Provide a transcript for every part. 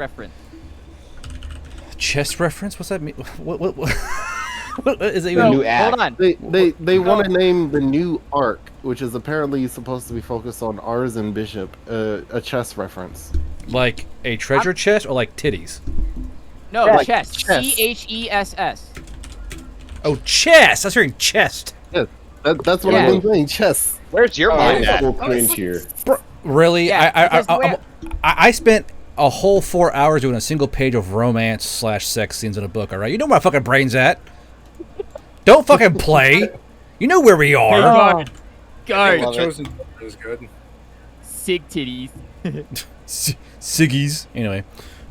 reference. Chess reference? What's that mean? What what is it? The new act. Hold on. They want to name the new arc, which is apparently supposed to be focused on Ars and Bishop, a chess reference. Like a treasure chest or like titties? No, Yeah, chess. chess. CHESS. Oh, chest! I was hearing chest. Yeah, that's what Yeah. I've been saying. Chess. Where's your mind at? Full cringe here. Really? Yeah, because the way I spent a whole 4 hours doing a single page of romance/sex scenes in a book. All right, you know where my fucking brain's at. Don't fucking play. You know where we are. Guard. The love it. chosen is good. Sig titties. Siggies. Anyway,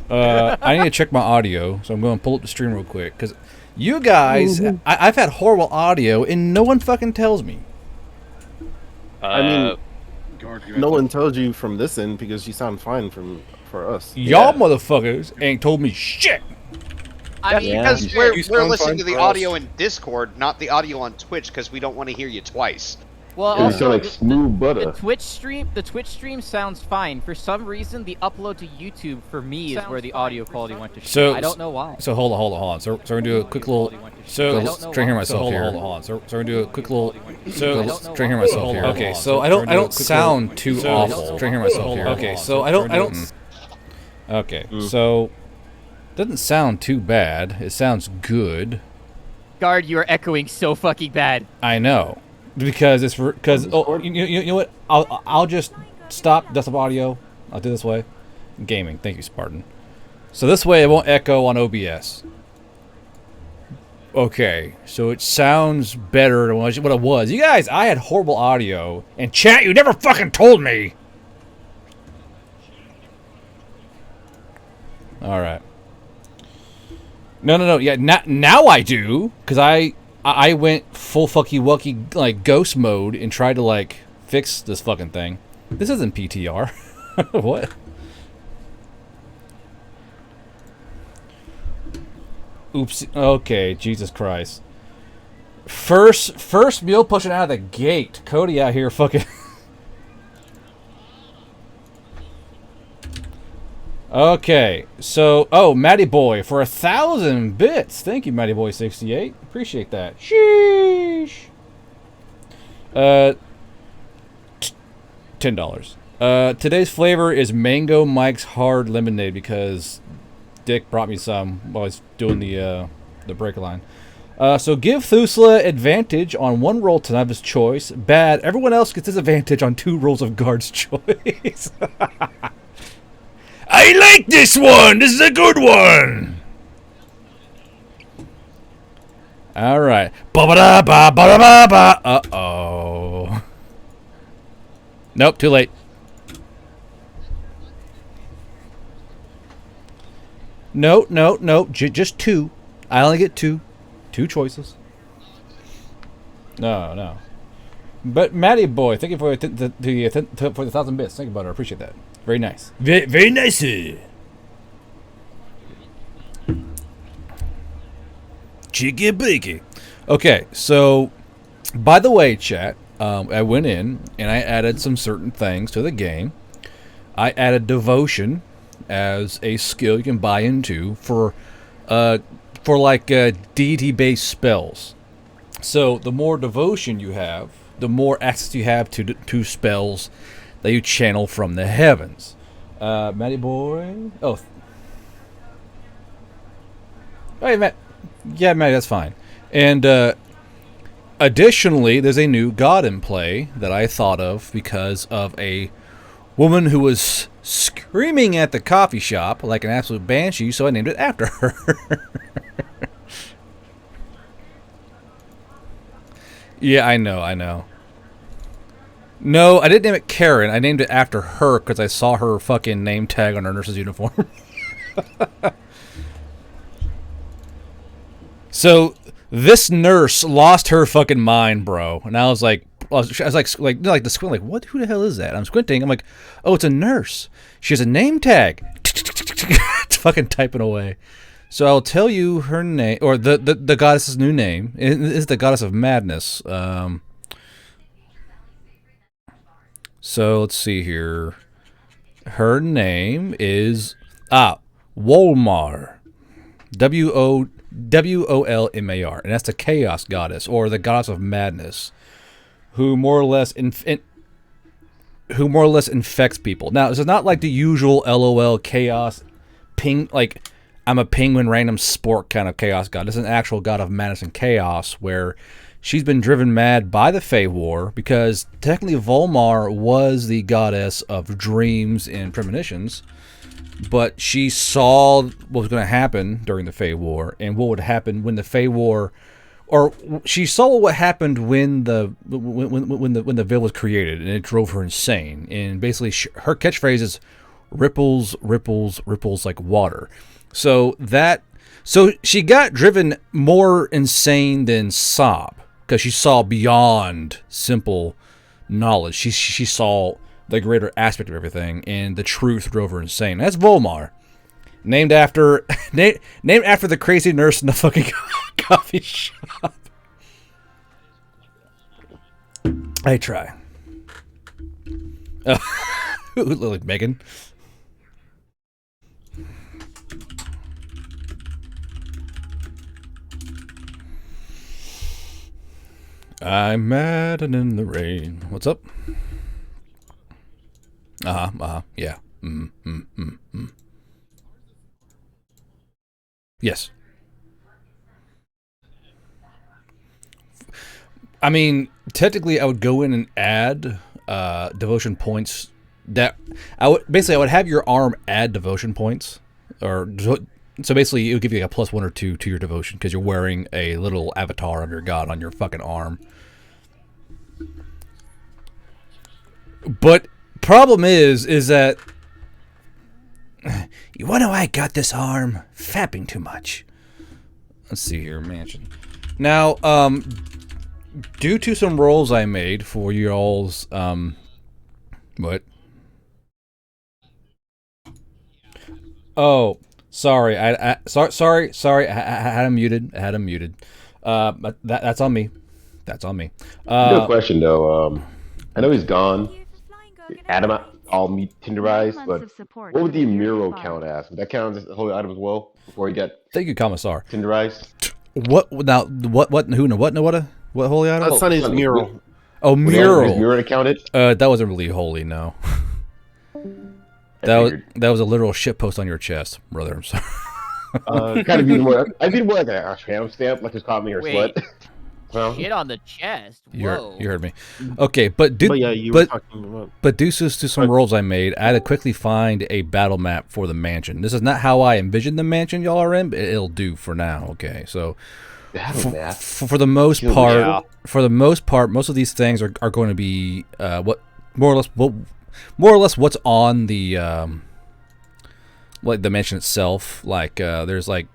I need to check my audio, so I'm going to pull up the stream real quick because you guys, I've had horrible audio and no one fucking tells me. I mean, Guard, you no have one tells you from this end because you sound fine for us. Y'all motherfuckers ain't told me shit. That's Yeah. because You we're sound listening fine to the for audio us. in Discord, not the audio on Twitch, because we don't want to hear you twice. Well, You also, sound like smooth butter. the Twitch stream sounds fine. For some reason, the upload to YouTube for me is where the audio quality went to shit. So- I don't know why. So hold on. So we're gonna do a quick little. So I don't know trying to hear why. myself here. Hold on. So we're gonna do a quick little. So I don't know trying to hear why. myself here. Okay. So I don't sound too awful. Trying to hear myself here. Okay. So I don't. Okay. So doesn't sound too bad. It sounds good. Guard, you are echoing so fucking bad. I know because it's because you know what? I'll just stop desktop audio. I'll do this way. Gaming. Thank you, Spartan. So this way it won't echo on OBS. Okay, so it sounds better than what it was. You guys, I had horrible audio. And chat, you never fucking told me! Alright. No. Yeah, now I do. Because I went full fucky wucky, like, ghost mode and tried to, like, fix this fucking thing. This isn't PTR. What? Oops. Okay, Jesus Christ. First meal pushing out of the gate. Cody out here fucking. Okay, so Matty Boy for 1,000 bits. Thank you, Matty Boy 68. Appreciate that. Sheesh. $10. Today's flavor is Mango Mike's Hard Lemonade because Dick brought me some while I was doing the break line. So give Thusla advantage on one roll tonight of his choice. Bad. Everyone else gets disadvantage on 2 rolls of guard's choice. I like this one. This is a good one. All right. Ba-ba-da-ba-ba-da-ba-ba. Uh-oh. Nope, too late. No. Just 2. I only get 2. 2 choices. No. But Matty Boy, thank you for the 1,000 bits. Thank you, butter. I appreciate that. Very nice. Very nice. Cheeky beaky. Okay, so by the way, chat, I went in and I added some certain things to the game. I added devotion as a skill you can buy into for like deity-based spells. So the more devotion you have, the more access you have to spells that you channel from the heavens. Matty Boy. Hey, Matt. Yeah, Matty, that's fine. And additionally, there's a new god in play that I thought of because of a woman who was screaming at the coffee shop like an absolute banshee, so I named it after her. Yeah, I know. No, I didn't name it Karen. I named it after her because I saw her fucking name tag on her nurse's uniform. So this nurse lost her fucking mind, bro. And I was like, the squint, like, what? Who the hell is that? I'm squinting. I'm like, oh, it's a nurse. She has a name tag. It's fucking typing away. So I'll tell you her name, or the goddess's new name. It is the goddess of madness. So let's see here. Her name is Wolmar. Wolmar, and that's the chaos goddess, or the goddess of madness, who more or less infects people. Now, this is not like the usual LOL chaos like I'm a penguin random sport kind of chaos god. This is an actual god of madness and chaos, where she's been driven mad by the Fey War, because technically Volmar was the goddess of dreams and premonitions. But she saw what was going to happen during the Fey War, and what would happen when the Fey War, or she saw what happened when the Veil was created, and it drove her insane. And basically, her catchphrase is "ripples, ripples, ripples like water." So she got driven more insane than Sob, because she saw beyond simple knowledge. She saw the greater aspect of everything, and the truth drove her insane. That's Volmar, named after the crazy nurse in the fucking coffee shop. I try. Like Megan. I'm mad and in the rain. What's up? Yeah. Yes. I mean, technically, I would go in and add devotion points. That I would have your arm add devotion points, so basically it would give you like a +1 or 2 to your devotion, because you're wearing a little avatar of your god on your fucking arm. But problem is that you wonder why I got this arm? Fapping too much. Let's see here, mansion. Now, due to some rolls I made for y'all's what? Oh, sorry. Sorry. I had him muted. But that's on me. That's on me. No question though. I know he's gone. Adam all meet tenderized, but what would the mural count as? Would that count as a holy item as well before he got Thank you, Commissar. tenderized? What now? What holy item? That's Sonny's mural. Oh, Would mural. his mural counted? That wasn't really holy, no. That was a literal shitpost on your chest, brother. I'm sorry. Kind of be more. I'd be more like a tramp stamp, like just caught me or Wait. slut. Well, Shit on the chest. You Whoa. heard me. Okay, but Yeah, you were talking about. But due to some rolls I made, I had to quickly find a battle map for the mansion. This is not how I envisioned the mansion y'all are in, but it'll do for now. Okay, so for the most part, most of these things are going to be more or less what's on the like the mansion itself. Like there's like,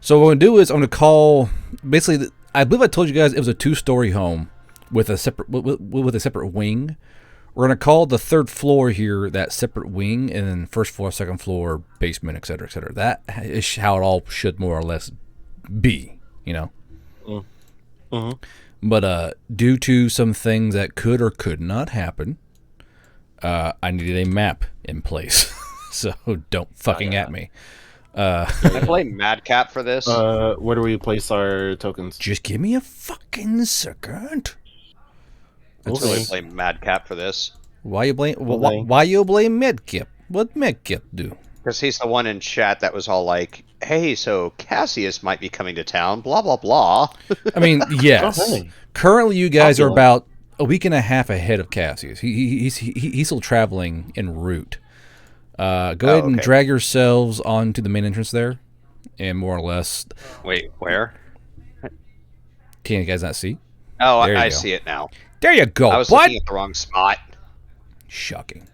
so what I'm gonna do is I'm gonna call basically. I believe I told you guys it was a 2-story home with a separate wing. We're gonna call the 3rd floor here that separate wing, and then 1st floor, 2nd floor, basement, etc., etc. That is how it all should more or less be, you know. But due to some things that could or could not happen, I needed a map in place. So don't fucking at me. Can I play Madcap for this? Where do we place our tokens? Just give me a fucking second. Let's really play Madcap for this. Why you blame Medkip? What Medkip do? Because he's the one in chat that was all like, hey, so Cassius might be coming to town, blah, blah, blah. I mean, yes. Okay. Currently, you guys are about a week and a half ahead of Cassius. He's still traveling en route. Go ahead and drag yourselves onto the main entrance there, and more or less. Wait, where? Can you guys not see? Oh, I see it now. There you go. I was looking at the wrong spot. Shocking.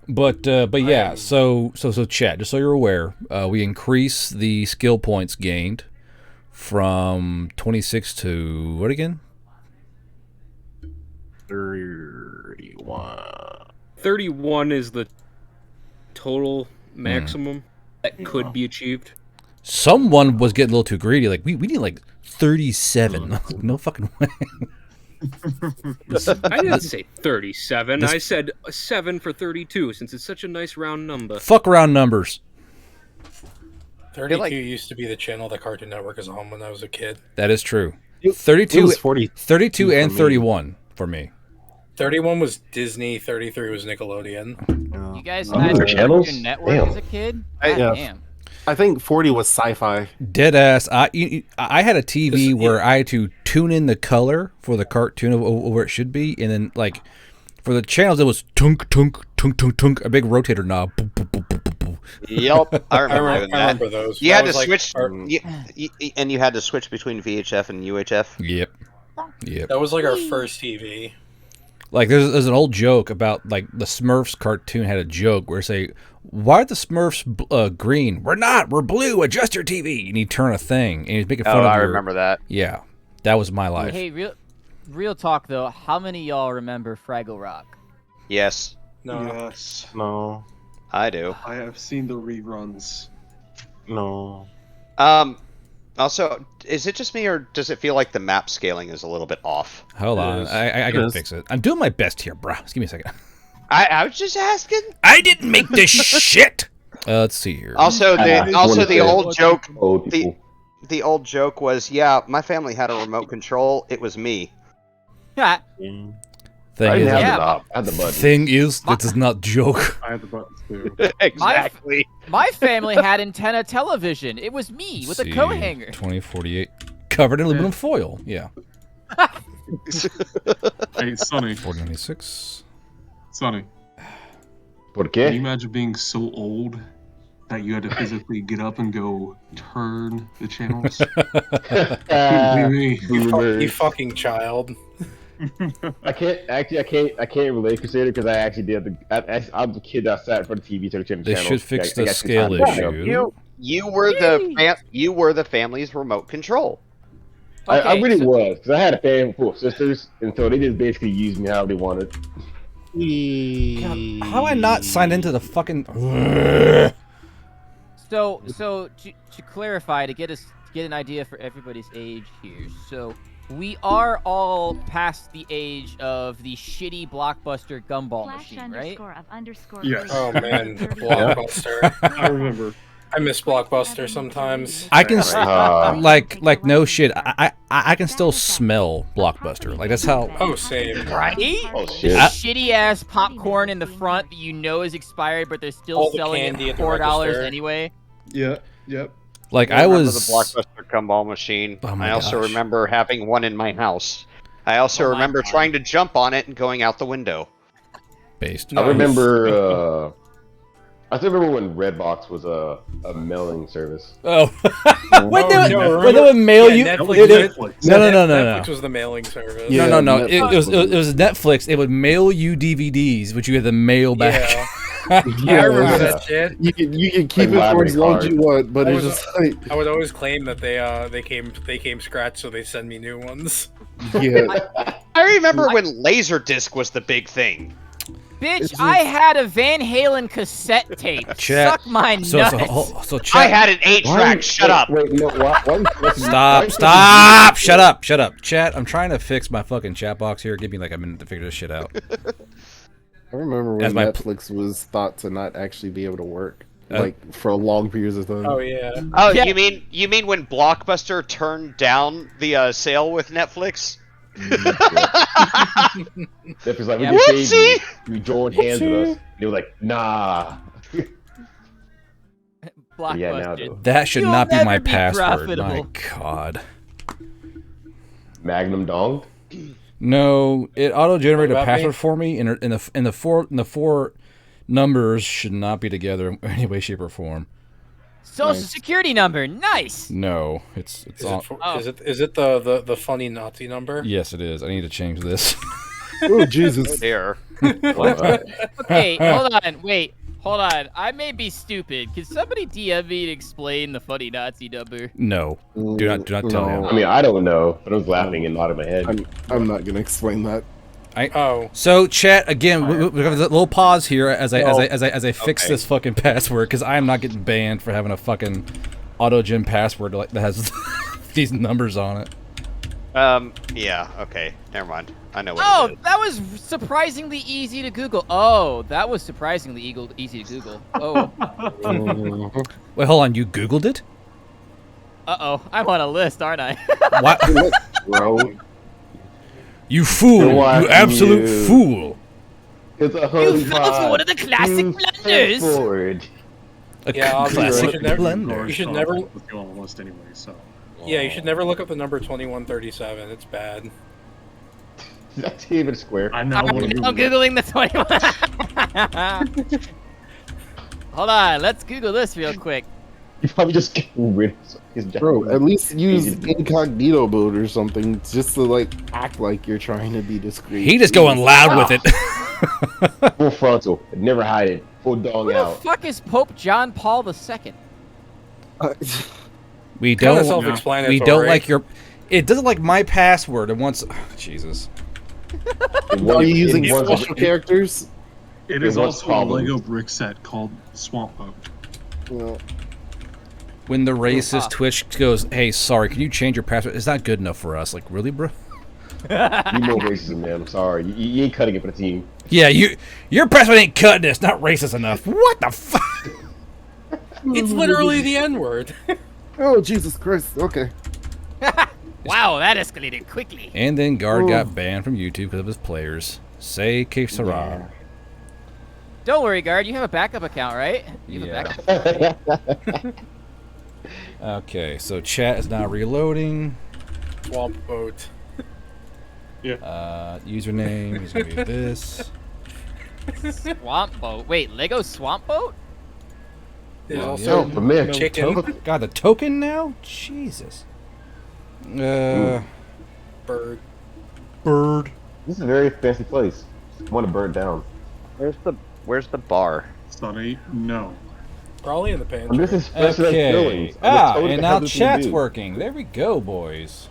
But yeah. So chat. Just so you're aware, we increase the skill points gained from 26 to what again? 31. 31 is the total maximum that could be achieved. Someone was getting a little too greedy. Like we need like 37. No fucking way. I didn't say 37. I said 7 for 32, since it's such a nice round number. Fuck round numbers. 32 like- used to be the channel that Cartoon Network is on when I was a kid. That is true. It 32, was 40. 32 and for me. 31 for me. 31 was Disney, 33 was Nickelodeon. You guys Oh, had their channels? Cartoon Network Damn. as a kid? Yeah. God damn. I think 40 was sci-fi. Dead ass. I had a TV where I had to tune in the color for the cartoon of where it should be, and then like for the channels it was tunk tunk tunk tunk tunk, a big rotator knob. Boom, boom, boom, boom, boom, boom. Yep, I remember doing I that. remember those. You That had to was like switch, our- and you had to switch between VHF and UHF. Yep. Yep. that was like our first TV. Like there's an old joke about like the Smurfs cartoon had a joke where it say, "Why are the Smurfs green? We're not. We're blue. Adjust your TV." And he'd turn a thing, and he's making fun Oh, of I your- remember that. Yeah, that was my life. Hey, real talk though. How many of y'all remember Fraggle Rock? Yes, No. Yes, No, I do. I have seen the reruns. no. Also, is it just me, or does it feel like the map scaling is a little bit off? Hold It on, is. I It can is. fix it. I'm doing my best here, bro. Just give me a second. I was just asking. I didn't make this shit. Let's see here. Also, the old joke. Old people. The old joke was, yeah, my family had a remote control. It was me. Ha! I Thing didn't is, have Yeah. the knob. I had the button. thing is, that is not joke. I had the buttons too. Exactly. My family had antenna television. It was me with a See, coat hanger. 2048, covered in aluminum foil. Yeah. Hey, Sonny, 4096. Sonny, Por can you qué? imagine being so old that you had to physically get up and go turn the channels? Couldn't be me. You fucking child. I can't relate Crusader because I actually did I'm the kid that sat in front of the TV to the channel. They should fix the scale Yeah. issue. You were the family's remote control. I Okay, really so- was because I had a family full of sisters, and so they just basically used me how they wanted. God, how am I not signed into the fucking? So to clarify, to get an idea for everybody's age here. So we are all past the age of the shitty Blockbuster gumball machine, right? Yes. Oh man, Blockbuster. I remember. I miss Blockbuster sometimes. I can Right. like no shit. I can still smell Blockbuster. Like that's how. Oh, same. Right? Oh The shit! shitty ass popcorn in the front that you know is expired, but they're still All the selling candy it at the $4 register. anyway. Yeah. Yep. Like I I remember was. the Blockbuster gumball machine. Oh my I also gosh. remember having one in my house. I also Oh my remember God. trying to jump on it and going out the window. Based. I remember. I still remember when Redbox was a mailing service. Oh. when no, they would mail Yeah, you. Netflix- Netflix. No. Netflix was the mailing service. Yeah. No. It Netflix was Netflix. It would mail you DVDs, which you had to mail back. Yeah. I remember Yeah. that shit. You can keep Like it for as long as library you want, but I it's was- just like, I would always claim that they came scratched, so they send me new ones. yeah. I remember when Laserdisc was the big thing. Bitch, It's I had a Van Halen cassette tape. Chat. Suck my nuts. So I chat. had an 8-track. Shut up. Wait, no, why Stop! Shut up! Chat. I'm trying to fix my fucking chat box here. Give me like a minute to figure this shit out. I remember As when my- Netflix was thought to not actually be able to work, Uh, like for long periods of time. Oh yeah. Oh, Yeah. you mean when Blockbuster turned down the sale with Netflix? Netflix like, we Yeah. just saved you. Whoopsie! You joined hands with us. They were like, nah. Blockbuster. Yeah, now though. That should You'll not be my never be password. My profitable. God. Magnum donged. No, it auto-generated a What about password me? for me, and the four numbers should not be together in any way, shape, or form. Social Nice. security number. Nice. No, it's Is on. it, for, Oh. is it the funny Nazi number? Yes, it is. I need to change this. Oh Jesus! There. Okay, hold on. Wait. Hold on. I may be stupid. Can somebody DM me to explain the funny Nazi number? No, do not tell No. I mean, I don't know, but I was laughing and nodding my head. I'm not gonna explain that. Oh, So, chat again. We have a little pause here as I fix Okay. this fucking password because I am not getting banned for having a fucking auto-gen password that has these numbers on it. Yeah. Okay. Never mind. I know what Oh, it is. that was surprisingly easy to Google. Oh, that was surprisingly easy to Google. Oh. Mhm. Wait, hold on. You Googled it? Uh-oh. I'm on a list, aren't I? What? Bro, You fool! What You absolute you- fool! it's a You honey fell pot. for one of the classic to blunders. Ford. A Yeah, obviously, classic you should never- blunder. You should never- With you on the list anyway, so. Yeah, you should never look up the number 2137. It's bad. That's even square. I know. I'm Googling the 21. Hold on. Let's Google this real quick. You probably just get rid of his Bro, at least use incognito mode or something just to like act like you're trying to be discreet. He just going loud with it. full frontal. Never hide it. Full dong Who the out. fuck is Pope John Paul II? We Kind of don't. self-explanatory. We don't like your. It doesn't like my password. And once, Jesus. Are you using It was- special characters? It It is was also problems. a Lego brick set called Swamp Boat. Well, When the racist Ah. Twitch goes, "Hey, sorry, can you change your password?" It's not good enough for us. Like, really, bro? You know racism, man. I'm sorry. You ain't cutting it for the team. Yeah, your password ain't cutting it. It's not racist enough. What the fuck? It's literally the N-word. oh, Jesus Christ. Okay. Wow, that escalated quickly. And then Guard Oh. got banned from YouTube because of his players. Say que sera. Don't worry, guard. You have a backup account, right? You have Yeah. a backup account. Okay, so chat is now reloading. Swamp boat. Username is gonna be this. Swamp boat. Wait, Lego Swamp Boat? There's Well, also Oh, but man, chicken. God, the token now? Jesus. Bird. Bird. this is a very fancy place. I want to burn it down. Where's the bar? Sonny, no. Probably in the And pantry. this is special Okay. feelings. And now chat's working. There we go, boys.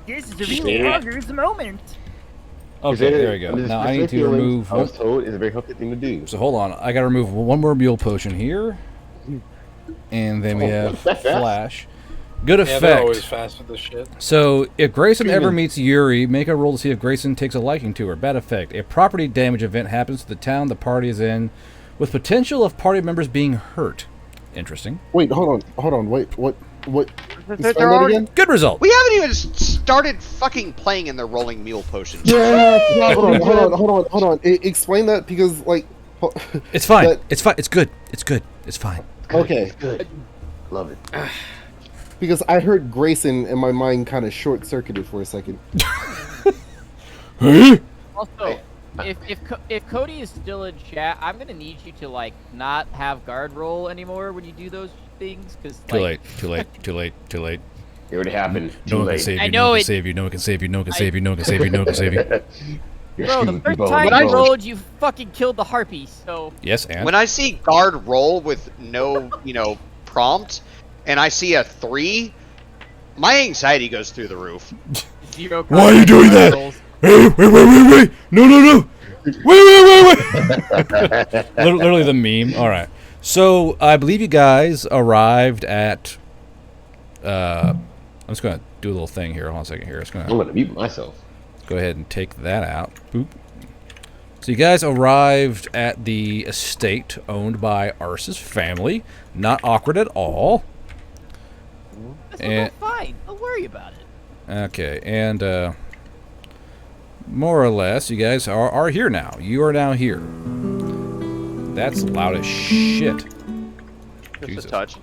This is a really Augur's moment. Okay, there we go. Now I need to remove I one. was told it's a very healthy thing to do. So hold on. I gotta remove one more mule potion here. And then we have that fast? Flash. Good Yeah, they're always effect. fast with this shit. So, if Grayson ever meets Yuri, make a roll to see if Grayson takes a liking to her. Bad effect. A property damage event happens to the town the party is in, with potential of party members being hurt. Interesting. Wait, hold on. Wait, what? Explain that again? Good result. We haven't even started fucking playing in the rolling mule potion. Hold on. Explain that because, like, It's fine. But- It's fine. It's good. It's good. It's fine. okay, Good. Love it. because I heard Grayson and my mind kind of short circuited for a second. Also, if Cody is still in chat, I'm gonna need you to like not have guard roll anymore when you do those things, because Too late. Too late. Too late. Too late. It already happened. No Too one can late. save you. I No know one can it- save you. No one can save you. No one can save you. No one can save you. No one can save you. No one can save you. You're Bro, the screwed, first Bo. time When I you rolled, you fucking killed the harpy. So Yes, and When I see guard roll with no, prompt, and I see a 3, my anxiety goes through the roof. 0. Why are you doing that? rolls. Hey, wait! No! Wait! Literally the meme. All right. So I believe you guys arrived at. I'm just gonna do a little thing here. Hold on a second here. It's I'm gonna gonna mute myself. go ahead and take that out. Boop. So you guys arrived at the estate owned by Ars's family. Not awkward at all. This And- will go fine. Don't worry about it. Okay, and more or less, you guys are here now. You are now here. That's loud as shit. Just Jesus. a touch.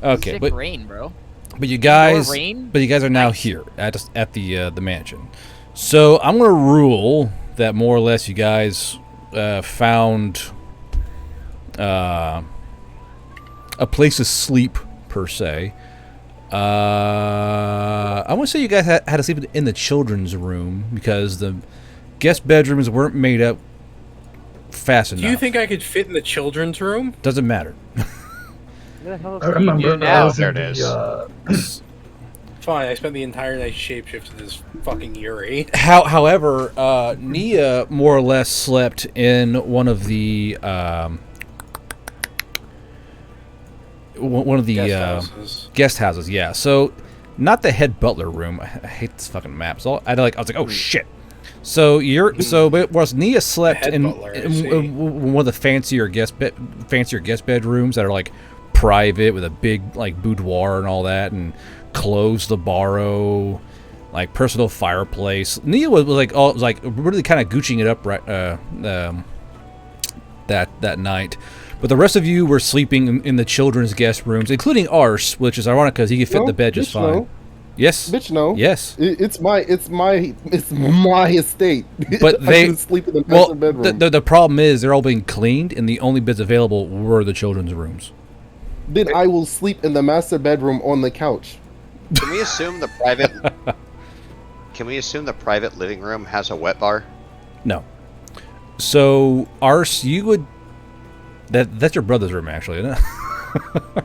Okay, Sick but rain, bro. you guys, More rain? but you guys are now here at the mansion. So I'm gonna rule that more or less you guys found a place to sleep per se. I want to say you guys had to sleep in the children's room because the guest bedrooms weren't made up fast enough. Do you think I could fit in the children's room? Doesn't matter. I remember now. I was There in it the, Fine, I spent the entire night shapeshifted as fucking Yuri. However, Nia more or less slept in one of the Guest houses. guest houses. Yeah. So not the head butler room. I hate this fucking map. So I was like, oh shit. So whereas Nia slept in one of the fancier guest bedrooms that are like private with a big like boudoir and all that, and clothes to borrow, like personal fireplace. Nia was like really kind of gooching it up that night. But the rest of you were sleeping in the children's guest rooms, including Ars, which is ironic because he could fit in the bed just fine. No. Yes, bitch, no. Yes, it's my estate. But I can sleep in the master bedroom. The problem is they're all being cleaned, and the only beds available were the children's rooms. Then I will sleep in the master bedroom on the couch. Can we assume the private? Can we assume the private living room has a wet bar? No. So Ars, you would. That's your brother's room, actually, isn't it?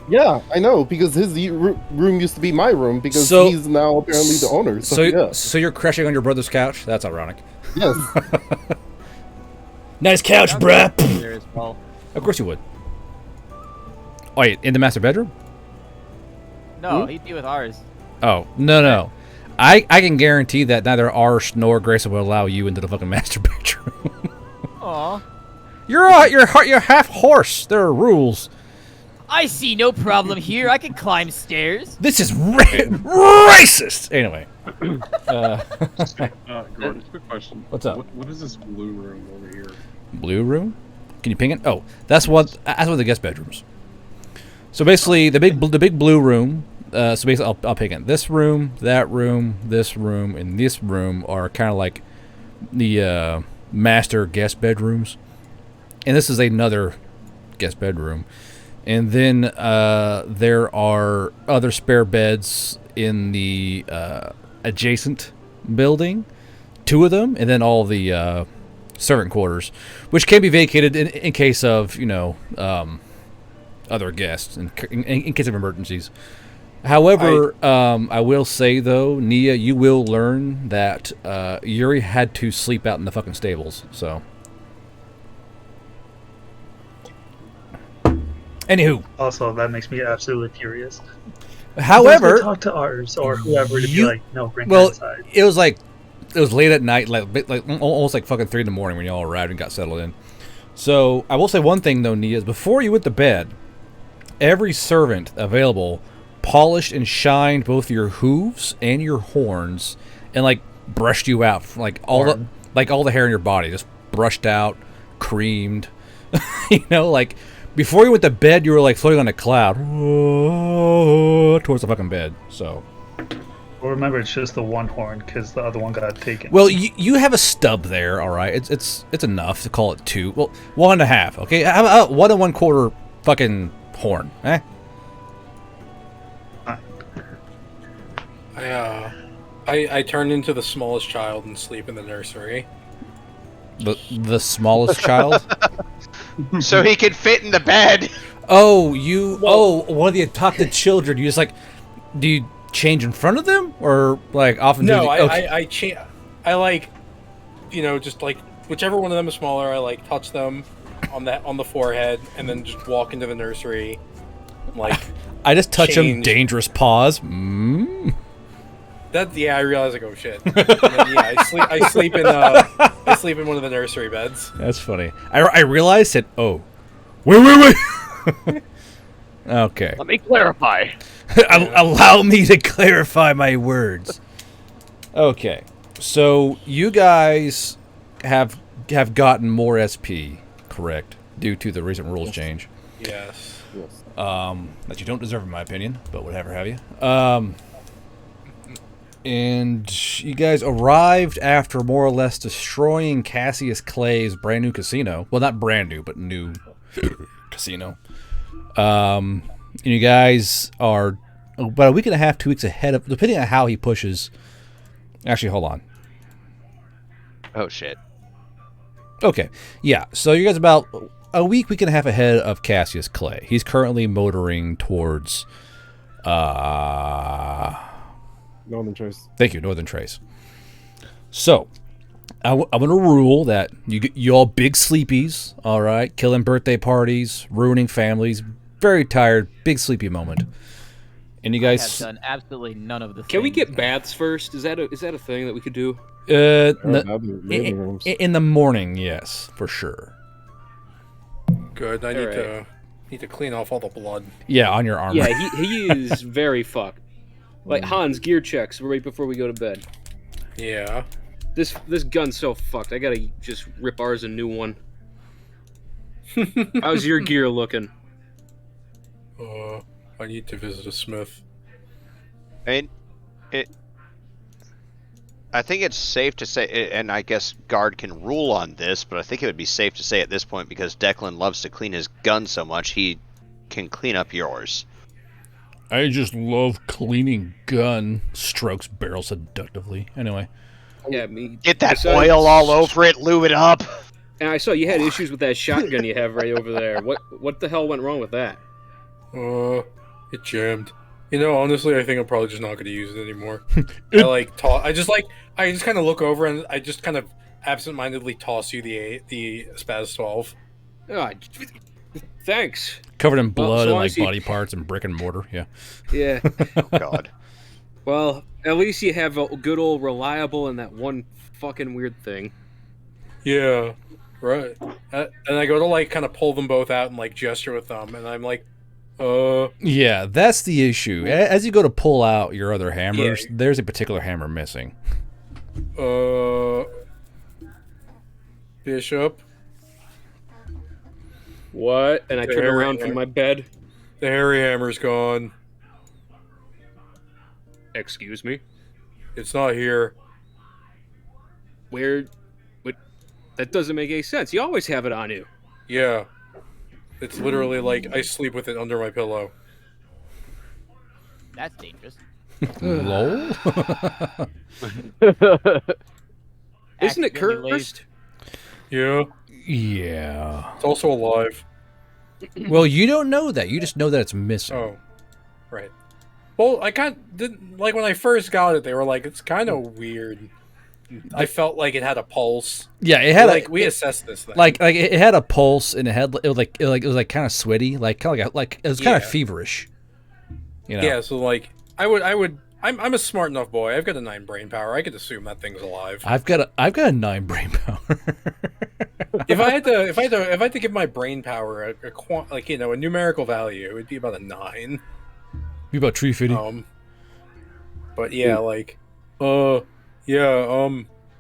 Yeah, I know, because his room used to be my room, because he's now apparently the owner. So you're crashing on your brother's couch? That's ironic. Yes. Nice couch, bruh. There as well. Of course you would. Oh, wait, in the master bedroom? No, he'd be with ours. Oh, no. I can guarantee that neither Ars nor Grayson will allow you into the fucking master bedroom. Aw. You're half horse. There are rules. I see no problem here. I can climb stairs. This is racist. Anyway. Gordon, quick question. What's up? What is this blue room over here? Blue room? Can you ping it? Oh, that's one of the guest bedrooms. So basically, the big blue room. So basically, I'll ping it. This room, that room, this room, and this room are kind of like the master guest bedrooms, and this is another guest bedroom. And then there are other spare beds in the adjacent building, 2 of them, and then all the servant quarters, which can be vacated in case of, other guests, in case of emergencies. However, I will say, though, Nia, you will learn that Yuri had to sleep out in the fucking stables, so... Anywho. Also, that makes me absolutely furious. However, talk to ours or whoever to be like, no, bring her inside. It was late at night, like almost like fucking 3 in the morning when you all arrived and got settled in. So I will say one thing though, Nia, is before you went to bed, every servant available polished and shined both your hooves and your horns, and like brushed you out, like all the hair in your body, just brushed out, creamed, like. Before you went to bed, you were like floating on a cloud towards the fucking bed. So, well, remember, it's just the one horn because the other one got taken. Well, you have a stub there, all right. It's enough to call it 2. Well, 1.5. Okay, how about 1 1/4 fucking horn? Eh. I turned into the smallest child and sleep in the nursery. The smallest child. So he could fit in the bed. Oh, one of the adopted children. You just like, do you change in front of them or like often? No, I like, just like whichever one of them is smaller. I like touch them on the forehead and then just walk into the nursery. Like I just touch them. Dangerous pause. Mm. I realize like, oh shit. And then, I sleep in one of the nursery beds. That's funny. I realized that. Oh, wait. Okay. Let me clarify. Allow me to clarify my words. Okay, so you guys have gotten more SP, correct? Due to the recent rules change. Yes. That you don't deserve, in my opinion, but whatever have you. And you guys arrived after more or less destroying Cassius Clay's brand new casino. Well, not brand new, but new casino. And you guys are about a week and a half, 2 weeks ahead of, depending on how he pushes. Actually, hold on. Oh, shit. Okay. Yeah, so you guys about a week and a half ahead of Cassius Clay. He's currently motoring towards... Northern Trace. Thank you, Northern Trace. So, I'm going to rule that you all big sleepies, all right? Killing birthday parties, ruining families, very tired, big sleepy moment. And you I have guys, done absolutely none of the Can we things. get baths first? Is that a thing that we could do? Bathing rooms. in the morning, yes, for sure. Good. I need to clean off all the blood. Yeah, on your armor. Yeah, he is very fucked. Like Hans, gear checks right before we go to bed. Yeah. This gun's so fucked. I gotta just rip ours a new one. How's your gear looking? I need to visit a smith. I think it's safe to say, and I guess Guard can rule on this, but I think it would be safe to say at this point, because Declan loves to clean his gun so much, he can clean up yours. I just love cleaning gun. Strokes barrel seductively. Anyway. Yeah, me. Get that oil all over it, lube it up. And I saw you had issues with that shotgun you have right over there. What the hell went wrong with that? It jammed. You know, honestly, I think I'm probably just not going to use it anymore. I just kind of look over and I just kind of absentmindedly toss you the Spaz 12. Oh, thanks. Covered in blood and like you... body parts and brick and mortar. Yeah. Yeah. Oh God. Well, at least you have a good old reliable and that one fucking weird thing. Yeah. Right. And I go to like kind of pull them both out and like gesture with them, and I'm like, Yeah, that's the issue. As you go to pull out your other hammers, there's a particular hammer missing. Bishop. What? And I turn around from my bed. The hairy hammer's gone. Excuse me? It's not here. Where? What? That doesn't make any sense. You always have it on you. Yeah. It's literally like I sleep with it under my pillow. That's dangerous. Lol. Isn't it cursed? Yeah. Yeah. It's also alive. Well, you don't know that. You just know that it's missing. Oh. Right. Well, I didn't like when I first got it. They were like, "It's kind of weird." I felt like it had a pulse. Yeah, it had like we assessed this thing. Like it had a pulse and it was kind of sweaty, like it was kind of feverish. You know. Yeah. So like I'm a smart enough boy. I've got a 9 brain power. I could assume that thing's alive. I've got a 9 brain power. if I had to give my brain power a numerical value, it would be about a 9. Be about 350. But yeah,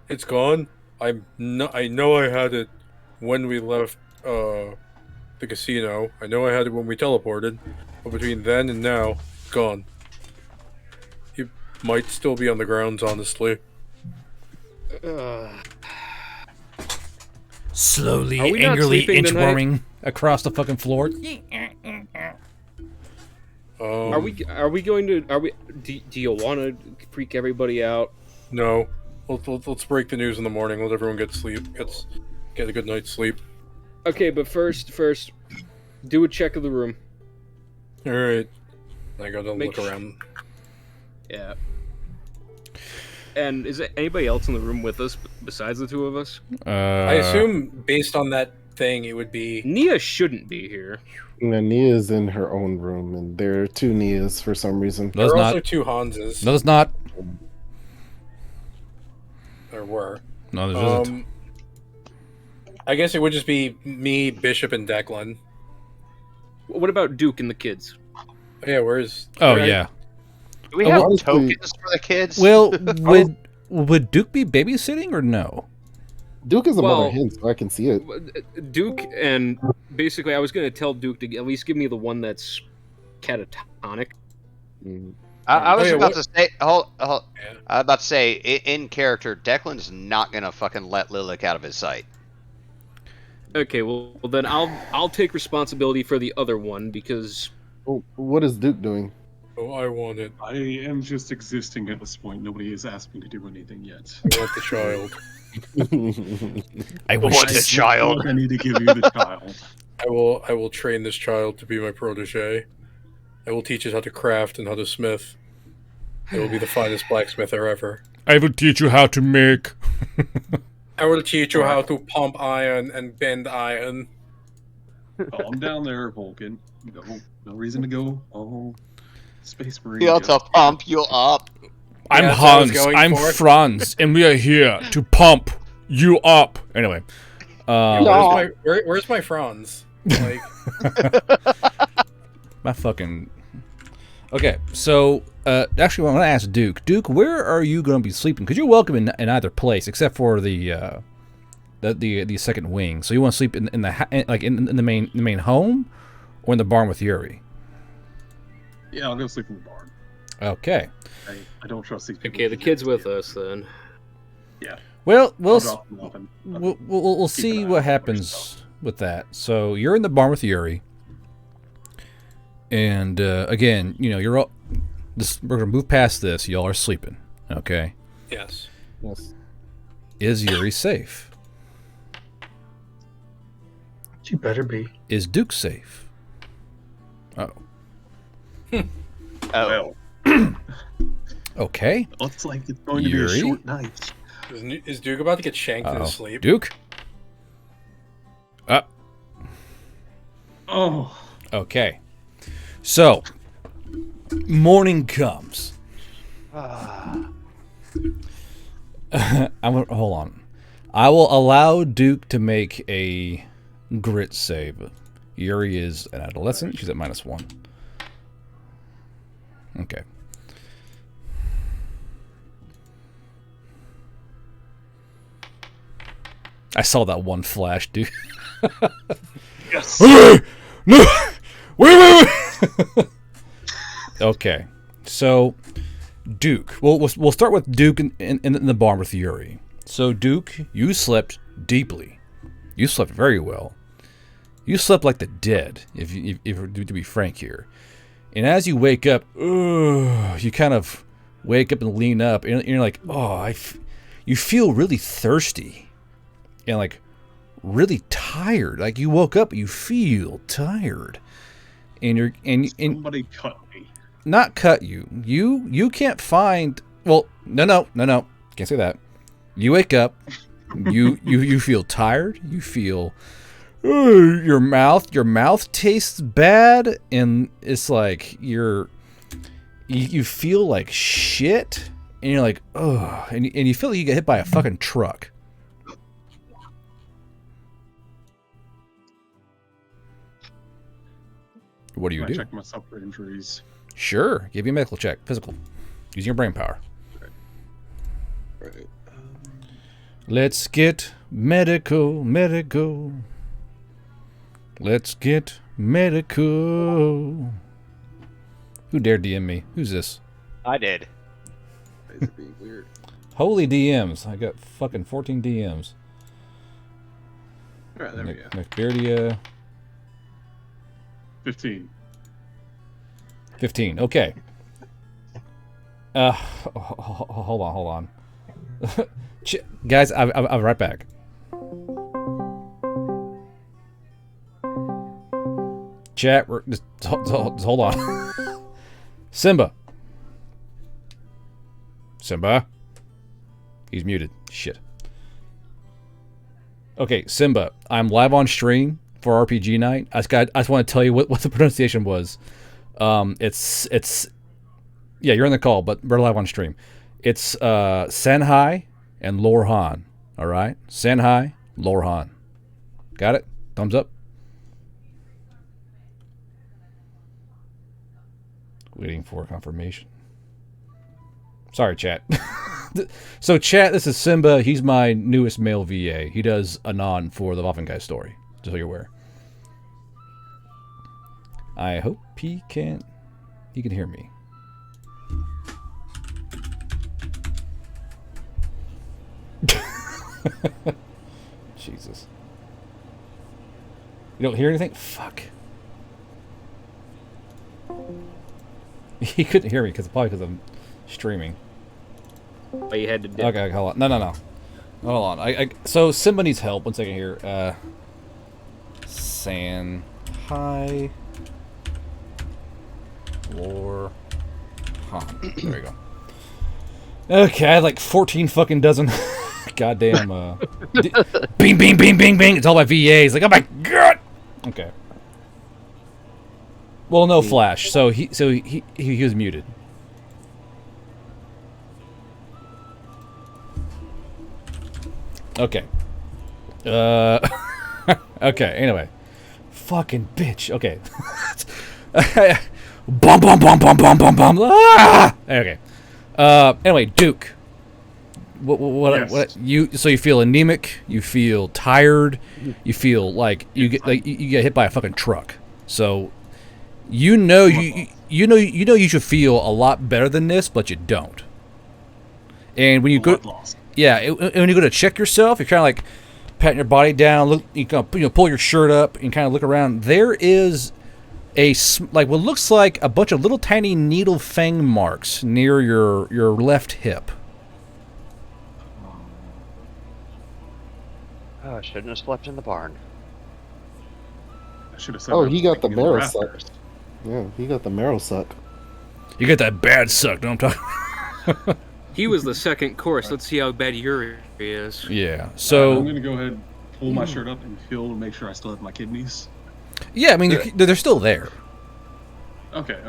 it's gone. I know I had it when we left the casino. I know I had it when we teleported, but between then and now, gone. It might still be on the grounds, honestly. Slowly, angrily inchworming across the fucking floor. Are we going to? Do you want to freak everybody out? No. Let's break the news in the morning. Let everyone get a good night's sleep. Okay, but first, do a check of the room. All right. I gotta look around. Yeah. And is there anybody else in the room with us besides the two of us? I assume based on that thing, it would be Nia shouldn't be here. No, Nia's in her own room, and there are 2 Nias for some reason. There are also 2 Hanses. No, there's not. There were. No, there isn't. I guess it would just be me, Bishop, and Declan. What about Duke and the kids? Yeah, where's? Oh yeah. Do we have tokens for the kids? Well, would Duke be babysitting or no? Duke is a mother hen, so I can see it. Duke, and basically I was going to tell Duke to at least give me the one that's catatonic. I was about to say, I was about to say, in character, Declan's not going to fucking let Lilac out of his sight. Okay, well then I'll take responsibility for the other one because. Oh, what is Duke doing? Oh, I want it. I am just existing at this point. Nobody has asked me to do anything yet. I want the child. I want the child. I need to give you the child. I will train this child to be my protege. I will teach it how to craft and how to smith. I will be the finest blacksmith there ever. I will teach you how to make. I will teach you how to pump iron and bend iron. Calm down there, Vulcan. No reason to go. Oh. Space Marine. Feel to pump you up. I'm that's what I was Hans. going I'm for. Franz, and we are here to pump you up. Anyway, Where's my Franz? Like, my fucking. Okay, so actually, I want to ask Duke. Duke, where are you going to be sleeping? Because you're welcome in either place, except for the second wing. So you want to sleep in the main home, or in the barn with Yuri? Yeah, I'll go sleep in the barn. Okay. I don't trust these people. Okay, the kid's with us then. Yeah. Well, I'll drop them off and we'll keep see an eye what out for happens stuff. with that. So you're in the barn with Yuri, and again, you're all. We're gonna move past this. Y'all are sleeping. Okay. yes. Yes. Is Yuri safe? You better be. Is Duke safe? Oh. Oh, Well, Okay. looks like it's going to be Yuri? a short night. Is Duke about to get shanked in Uh-oh. his sleep? Duke. Oh, Okay. So, morning comes. Hold on. I will allow Duke to make a grit save. Yuri is an adolescent. She's at -1. Okay. I saw that one flash, dude. yes. No! Wait! Okay. So, Duke. We'll start with Duke in the barn with Yuri. So, Duke, you slept deeply. You slept very well. You slept like the dead, if we're to be frank here. And as you wake up, you kind of wake up and lean up, and you're like, you feel really thirsty, and like really tired. Like you woke up, you feel tired, and Somebody cut me. not cut you. You can't find. Well, no. Can't say that. You wake up. You feel tired. You feel your mouth tastes bad, and it's like you feel like shit, and you're like, oh, and you feel like you get hit by a fucking truck. What do you I do? check myself for injuries. Sure, give you a medical check, physical, using your brain power. Right. Let's get medical. Let's get medical. Who dared DM me? Who's this? I did. It's being weird. Holy DMs. I got fucking 14 DMs. All right, there we go. McBeardia. 15. 15. Okay. Hold on. Guys, I'll be right back. Chat, just hold on. Simba. He's muted. Shit. Okay, Simba, I'm live on stream for RPG night. I just want to tell you what the pronunciation was. It's yeah, you're on the call, but we're live on stream. It's Senhai and Lorhan. All right, Senhai, Lorhan. Got it? Thumbs up. Waiting for confirmation. Sorry, chat. So, chat, this is Simba. He's my newest male VA. He does Anon for the Waffengeist story, just so you're aware. I hope he can hear me. Jesus. You don't hear anything? Fuck. He couldn't hear me probably because I'm streaming. Oh, you had to dip. Okay, hold on. No. Hold on. So Simba needs help. 1 second here. Hi. Lore. Han. There we go. Okay, I had like 14 fucking dozen. Goddamn. Bing, bing, bing, bing, bing. It's all my VAs. Like, oh my god. Okay. Well, no flash. So he was muted. Okay. Okay. Anyway, fucking bitch. Okay. Bum bum bum bum bum bum bum. Ah! Okay. Anyway, Duke. What you? So you feel anemic. You feel tired. You feel like you get hit by a fucking truck. So you know you should feel a lot better than this, but you don't. And when you go, when you go to check yourself, you're kind of like patting your body down. Look, you kind of pull your shirt up and kind of look around. There is what looks like a bunch of little tiny needle fang marks near your left hip. Oh, I shouldn't have slept in the barn. I should have said. Oh, he got the marrow suck. rafters. Yeah, he got the marrow suck. You get that bad suck, don't I'm talking. He was the second course. Let's see how bad Yuri is. Yeah. So I'm gonna go ahead, pull my shirt up, and feel to make sure I still have my kidneys. yeah, I mean they're still there. Okay.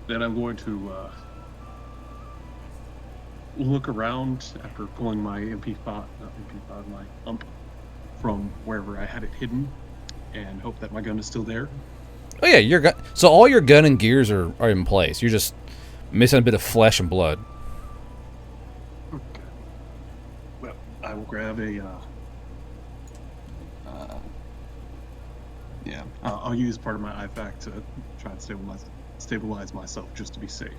Then I'm going to look around after pulling my my ump from wherever I had it hidden, and hope that my gun is still there. Oh yeah, your gun. So all your gun and gears are in place. You're just missing a bit of flesh and blood. Okay. Well, I will grab a. I'll use part of my IFAC to try and stabilize myself just to be safe.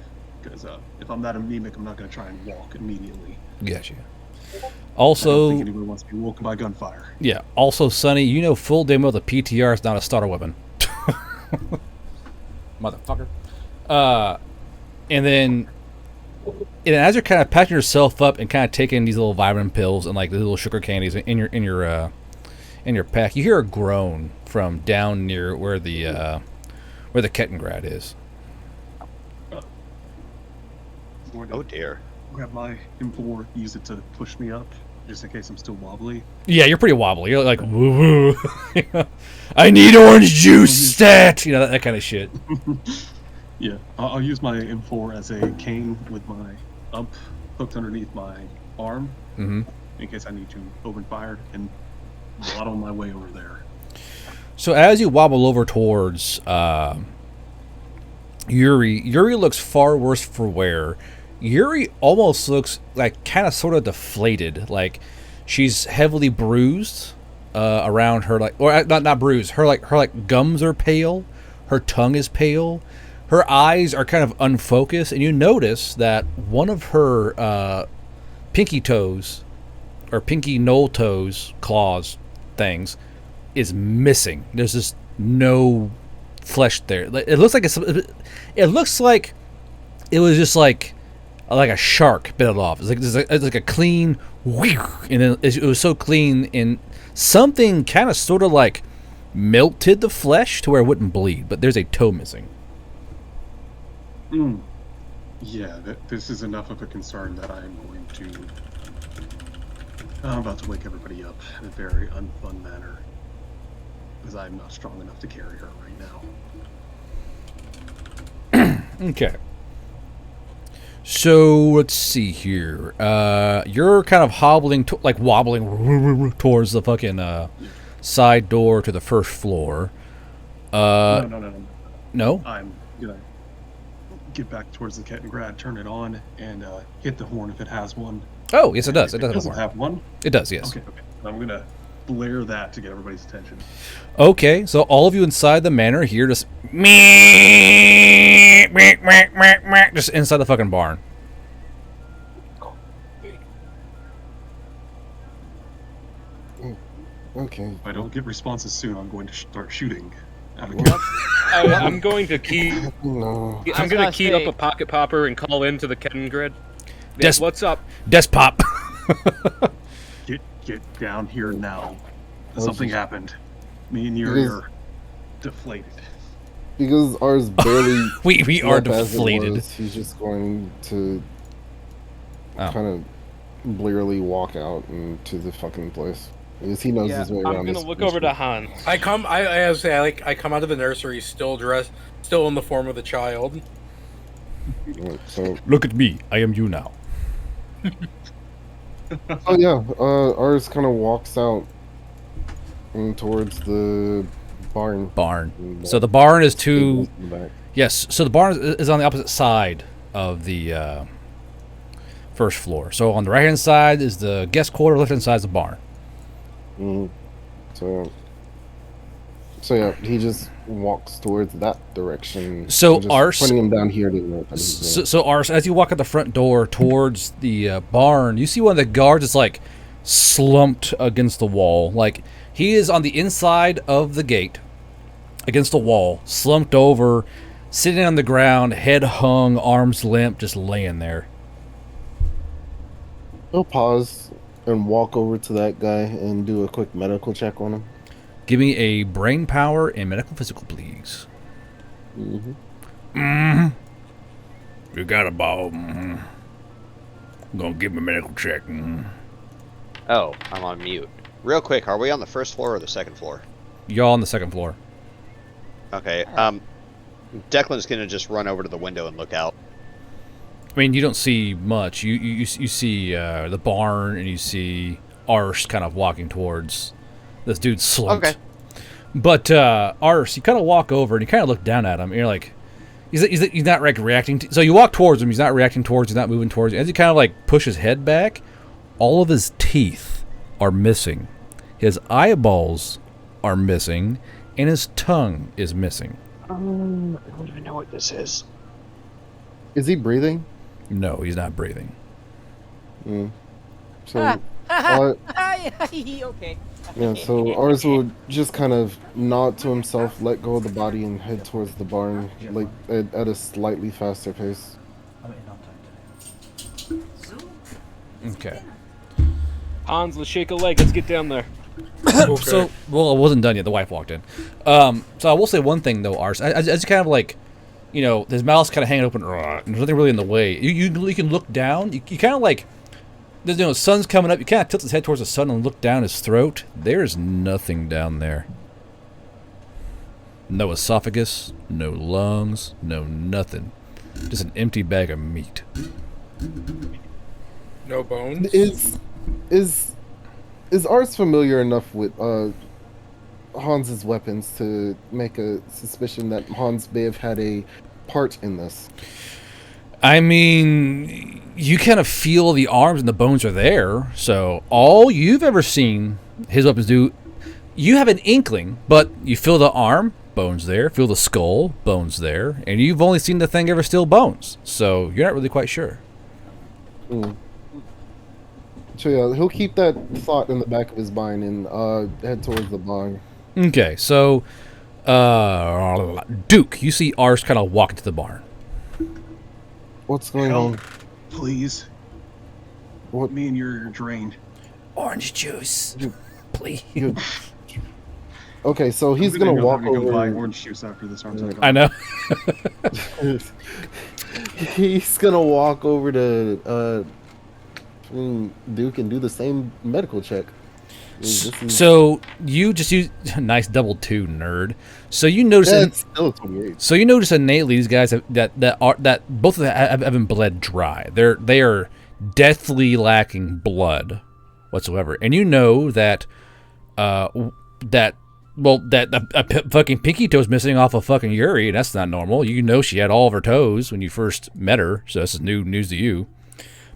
Because if I'm that anemic, I'm not going to try and walk immediately. Gotcha. I don't Also, think anybody wants to be woken by gunfire. yeah. Also, Sonny, you know full demo the PTR is not a starter weapon. Motherfucker. And then as you're kind of patching yourself up and kind of taking these little vitamin pills and like the little sugar candies in your pack, you hear a groan from down near where the Kettengrad is. Oh dear. Grab my M4, use it to push me up, just in case I'm still wobbly. Yeah, you're pretty wobbly. You're like, woo woo. I need orange juice, stat. You know that kind of shit. Yeah, I'll use my M4 as a cane with my ump hooked underneath my arm, in case I need to open fire, and waddle my way over there. So as you wobble over towards Yuri looks far worse for wear. Yuri almost looks like kind of sort of deflated, like she's heavily bruised around her, like, or not bruised. Her gums are pale, her tongue is pale, her eyes are kind of unfocused, and you notice that one of her pinky toes or pinky knoll toes claws things is missing. There's just no flesh there. It looks like it looks like it was just like a shark bit it off. It's like a clean, and then it was so clean, and something kind of sort of like melted the flesh to where it wouldn't bleed. But there's a toe missing. Yeah, this is enough of a concern that I'm about to wake everybody up in a very unfun manner, because I'm not strong enough to carry her right now. Okay. So let's see here. You're kind of wobbling towards the fucking side door to the first floor. No. I'm gonna get back towards the Kettengrad, turn it on, and hit the horn if it has one. Oh, yes, it does. It If does doesn't have one. It does, yes. Okay. I'm gonna blare that to get everybody's attention. Okay, so all of you inside the manor here just just inside the fucking barn. Okay. If I don't get responses soon, I'm going to start shooting. I'm going to key. No. I'm going to key up a pocket popper and call into the Kettengrad. What's up? Despop. Get down here now. Something happened. Me and Yuri are deflated. Because ours barely. we are slept as it deflated. was, he's just going to Oh. kind of blearily walk out into the fucking place. Because he knows his way I'm around gonna this. look over to Hans. I come out of the nursery still in the form of the child. So, Look at me. I am you now. oh yeah, ours kind of walks out towards the barn. So the barn is Stables in the back. Yes, so the barn is on the opposite side of the first floor. So on the right-hand side is the guest quarter, left-hand side is the barn. So yeah, he just walks towards that direction. So I'm just Ars, pointing him down here. To so Ars, as you walk out the front door towards the barn, you see one of the guards is like slumped against the wall. Like he is on the inside of the gate, against the wall, slumped over, sitting on the ground, head hung, arms limp, just laying there. He'll pause and walk over to that guy and do a quick medical check on him. Give me a brain power and medical physical, please. You got a ball. I'm gonna give him a medical check. Oh, I'm on mute. Real quick, are we on the first floor or the second floor? Y'all on the second floor. Okay. Declan's gonna just run over to the window and look out. I mean, you don't see much. You see the barn, and you see Ars kind of walking towards this dude's slumped. Okay. But Ars, you kind of walk over and you kind of look down at him. And you're like, he's not like reacting. So you walk towards him. He's not reacting towards you. He's not moving towards you. As you kind of like push his head back, all of his teeth are missing. His eyeballs are missing, and his tongue is missing. I don't even know what this is. Is he breathing? No, he's not breathing. So, Okay. yeah. So ours will just kind of nod to himself, let go of the body, and head towards the barn, like at a slightly faster pace. Okay. Hans, let's shake a leg. Let's get down there. Okay. So, well, it wasn't done yet. The wife walked in. So I will say one thing though, Ars. As you kind of like, you know, his mouth's kind of hanging open, and there's nothing really in the way. You can look down. You kind of like, there's, you know, the sun's coming up. You kind of tilt his head towards the sun and look down his throat. There's nothing down there. No esophagus, no lungs, no nothing. Just an empty bag of meat. No bones. Is Ars familiar enough with Hans's weapons to make a suspicion that Hans may have had a part in this? I mean, you kind of feel the arms and the bones are there. So all you've ever seen his weapons do, you have an inkling, but you feel the arm, bones there, feel the skull, bones there, and you've only seen the thing ever steal bones. So you're not really quite sure. So yeah, he'll keep that thought in the back of his mind and head towards the barn. Okay, so Duke, you see Ars kind of walk into the barn. What's going on? Please. What? Me and you're drained. Orange juice, please. Okay, so he's I'm gonna go walk have to go buy over. orange juice after this. Aren't I know. He's gonna walk over to Duke and do the same medical check. So you just use nice double 2, nerd. So you notice That's still 28. So you notice innately these guys that both of them haven't bled dry. They are deathly lacking blood whatsoever, and you know that that fucking pinky toe's missing off of fucking Yuri, and that's not normal. You know she had all of her toes when you first met her, so this is new news to you.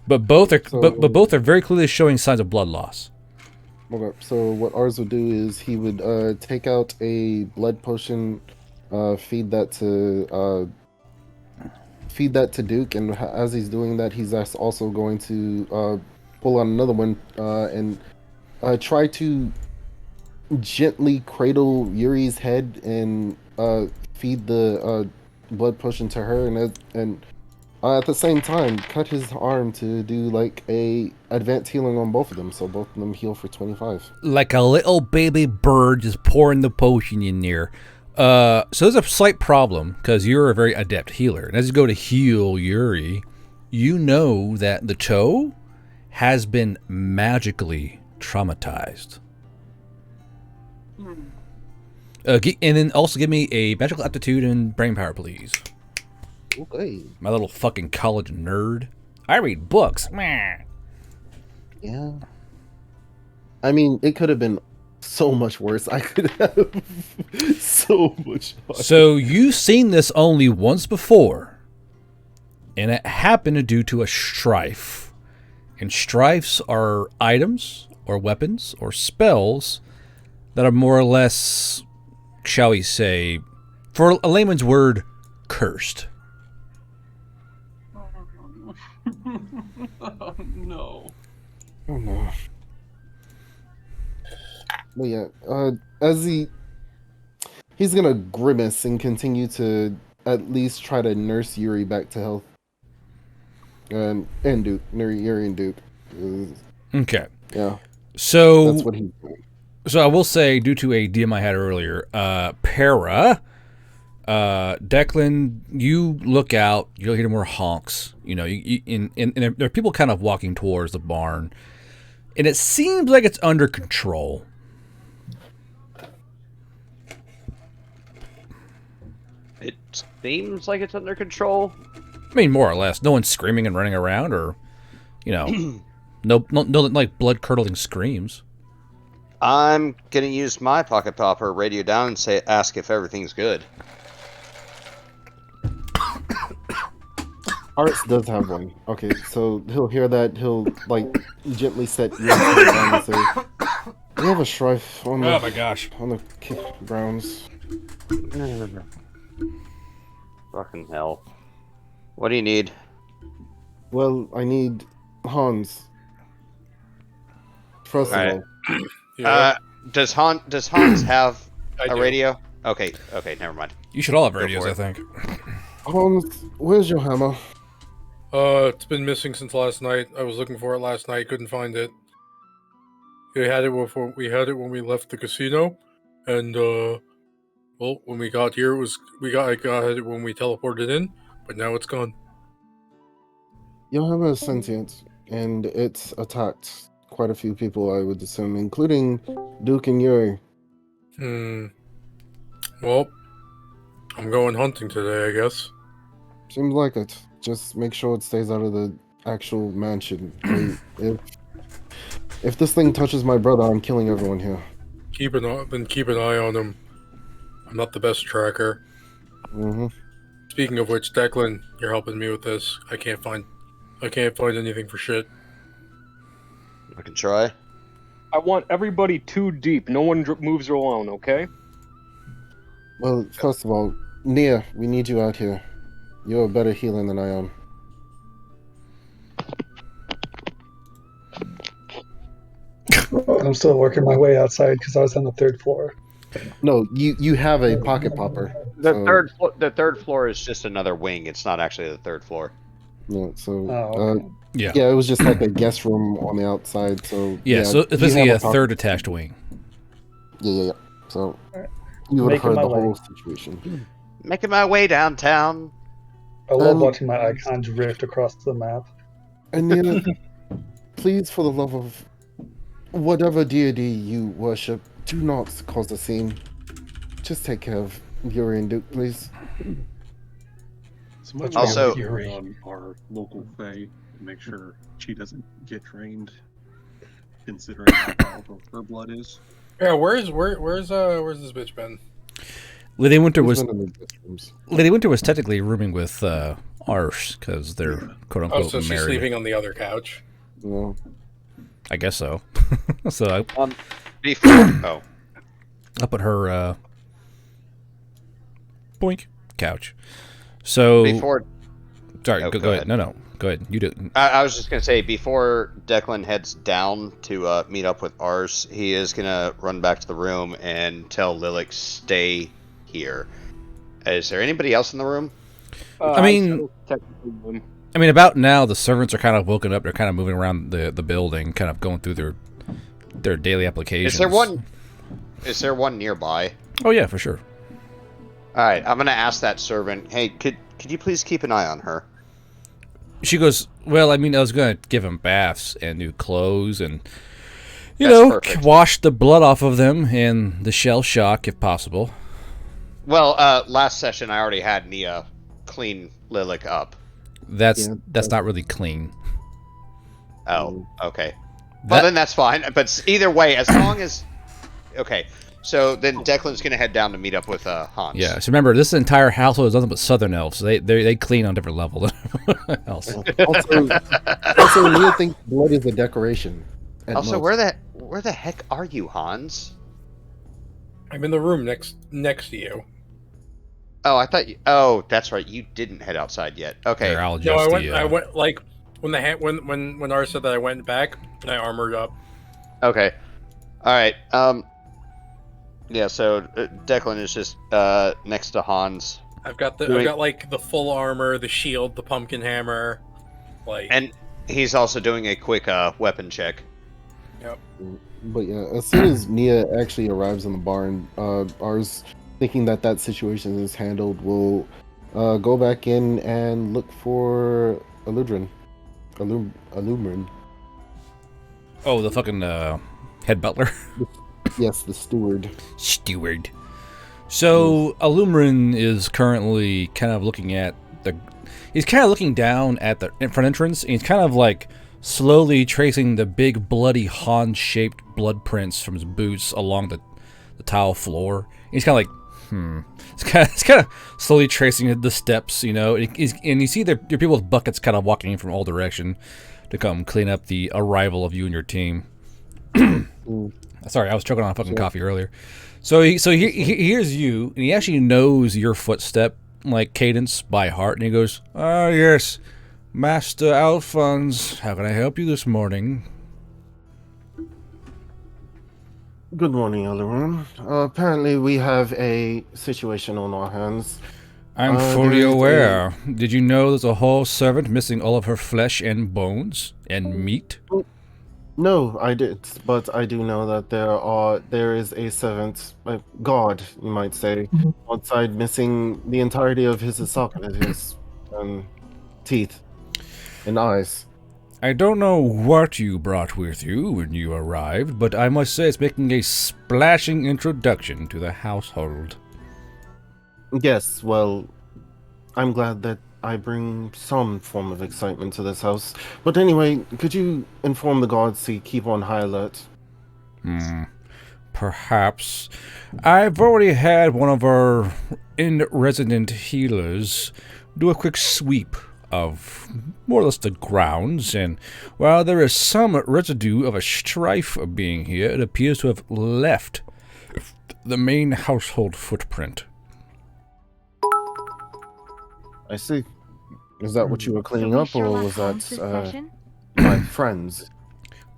But both are both are very clearly showing signs of blood loss. Okay, so what Ars would do is he would take out a blood potion, feed that to Duke, and as he's doing that, he's also going to pull out another one and try to gently cradle Yuri's head and feed the blood potion to her, and at the same time cut his arm to do like a advanced healing on both of them, so both of them heal for 25. Like a little baby bird just pouring the potion in there. So there's a slight problem because you're a very adept healer, and as you go to heal Yuri, you know that the toe has been magically traumatized. And then also give me a magical aptitude and brain power, please. Okay. My little fucking college nerd. I read books. Meh. Yeah. I mean, it could have been so much worse. I could have so much. So you've seen this only once before, and it happened due to a strife. And strifes are items or weapons or spells that are more or less, shall we say, for a layman's word, cursed. No. Oh no. But yeah, as he's gonna grimace and continue to at least try to nurse Yuri back to health. And Duke, Yuri and Duke. Okay. Yeah. So that's what he's doing. So I will say, due to a DM I had earlier, Para, Declan, you look out, you'll hear more honks. You know, and there are people kind of walking towards the barn, and it seems like it's under control. It seems like it's under control. I mean, more or less. No one's screaming and running around, or, you know, no like blood curdling screams. I'm gonna use my pocket popper, radio down, and ask if everything's good. Arts does have one. Okay, so he'll hear that. He'll like gently set Yuri down and say, "We have a strife on the Oh my gosh, on the grounds." Fucking hell! What do you need? Well, I need Hans. First of all. Yeah. Does Hans have I a do. radio? Okay, never mind. You should all have Go radios, for I it. think. Hans, where's your hammer? It's been missing since last night. I was looking for it last night, couldn't find it. We had it before. We had it when we left the casino, and well, when we got here, I got it when we teleported in, but now it's gone. Your hammer is sentient, and it's attacked quite a few people, I would assume, including Duke and Yuri. Well, I'm going hunting today, I guess. Seems like it. Just make sure it stays out of the actual mansion. If this thing touches my brother, I'm killing everyone here. Keep an eye on him. I'm not the best tracker. Mm-hmm. Speaking of which, Declan, you're helping me with this. I can't find anything for shit. I can try. I want everybody 2 deep. No one moves alone, okay? Well, first of all, Nia, we need you out here. You're a better healer than I am. I'm still working my way outside because I was on the 3rd floor. No, you have a pocket popper. The third floor is just another wing. It's not actually the 3rd floor. No, so okay. Yeah. yeah, it was just like a guest room on the outside. So Yeah, so it's you basically have a pocket- third attached wing. Yeah. So you would have Making heard my the way. whole situation. Making my way downtown. I love watching my icon drift across the map. And Nia, please, for the love of whatever deity you worship, do not cause a scene. Just take care of Yuri and Duke, please. So much Also- on our local fae to make sure she doesn't get drained, considering how powerful her blood is. Yeah, where's this bitch been? Lady Winter Who's was been in the guest rooms? technically rooming with Arsh because they're quote Oh, unquote so she's married. sleeping on the other couch. No. I guess so. So Before I'll put her boink couch. So before sorry, Oh, go go ahead. ahead. No, go ahead. You do. I was just gonna say, before Declan heads down to meet up with Ars, he is gonna run back to the room and tell Lilac stay here. Is there anybody else in the room? I mean- still technically am. I mean, about now the servants are kind of woken up. They're kind of moving around the building, kind of going through their daily applications. Is there one nearby? Oh yeah, for sure. All right, I'm gonna ask that servant. Hey, could you please keep an eye on her? She goes, well, I mean, I was going to give him baths and new clothes and You That's know, perfect. wash the blood off of them and the shell shock if possible. Well, last session I already had Nia clean Lilik up. That's not really clean. Oh, okay. Well, then that's fine. But either way, as long as... Okay, so then Declan's going to head down to meet up with Hans. Yeah, so remember, this entire household is nothing but Southern elves. So they clean on a different level than everyone else. Also, Nia thinks blood is a decoration. Also, where the heck are you, Hans? I'm in the room next to you. Oh, I thought you... Oh, that's right. You didn't head outside yet. Okay. Here, I'll No, adjust I went like when Ars said that I went back, I armored up. Okay. All right. Yeah. So Declan is just next to Hans. I've got like the full armor, the shield, the pumpkin hammer, like. And he's also doing a quick weapon check. Yep. But yeah, as soon as Nia actually arrives in the barn, Ars, thinking that situation is handled, will go back in and look for Aludrin. Alumrin. Oh, the fucking head butler. Yes, the steward. So Alumrin is currently kind of looking at he's kind of looking down at the front entrance, and he's kind of like slowly tracing the big bloody Hans-shaped blood prints from his boots along the tile floor. He's kind of like, It's kind of slowly tracing the steps, you know, and you see there are people with buckets kind of walking in from all direction to come clean up the arrival of you and your team. Sorry, I was choking on fucking coffee earlier. So he hears you, and he actually knows your footstep, like cadence by heart, and he goes, "Ah, yes, Master Alphonse, how can I help you this morning?" Good morning, everyone. Apparently, we have a situation on our hands. I'm fully aware. Did you know there's a whole servant missing all of her flesh and bones and meat? No, I did, but I do know that there is a servant, a god, you might say, outside missing the entirety of his esophagus, his teeth and eyes. I don't know what you brought with you when you arrived, but I must say it's making a splashing introduction to the household. Yes, well, I'm glad that I bring some form of excitement to this house. But anyway, could you inform the guards to keep on high alert? Perhaps. I've already had one of our in-resident healers do a quick sweep of more or less the grounds, and while there is some residue of a strife being here, it appears to have left the main household footprint. I see. Is that what you were cleaning up, or was that my friends?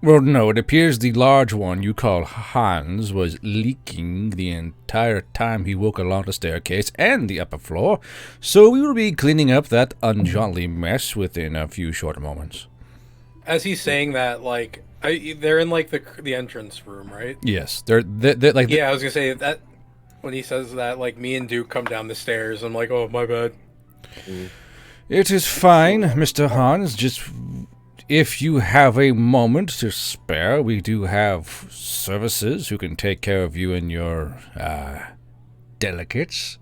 Well, no, it appears the large one you call Hans was leaking the entire time he walked along the staircase and the upper floor, so we will be cleaning up that unjolly mess within a few short moments. As he's saying that, like, they're in, like, the entrance room, right? Yes, they're like... Yeah, I was gonna say that, when he says that, like, me and Duke come down the stairs, I'm like, oh, my bad. It is fine, Mr. Hans, just... If you have a moment to spare, we do have services who can take care of you and your, delicates.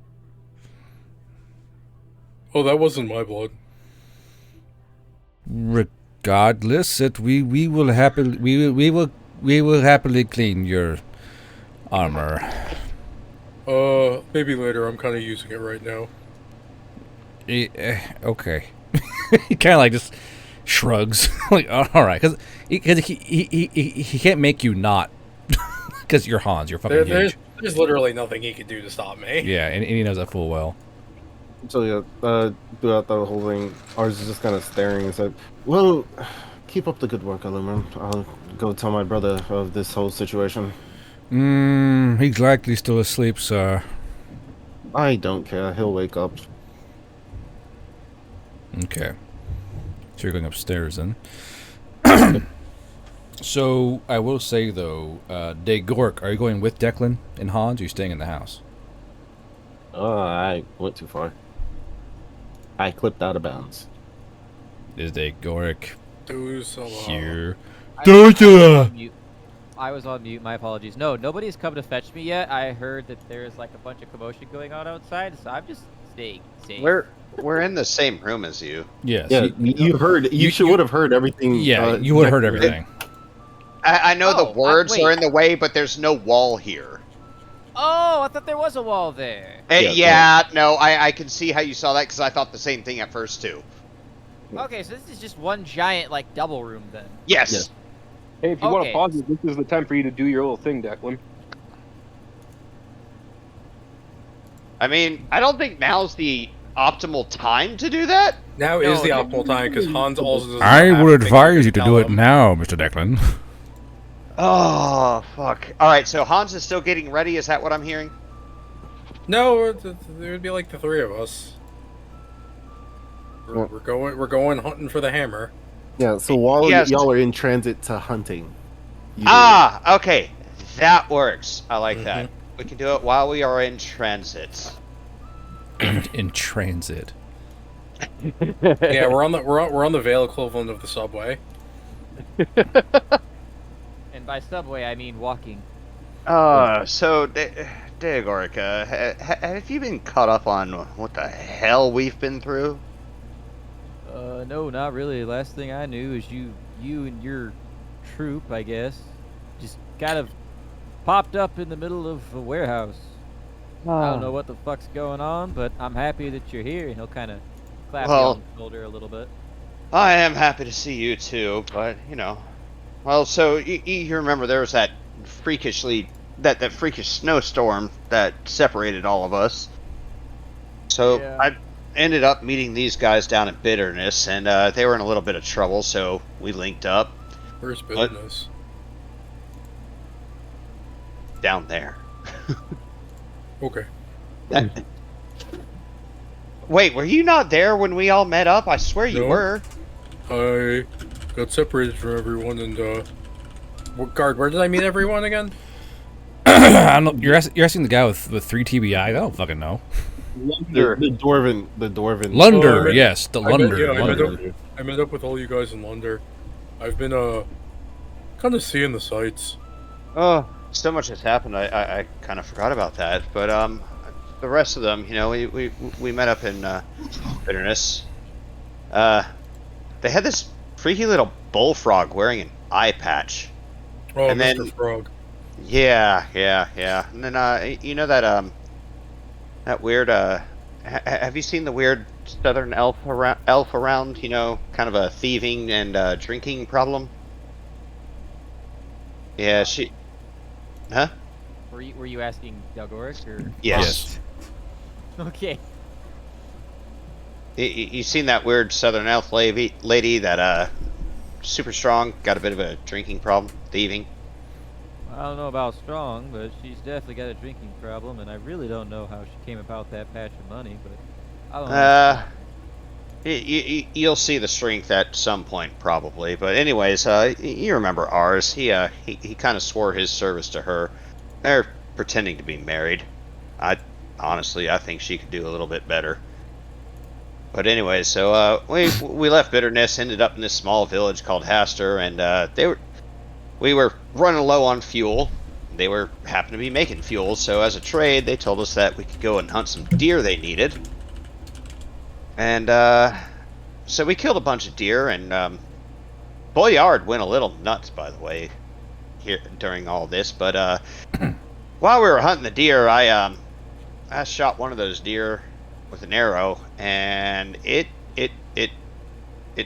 Oh, that wasn't my blood. Regardless, we will happily clean your armor. Maybe later. I'm kind of using it right now. Okay. He kind of like just shrugs. Like, all right, because he can't make you not, because you're Hans. You're fucking huge. There's literally nothing he can do to stop me. Yeah, and he knows that full well. So yeah, throughout the whole thing, ours is just kind of staring and said, "Well, keep up the good work, Aluminum. I'll go tell my brother of this whole situation." He's likely still asleep, sir. I don't care. He'll wake up. Okay. So you're going upstairs then. So I will say though, Dagork, are you going with Declan and Hans, or are you staying in the house? I went too far. I clipped out of bounds. Is Dagork Do so here? I I was on mute. My apologies. No, nobody's come to fetch me yet. I heard that there's like a bunch of commotion going on outside, so I'm just staying safe. We're in the same room as you. Yes. Yeah, you heard. You would have heard everything. Yeah, you would have heard everything. I know the words wait. are in the way, but there's no wall here. Oh, I thought there was a wall there. No, I can see how you saw that because I thought the same thing at first too. Okay, so this is just one giant like double room then. Yes. Hey, if you want to pause it, this is the time for you to do your little thing, Declan. I mean, I don't think now's the optimal time to do that. Now is the optimal time because Hans also does not I have would things advise you to do it him. now, Mr. Declan. Oh, fuck. Alright, so Hans is still getting ready, is that what I'm hearing? No, it would be like the three of us. We're going hunting for the hammer. Yeah, so while y'all are in transit to hunting. Okay. That works. I like that. We can do it while we are in transit. In transit. Yeah, we're on the Vale equivalent of the subway. And by subway, I mean walking. So, Deagorica, have you been caught up on what the hell we've been through? No, not really. Last thing I knew is you and your troop, I guess, just kind of popped up in the middle of a warehouse. I don't know what the fuck's going on, but I'm happy that you're here. And he'll kind of clap you on the shoulder a little bit. I am happy to see you too, but you know, well, so you remember there was that freakish snowstorm that separated all of us. So Yeah. I ended up meeting these guys down at Bitterness, and they were in a little bit of trouble, so we linked up. Where's Bitterness? Down there. Okay. Wait, were you not there when we all met up? I swear you were. I got separated from everyone, and guard, where did I meet everyone again? I don't know. You're asking the guy with 3 TBI. I don't fucking know. The Dwarven. Lunder, yes, the Lunder. I met up with all you guys in Lunder. I've been kind of seeing the sights. Oh, so much has happened. I kind of forgot about that. But the rest of them, you know, we met up in Bitterness. They had this freaky little bullfrog wearing an eye patch. Oh, and Mr. then, Frog. Yeah. And then you know that that weird have you seen the weird southern elf around? You know, kind of a thieving and drinking problem. Yeah, she. Huh? Were you asking Delgoric or? Yes. Okay. You seen that weird southern elf lady that super strong, got a bit of a drinking problem, thieving? I don't know about strong, but she's definitely got a drinking problem, and I really don't know how she came about that patch of money, but I don't know. You'll see the strength at some point, probably. But anyways, you remember ours. He kind of swore his service to her. They're pretending to be married. Honestly, I think she could do a little bit better. But anyways, so we left Bitterness, ended up in this small village called Haster, and we were running low on fuel. They happened to be making fuel, so as a trade, they told us that we could go and hunt some deer they needed. And so we killed a bunch of deer, and Boyard went a little nuts, by the way, here during all this. But while we were hunting the deer, I shot one of those deer with an arrow, and it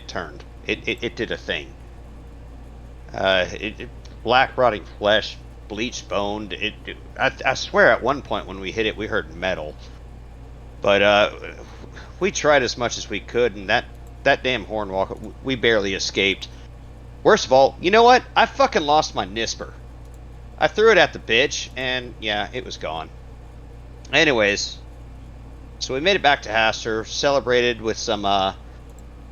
turned. It did a thing. Black rotting flesh, bleached boned. I swear at one point when we hit it, we heard metal. But we tried as much as we could, and that damn Hornwalker, we barely escaped. Worst of all, you know what? I fucking lost my Nisper. I threw it at the bitch, and yeah, it was gone. Anyways, so we made it back to Haster, celebrated with some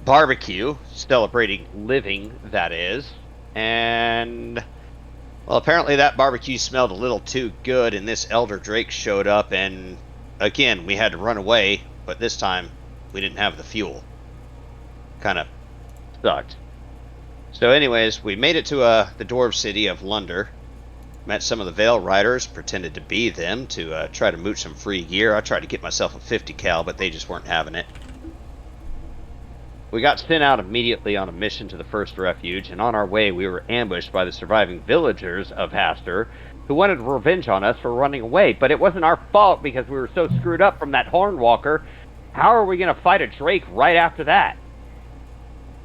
barbecue, celebrating living, that is. And, well, apparently that barbecue smelled a little too good, and this Elder Drake showed up, and again, we had to run away, but this time we didn't have the fuel. Kind of sucked. So anyways, we made it to the dwarf city of Lunder, Met some of the Veil Riders, pretended to be them to try to mooch some free gear. I tried to get myself a 50 cal, but they just weren't having it. We got sent out immediately on a mission to the first refuge, and on our way we were ambushed by the surviving villagers of Haster, who wanted revenge on us for running away, but it wasn't our fault because we were so screwed up from that Hornwalker. How are we going to fight a Drake right after that?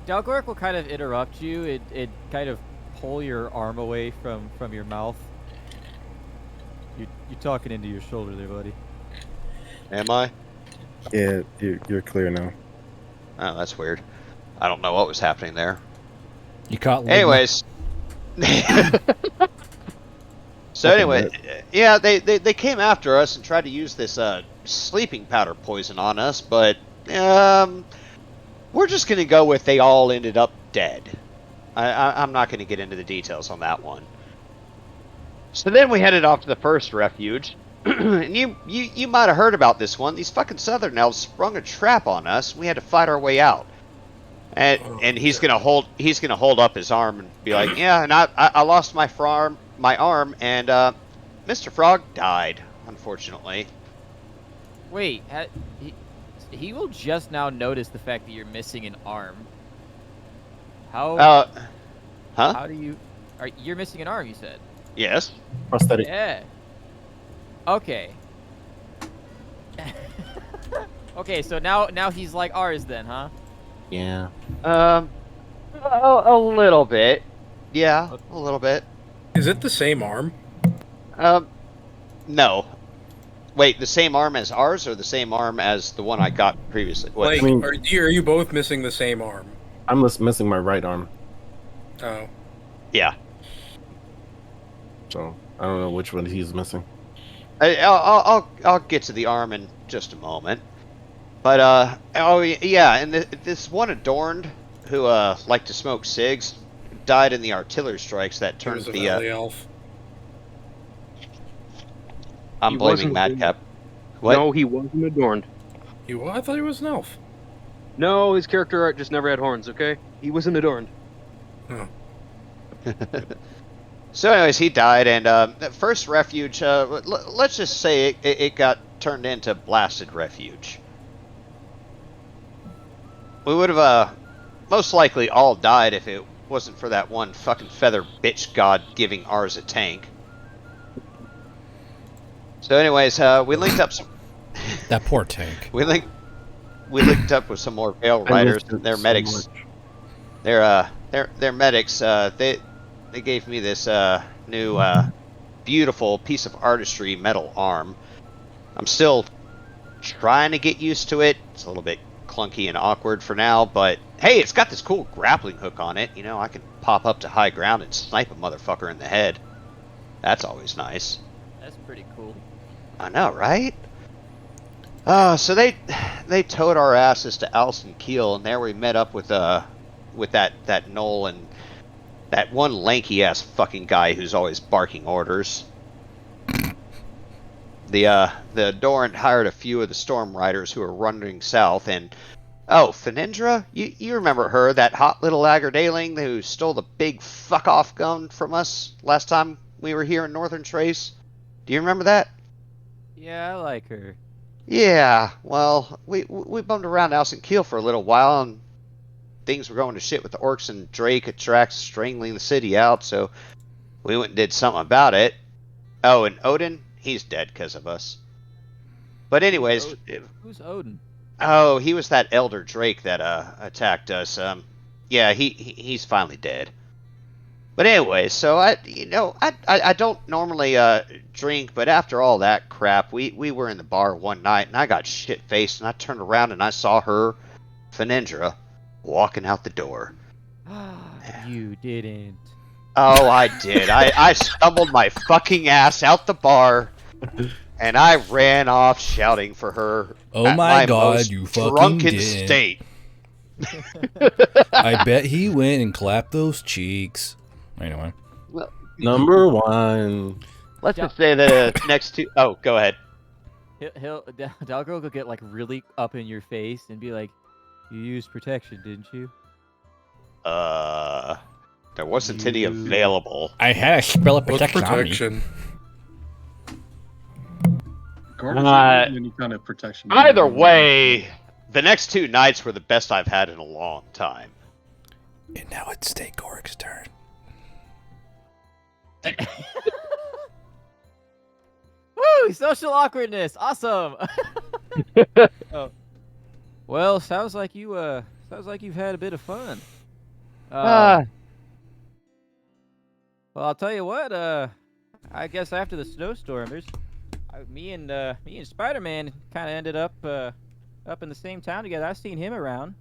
Dalgoric will kind of interrupt you. It kind of pull your arm away from your mouth. You're talking into your shoulder there, buddy. Am I? Yeah, you're clear now. Oh, that's weird. I don't know what was happening there. You caught Ligma? Anyways. So anyway, yeah, they came after us and tried to use this sleeping powder poison on us, but we're just going to go with they all ended up dead. I'm not going to get into the details on that one. So then we headed off to the first refuge. And you might have heard about this one. These fucking Southern Elves sprung a trap on us. We had to fight our way out. And he's gonna hold up his arm and be like, yeah, and I lost my arm, and Mr. Frog died, unfortunately. Wait, he will just now notice the fact that you're missing an arm. How? Huh? How do you? You're missing an arm, you said. Yes. Prosthetic. Yeah. Okay. Okay, so now he's like ours then, huh? Yeah. A little bit. Yeah, a little bit. Is it the same arm? No. Wait, the same arm as ours, or the same arm as the one I got previously? What? Like, I mean- are you both missing the same arm? I'm just missing my right arm, Oh. Yeah. so I don't know which one he's missing. I'll get to the arm in just a moment. But oh yeah, and this one Adorned who liked to smoke cigs died in the artillery strikes that He turned was a the. valley elf. I'm He blaming wasn't- Madcap. What? No, he wasn't adorned. I thought he was an elf. No, his character art just never had horns, okay? He wasn't adorned. So anyways, he died, and the first refuge, let's just say it got turned into Blasted Refuge. We would have most likely all died if it wasn't for that one fucking feather bitch god giving ours a tank. So anyways, we linked up some... That poor tank. We linked up with some more Veil Riders. Their medics. Their medics. They gave me this new beautiful piece of artistry metal arm. I'm still trying to get used to it. It's a little bit clunky and awkward for now, but hey, it's got this cool grappling hook on it. You know, I can pop up to high ground and snipe a motherfucker in the head. That's always nice. That's pretty cool. I know, right? So they towed our asses to Alston Keel, and there we met up with that Knoll and that one lanky ass fucking guy who's always barking orders. The Dorant hired a few of the Storm Riders who were running south, and Fenindra, you remember her, that hot little Aggerdaling who stole the big fuck off gun from us last time we were here in Northern Trace? Do you remember that? Yeah, I like her. Yeah, well, we bummed around Alston Keel for a little while, and things were going to shit with the orcs and Drake at Trax strangling the city out, so we went and did something about it. Oh, and Odin, he's dead because of us. But anyways... Who's Odin? Oh, he was that Elder Drake that attacked us. Yeah, he's finally dead. But anyway, so I don't normally drink, but after all that crap, we were in the bar one night, and I got shit-faced, and I turned around and I saw her, Fenindra, walking out the door. You didn't. Oh, I did. I stumbled my fucking ass out the bar, and I ran off shouting for her. Oh my god, most you fucking drunken did. state. I bet he went and clapped those cheeks. Anyway. Number one. Let's just say the next two... Oh, go ahead. Dalgro will get like really up in your face and be like, "You used protection, didn't you?" There wasn't any available. I had a spell of What's protection on me. protection? Guard isn't any kind of protection. Either way, the next 2 nights were the best I've had in a long time. And now it's Steakoric's turn. Woo! Social awkwardness. Awesome. Oh. Well, sounds like you've had a bit of fun. Well, I'll tell you what. I guess after the snowstorm, me and Spider-Man kind of ended up in the same town together. I've seen him around.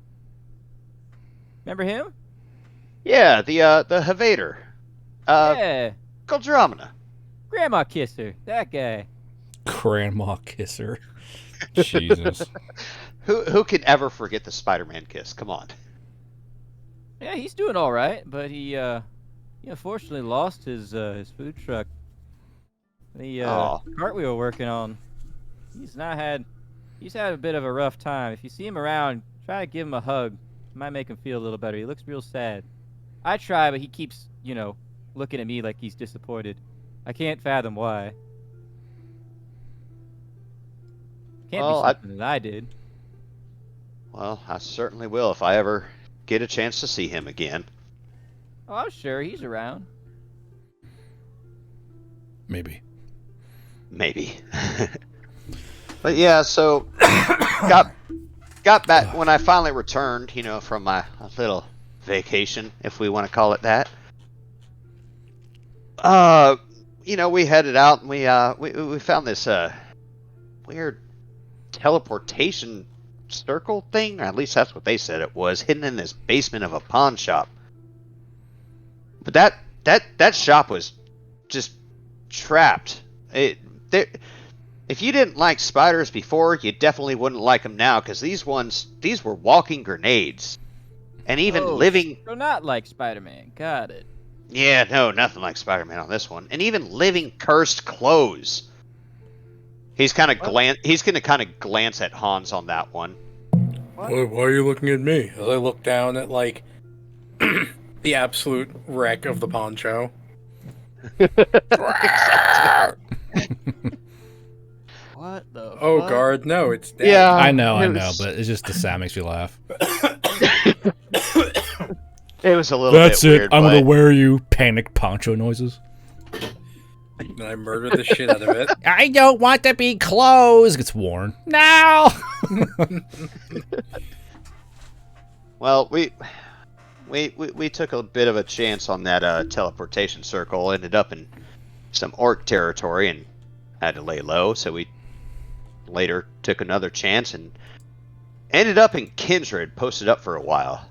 Remember him? Yeah, the Havader. Yeah. Goldramina. Grandma Kisser. That guy. Grandma kisser. Jesus. Who can ever forget the Spider-Man kiss? Come on. Yeah, he's doing all right, but he unfortunately lost his food truck. The cart we were working on. He's had a bit of a rough time. If you see him around, try to give him a hug. It might make him feel a little better. He looks real sad. I try, but he keeps, looking at me like he's disappointed. I can't fathom why. Can't be something that I did. Well, I certainly will if I ever get a chance to see him again. Oh, I'm sure he's around. Maybe. But yeah, so got back when I finally returned, from my little vacation, if we want to call it that. We headed out and we found this weird teleportation circle thing, or at least that's what they said it was, hidden in this basement of a pawn shop. But that shop was just trapped. If you didn't like spiders before, you definitely wouldn't like them now, because these were walking grenades. And even living... So not like Spider-Man. Got it. Yeah, no, nothing like Spider-Man on this one. And even living cursed clothes. He's going to kind of glance at Hans on that one. Why are you looking at me? As I look down at, the absolute wreck of the poncho. What the fuck? Guard, no, it's dead. Yeah, I know, but it's just the sound makes me laugh. It was a little That's bit it. weird. I'm gonna wear you. Panic poncho noises. And I murdered the shit out of it. I don't want to be closed. Gets worn. No. Well, we took a bit of a chance on that teleportation circle. Ended up in some orc territory and had to lay low. So we later took another chance and ended up in Kindred, posted up for a while.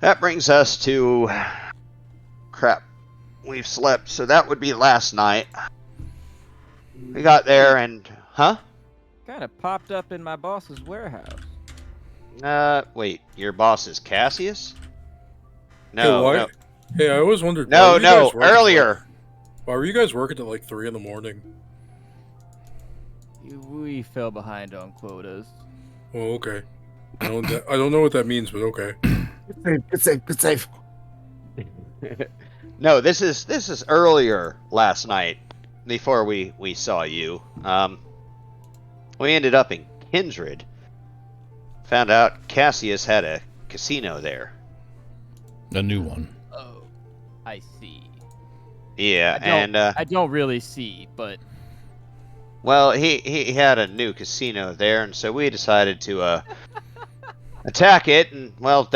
That brings us to... Crap. We've slept, so that would be last night. We got there and... Huh? Kind of popped up in my boss's warehouse. Wait. Your boss is Cassius? No, no. Hey, I always wondered... No, earlier. Why were you guys working till 3 in the morning? We fell behind on quotas. Oh, okay. I don't know what that means, but okay. Good save. No, this is earlier last night, before we saw you. We ended up in Kindred. Found out Cassius had a casino there. A new one. Oh, I see. Yeah, I don't really see, but... Well, he had a new casino there, and so we decided to attack it, and well,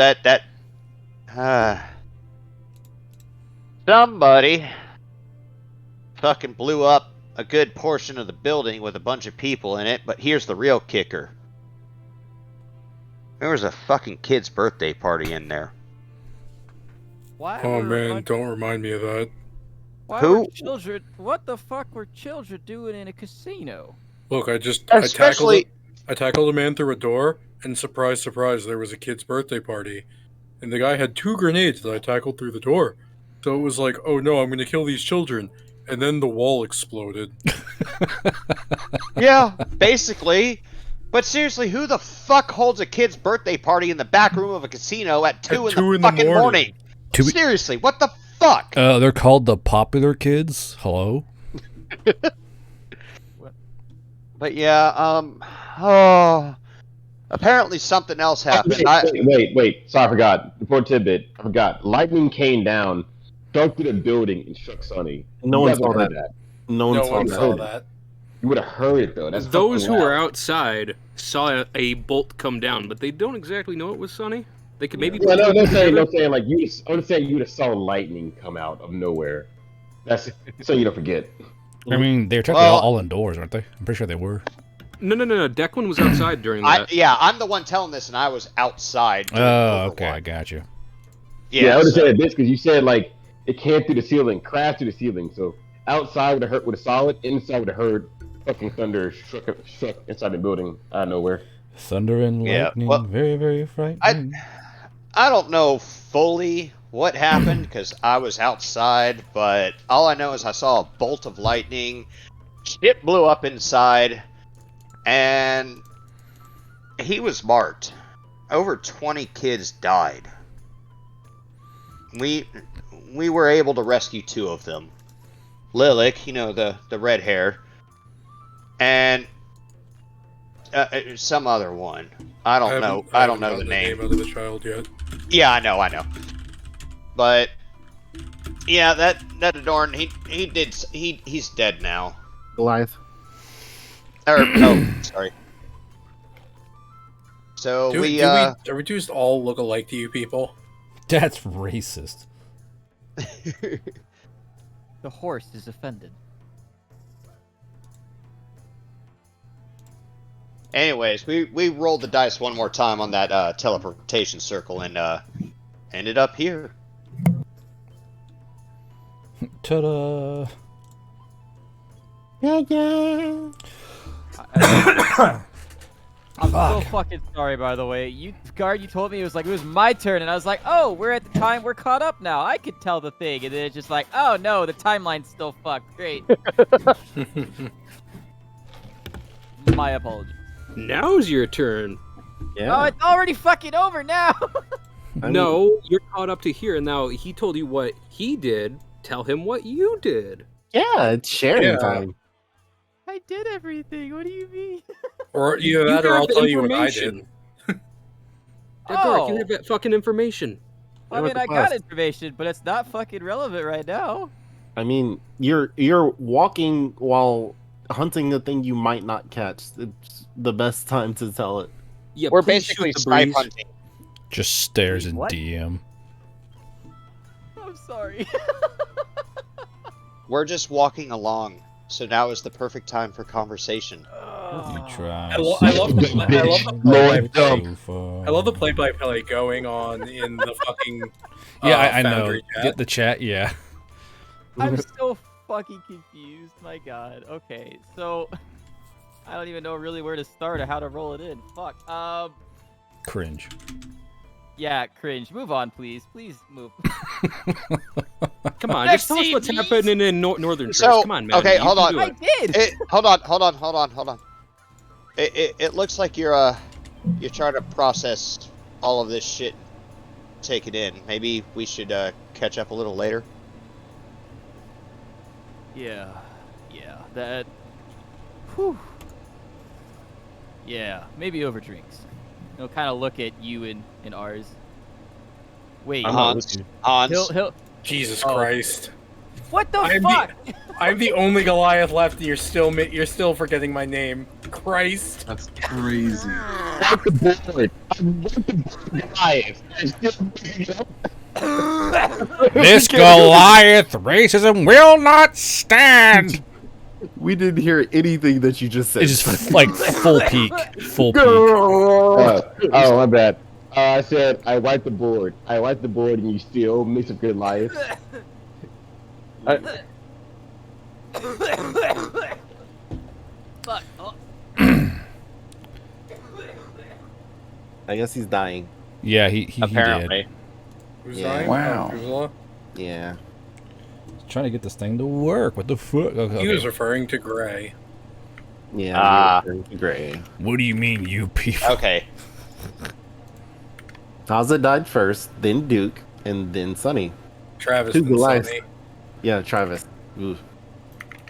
somebody fucking blew up a good portion of the building with a bunch of people in it. But here's the real kicker: there was a fucking kid's birthday party in there. Why? Oh man, don't remind me of that. Why were children? What the fuck were children doing in a casino? Look, I tackled a man through a door, and surprise, surprise, there was a kid's birthday party, and the guy had 2 grenades that I tackled through the door. So it was like, oh no, I'm gonna kill these children, and then the wall exploded. Yeah, basically. But seriously, who the fuck holds a kid's birthday party in the back room of a casino at 2 in the fucking morning? Seriously, what the fuck? They're called the popular kids. Hello. But yeah, oh, apparently something else happened. Wait. Sorry, I forgot. Before tidbit, I forgot. Lightning came down, struck through the building, and struck Sonny. No You one guys saw would've that. heard No one No saw one that. saw that. You would have heard it though. That's Those fucking who were loud. outside saw a bolt come down, but they don't exactly know it was Sonny. They could maybe. No, put no it saying, together. no saying like you. I'm just saying you would have saw lightning come out of nowhere. That's so you don't forget. I mean, they're technically Well- all indoors, aren't they? I'm pretty sure they were. No. Declan was outside during that. I'm the one telling this, and I was outside. doing Oh, okay, I Overwatch. got you. Yeah, I would have so- said this because you said like it came through the ceiling, crashed through the ceiling. So outside would have hurt with a solid, inside would have heard fucking thunder struck inside the building out of nowhere. Thunder and Yeah, lightning, well, very, very frightening. I don't know fully what happened because I was outside, but all I know is I saw a bolt of lightning. Shit blew up inside, and he was marked. Over 20 kids died. We were able to rescue 2 of them. Lilac, the red hair, and some other one. I don't know. I don't know the name. of the child yet. Yeah, I know. But yeah, that Adorn, he's dead now. Goliath. Sorry. So Do we just all look alike to you people? That's racist. The horse is offended. Anyways, we rolled the dice one more time on that teleportation circle and ended up here. Ta-da! I'm so fucking sorry, by the way. You told me it was my turn, and I was like, oh, we're at the time, we're caught up now. I could tell the thing, and then it's just like, oh no, the timeline's still fucked. Great. My apologies. Now's your turn. Oh, it's already fucking over now. No, you're caught up to here, and now he told you what he did. Tell him what you did. Yeah, it's sharing Yeah. time. I did everything. What do you mean? Or either that, or have I'll the tell you what I information. did. Dark, you have that fucking information. I mean, I got information, but it's not fucking relevant right now. I mean, you're walking while hunting a thing you might not catch. It's the best time to tell it. Yeah, We're please basically shoot the snipe breeze. hunting. Just stares in What? DM. I'm sorry. We're just walking along, so now is the perfect time for conversation. You try. I love the Lord play-by-play. I love the play-by-play going on in the fucking. Yeah, I know. Foundry chat. Get the chat, yeah. I'm so fucking confused. My god. Okay, so I don't even know really where to start or how to roll it in. Fuck. Cringe. Yeah, cringe. Move on, please. Please move. Come on, Next just tell us scene, what's please. happening in Northern Trace. So, Come on, man. okay, You hold can on. do I it. did. Hold on. It looks like you're trying to process all of this shit, take it in. Maybe we should catch up a little later. Yeah. That. Whew. Yeah, maybe over drinks. Kind of look at you and ours. Wait, Hans. he'll. Jesus Oh. Christ! What the I'm fuck? I'm the only Goliath left, and you're still forgetting my name. Christ! That's crazy. Wipe the board. I wiped the board, guys. I'm still bringing it up. This Goliath racism will not stand. We didn't hear anything that you just said. It's just like full peak. Full peak. Oh, my bad. I said I wiped the board. I wiped the board, and you still mix a good life. Fuck. Oh. I guess he's dying. Yeah, he did. Apparently. Who's Yeah. dying? Wow. Drusilla? Yeah. Trying to get this thing to work. What the fuck? Okay. He was referring to Gray. Yeah. Ah. Great. What do you mean, you people? Okay. Taza died first, then Duke, and then Sunny. Travis Who's the and last? Sonny. Yeah, Travis. Oof.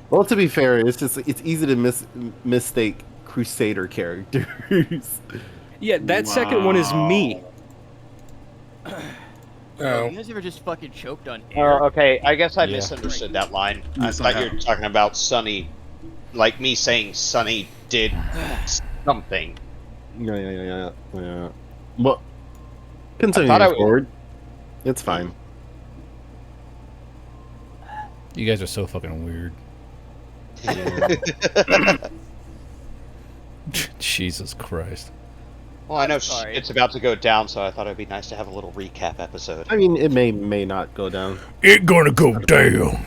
Well, to be fair, it's easy to mistake Crusader characters. Yeah, that second one is me. Oh. You guys ever just fucking choked on air? Oh, okay. I guess I Yeah. misunderstood that line. Yes, I I thought you were have. talking about Sonny, like me saying Sonny did something. Yeah. Well, I continue thought I was- forward. It's fine. You guys are so fucking weird. Jesus Christ. Well, I know sorry. it's about to go down, so I thought it'd be nice to have a little recap episode. I mean, it may not go down. It gonna go down.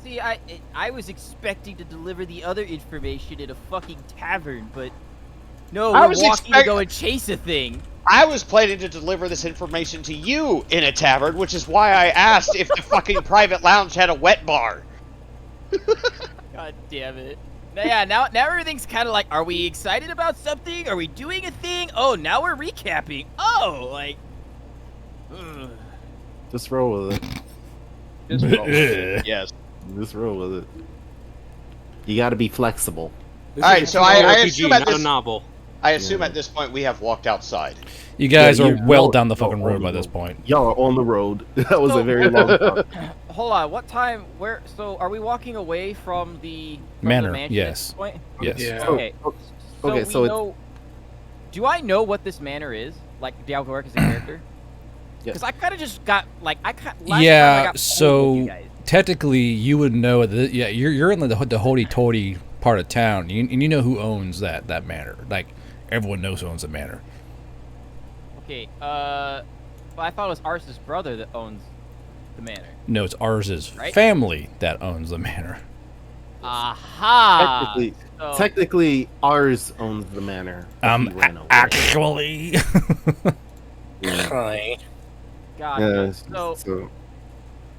See, I was expecting to deliver the other information in a fucking tavern, but no, I we're was walking to go and chase a thing. I was planning to deliver this information to you in a tavern, which is why I asked if the fucking private lounge had a wet bar. God damn it. Yeah, now everything's kind of like, are we excited about something? Are we doing a thing? Oh, now we're recapping. Oh, like... ugh. Just roll with it. Just roll with it. Yes. Just roll with it. You got to be flexible. This Alright, is so an I RPG, assume at not a this- novel. I assume at this point we have walked outside. You guys Yeah, are you're- well y'all- down the y'all fucking on road the by this road. point. Y'all are on the road. That was a very long time. Hold on, what time, so are we walking away from the Manor, mansion yes. at this point? Yes. Yeah. Okay, Okay, so we it's- know... Do I know what this manor is? Like, Dalgoric as a character? Yeah. Because I kind of just got, like, last time I Yeah, got pulled with so you guys. technically you would know that. Yeah, you're in the hoity-toity part of town, and you know who owns that manor. Like everyone knows who owns the manor. Okay, but I thought it was Ars's brother that owns the manor. No, it's Ars's Right? family that owns the manor. Aha! Technically, ours owns the manor. but he ran away. Actually. Hi. God. Yeah,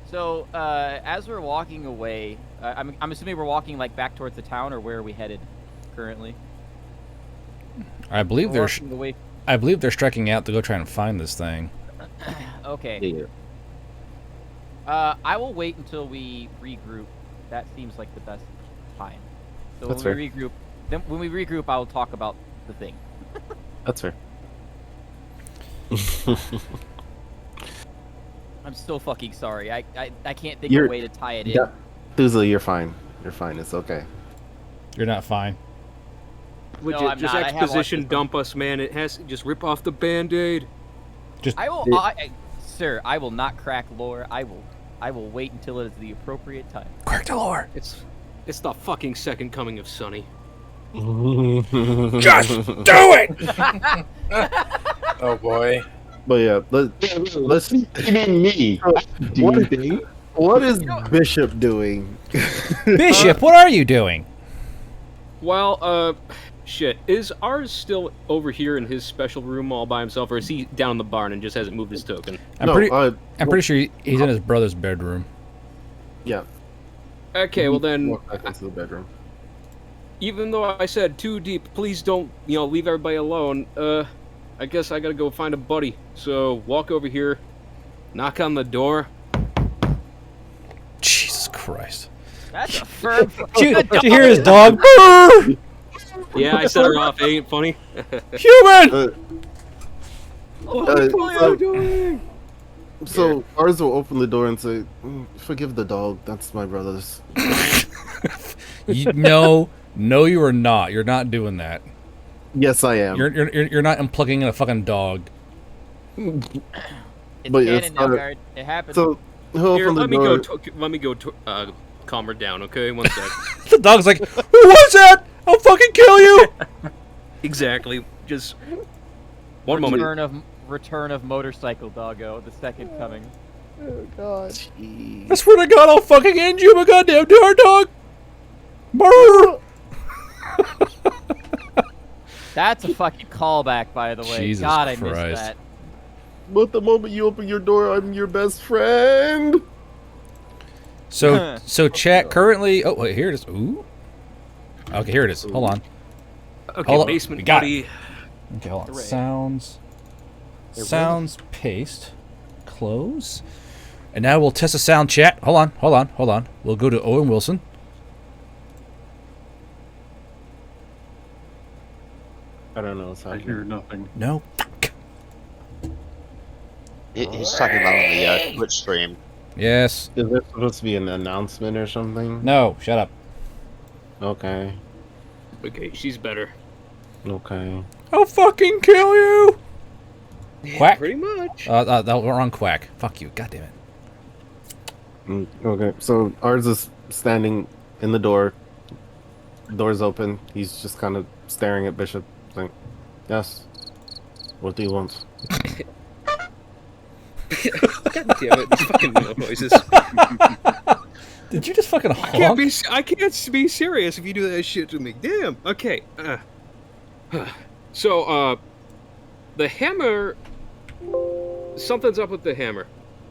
So, as we're walking away, I'm assuming we're walking like back towards the town, or where are we headed currently? I believe We're they're walking away. I believe they're striking out to go try and find this thing. Okay. Yeah. I will wait until we regroup. That seems like the best time. So That's when we regroup, I will talk about the thing. That's fair. I'm so fucking sorry. I can't think of You're- a way to tie it in. Yeah. Thuza, you're fine. You're fine. It's okay. You're not fine. Would No, you I'm just not. I have watched exposition this one. dump us, man? It has just rip off the band-aid. I will, sir. I will not crack lore. I will wait until it is the appropriate time. Crack the lore. It's the fucking second coming of Sonny. Just do it. Oh boy. But yeah, let's. You mean me? What is Bishop doing? Bishop, what are you doing? Well, shit. Is ours still over here in his special room all by himself, or is he down in the barn and just hasn't moved his token? I'm pretty sure he's in his brother's bedroom. Yeah. Okay, well then, Walk back into the bedroom. even though I said too deep, please don't, leave everybody alone. I guess I gotta go find a buddy. So walk over here, knock on the door. Jesus Christ. That's a firm. Did you hear his dog? Yeah, I set her off. It ain't funny. Human! What are you doing? So ours will open the door and say, "Forgive the dog. That's my brother's." No, you are not. You're not doing that. Yes, I am. You're not unplugging a fucking dog. It's But canon it's now, not- guard. It happens. So he'll Here, open the let me door. go. Calm her down, okay? One sec. The dog's like, who was that? I'll fucking kill you. Exactly. Just one moment. Return of motorcycle doggo. The second coming. Oh God. Jeez. I swear to God, I'll fucking end you, my goddamn dog. Brr. That's a fucking callback, by the way. Jesus God, I Christ. missed that. But the moment you open your door, I'm your best friend. So chat currently. Oh wait, here it is. Ooh. Okay, here it is. Hold on. Okay, Hold on. basement We got buddy. Okay, hold on. Hooray. Sounds. Sounds paste. Close. And now we'll test the sound chat. Hold on. We'll go to Owen Wilson. I don't know what's I happening. hear nothing. No. He's talking about on the Twitch stream. Yes. Is there supposed to be an announcement or something? No. Shut up. Okay. Okay, she's better. Okay. I'll fucking kill you. Quack. Pretty much. That was wrong. Quack. Fuck you. God damn it. Okay, so ours is standing in the door. Door's open. He's just kind of staring at Bishop. Like, yes. What do you want? God damn it! These fucking noises. Did you just fucking I honk? can't be serious if you do that shit to me. Damn. Okay. So, the hammer. Something's up with the hammer.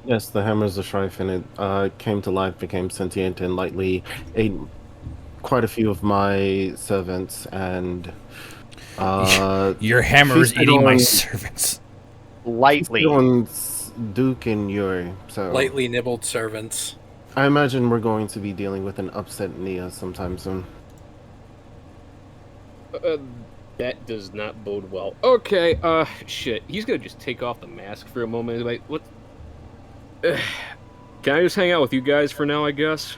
Yes, the hammer's a Shrife, and it came to life, became sentient, and lightly ate quite a few of my servants, and Your hammer is eating my servants. Lightly. Duke and Yuri. So Lightly nibbled servants. I imagine we're going to be dealing with an upset Nia sometime soon. That does not bode well. Okay, shit. He's gonna just take off the mask for a moment. Like, what? Can I just hang out with you guys for now, I guess?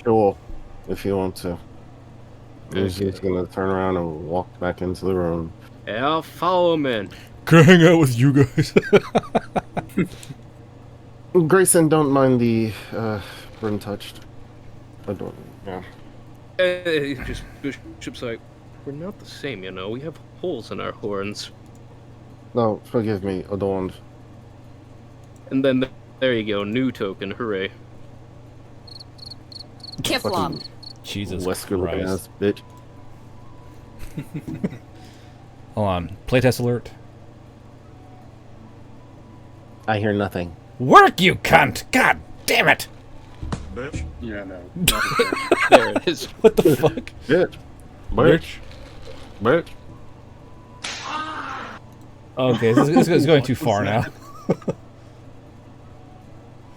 Sure, if you want to. He's Okay. just gonna turn around and walk back into the room. Yeah, I'll follow him in. Can I hang out with you guys? Grayson, don't mind the burn touched. I don't. Yeah. Just Bishop's like, we're not the same, you know. We have holes in our horns. No, forgive me, adorned. And then there you go, new token, hooray. Kiflom. Jesus Wesker looking Christ. ass bitch. Hold on. Playtest alert. I hear nothing. Work, you cunt! God damn it! Bitch. Yeah, no. There it is. What the fuck? Bitch. Bitch. Bitch. Okay, this is going too far now.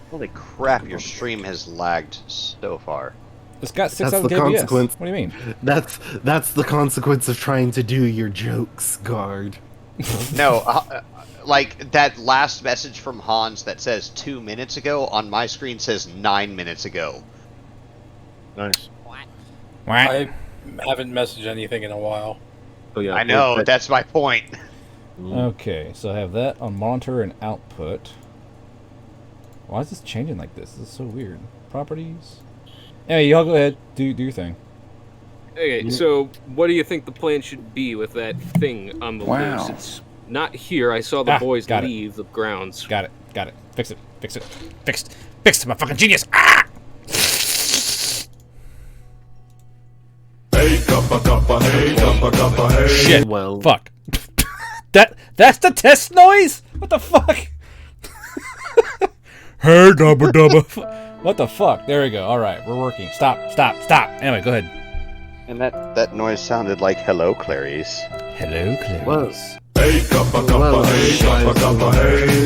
Holy crap, your stream has lagged so far. It's got 6 That's out of the KBS. consequence. What do you mean? That's the consequence of trying to do your jokes, guard. No, like that last message from Hans that says 2 minutes ago on my screen says 9 minutes ago. Nice. I haven't messaged anything in a while. So yeah, I know, that's my point. Okay, so I have that on monitor and output. Why is this changing like this? This is so weird. Properties. Anyway, y'all go ahead. Do your thing. Okay, so what do you think the plan should be with that thing on the loose? It's not here. I saw the boys got it. leave the grounds. Got it. Fix it. Fixed. I'm a fucking genius. Ah! Shit. Well, Fuck. That's the test noise? What the fuck? Hey, dubba dubba. What the fuck? There we go. All right, we're working. Stop. Anyway, go ahead. And that noise sounded like hello, Clarice. Hello, Clarice.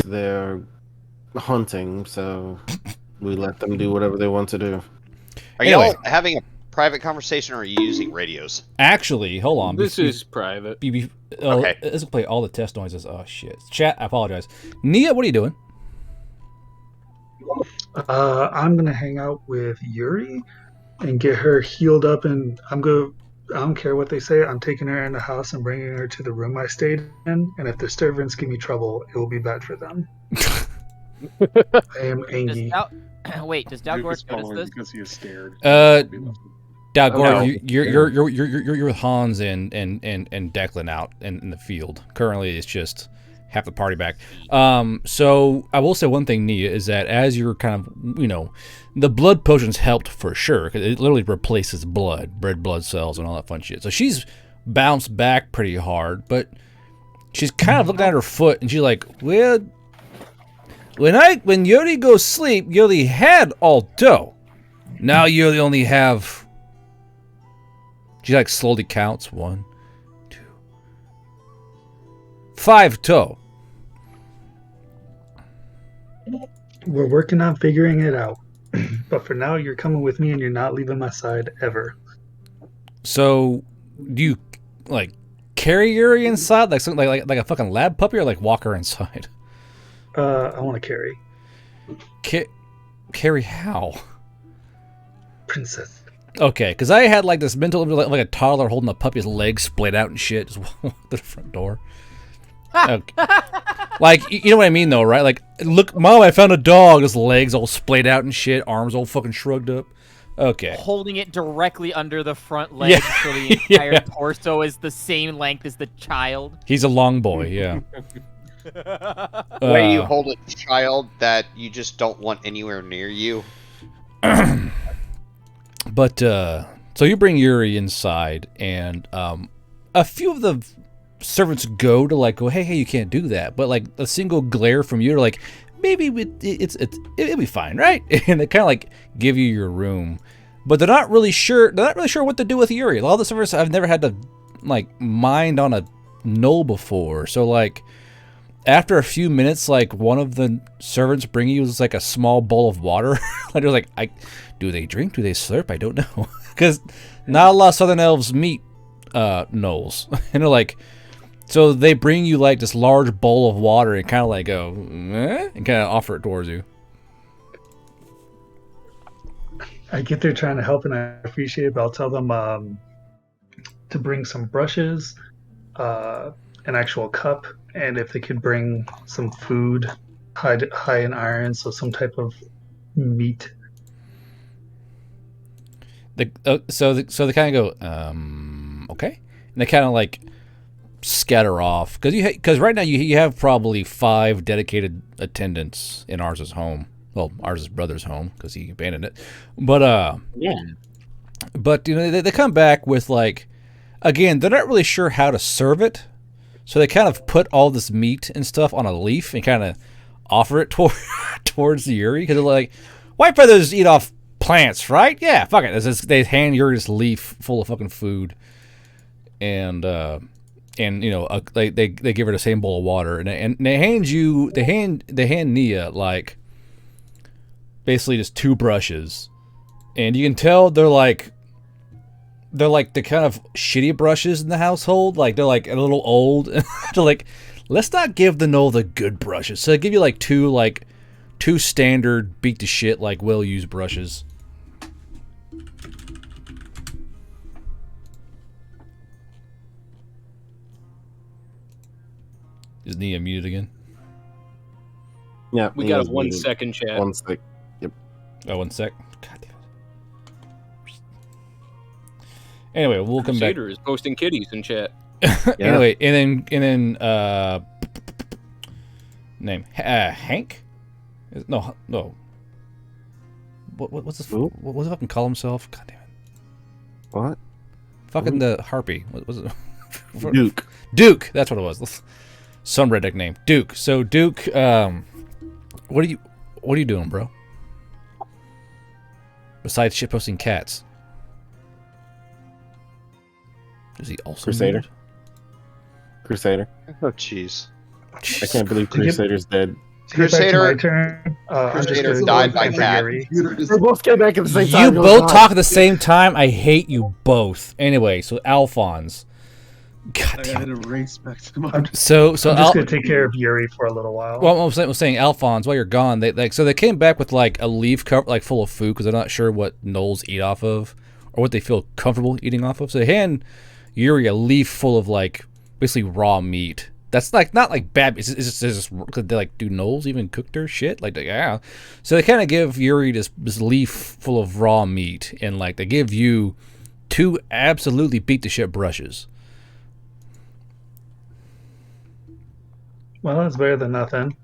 they're hunting, so we let them do whatever they want to do. Are Anyway. y'all having a private conversation or are you using radios? Actually, hold on. This is private. Okay. Let's play all the test noises. Oh, shit. Chat, I apologize. Nia, what are you doing? I'm gonna hang out with Yuri and get her healed up, and I don't care what they say. I'm taking her in the house and bringing her to the room I stayed in. And if the servants give me trouble, it will be bad for them. I am angry. Wait, does Dalgor notice this? Because he is scared. Dalgor, you're with Hans and Declan out in the field. Currently, it's just half the party back. So I will say one thing, Nia, is that as you're kind of, the blood potions helped for sure, because it literally replaces red blood cells and all that fun shit. So she's bounced back pretty hard, but she's kind of looking at her foot and she's like, well, when Yuri goes sleep, Yuri had all dough. Now Yuri only have. She slowly counts 1, 2, 5 toe. We're working on figuring it out. But for now, you're coming with me and you're not leaving my side ever. So, do you like carry Yuri inside like something like a fucking lab puppy, or like walk her inside? I want to carry. Carry how? Princess. Okay, because I had like this mental image like a toddler holding a puppy's legs splayed out and shit, just walk to the front door. Okay. Like, you know what I mean though, right? Like, look, Mom, I found a dog. His legs all splayed out and shit, arms all fucking shrugged up. Okay. Holding it directly under the front leg so the entire torso is the same length as the child. He's a long boy, yeah. The way you hold a child that you just don't want anywhere near you. But, so you bring Yuri inside, and a few of the servants go, hey, you can't do that. But, like, a single glare from you, like, maybe it'll be fine, right? And they kind of, like, give you your room. But they're not really sure what to do with Yuri. A lot of the servants, I've never had to, like, mind on a gnoll before. So, like, after a few minutes, like, one of the servants bring you like a small bowl of water. Like, they're like, do they drink? Do they slurp? I don't know. Because not a lot of southern elves meet gnolls. And they're like, so they bring you like this large bowl of water and kind of like go, and kind of offer it towards you. I get there trying to help and I appreciate it, but I'll tell them to bring some brushes, an actual cup, and if they could bring some food high in iron, so some type of meat. So they kind of go, okay, and they kind of like scatter off because right now you have probably 5 dedicated attendants in Ars's home. Well, Ars's brother's home because he abandoned it. But but you know they come back with like, again, they're not really sure how to serve it, so they kind of put all this meat and stuff on a leaf and kind of offer it towards Yuri because they're like, white feathers eat off plants, right? Yeah, fuck it. They hand Yuri this leaf full of fucking food, and you know, they give her the same bowl of water, and they hand Nia like basically just 2 brushes, and you can tell they're like the kind of shitty brushes in the household. Like they're like a little old. They're like, let's not give the gnoll the good brushes. So they give you like two standard beat to shit like well used brushes. Is Nia muted again? Yeah, We got a 1 second chat. 1 sec. Yep. Oh, 1 sec. God damn it. Anyway, we'll come back. Crusader is posting kitties in chat. Anyway, and then name Hank? No. What's this? Who? What was it fucking call himself? God damn it! What? Fucking the harpy. What was it? Duke. Duke. That's what it was. Some redneck name. Duke. So Duke, what are you doing, bro? Besides shitposting cats. Is he also Crusader? muted? Crusader. Oh, jeez. I can't believe Crusader's dead. Crusader, My turn. I'm just Crusader gonna died go by for cat. Yuri. They both came back at the same You time. both talk at the same time. I hate you both. Anyway, so Alphonse. God I damn had it. to race back to my. So I'm just gonna take care of Yuri for a little while. Well, I'm saying Alphonse, while you're gone, they came back with like a leaf cover, like full of food, because they're not sure what gnolls eat off of, or what they feel comfortable eating off of. So they hand Yuri a leaf full of like basically raw meat. That's like not like bad. It's just they like, do gnolls even cook their shit? Like, yeah. So they kind of give Yuri this leaf full of raw meat, and like they give you 2 absolutely beat the shit brushes. Well, that's better than nothing.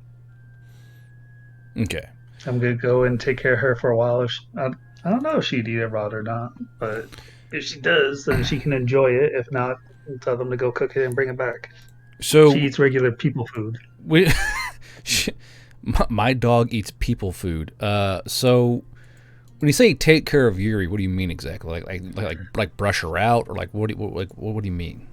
Okay. I'm gonna go and take care of her for a while. I don't know if she'd eat it raw or not, but if she does, then she can enjoy it. If not, I'll tell them to go cook it and bring it back. So She eats regular people food. we, my dog eats people food. So when you say take care of Yuri, what do you mean exactly? Like brush her out, or like what do you mean?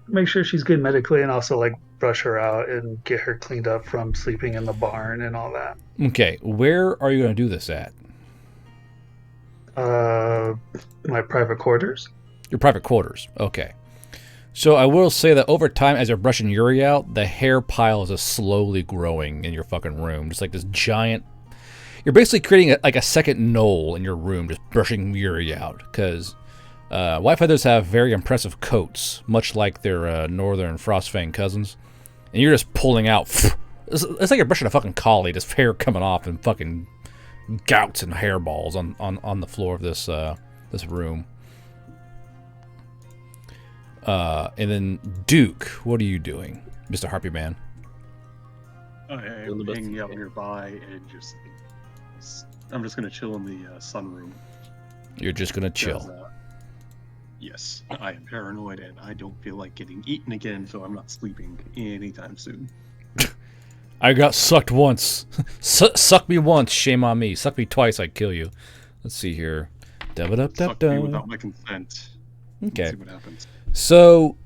make sure she's good medically, and also like brush her out and get her cleaned up from sleeping in the barn and all that. Okay, where are you going to do this at? My private quarters. Your private quarters. Okay. So I will say that over time, as you're brushing Yuri out, the hair pile is just slowly growing in your fucking room. Just like this giant... You're basically creating like a second knoll in your room, just brushing Yuri out. Because white feathers have very impressive coats, much like their northern frostfang cousins. And you're just pulling out... It's like you're brushing a fucking collie, just hair coming off and fucking gouts and hairballs on the floor of this this room. And then Duke, what are you doing, Mr. Harpy Man? I'm hanging out nearby and I'm just gonna chill in the sunroom. You're just gonna chill. Yes, I am paranoid and I don't feel like getting eaten again, so I'm not sleeping anytime soon. I got sucked once. Suck me once, shame on me. Suck me twice, I'd kill you. Let's see here. Suck me without my consent. Okay. Let's see what happens. So,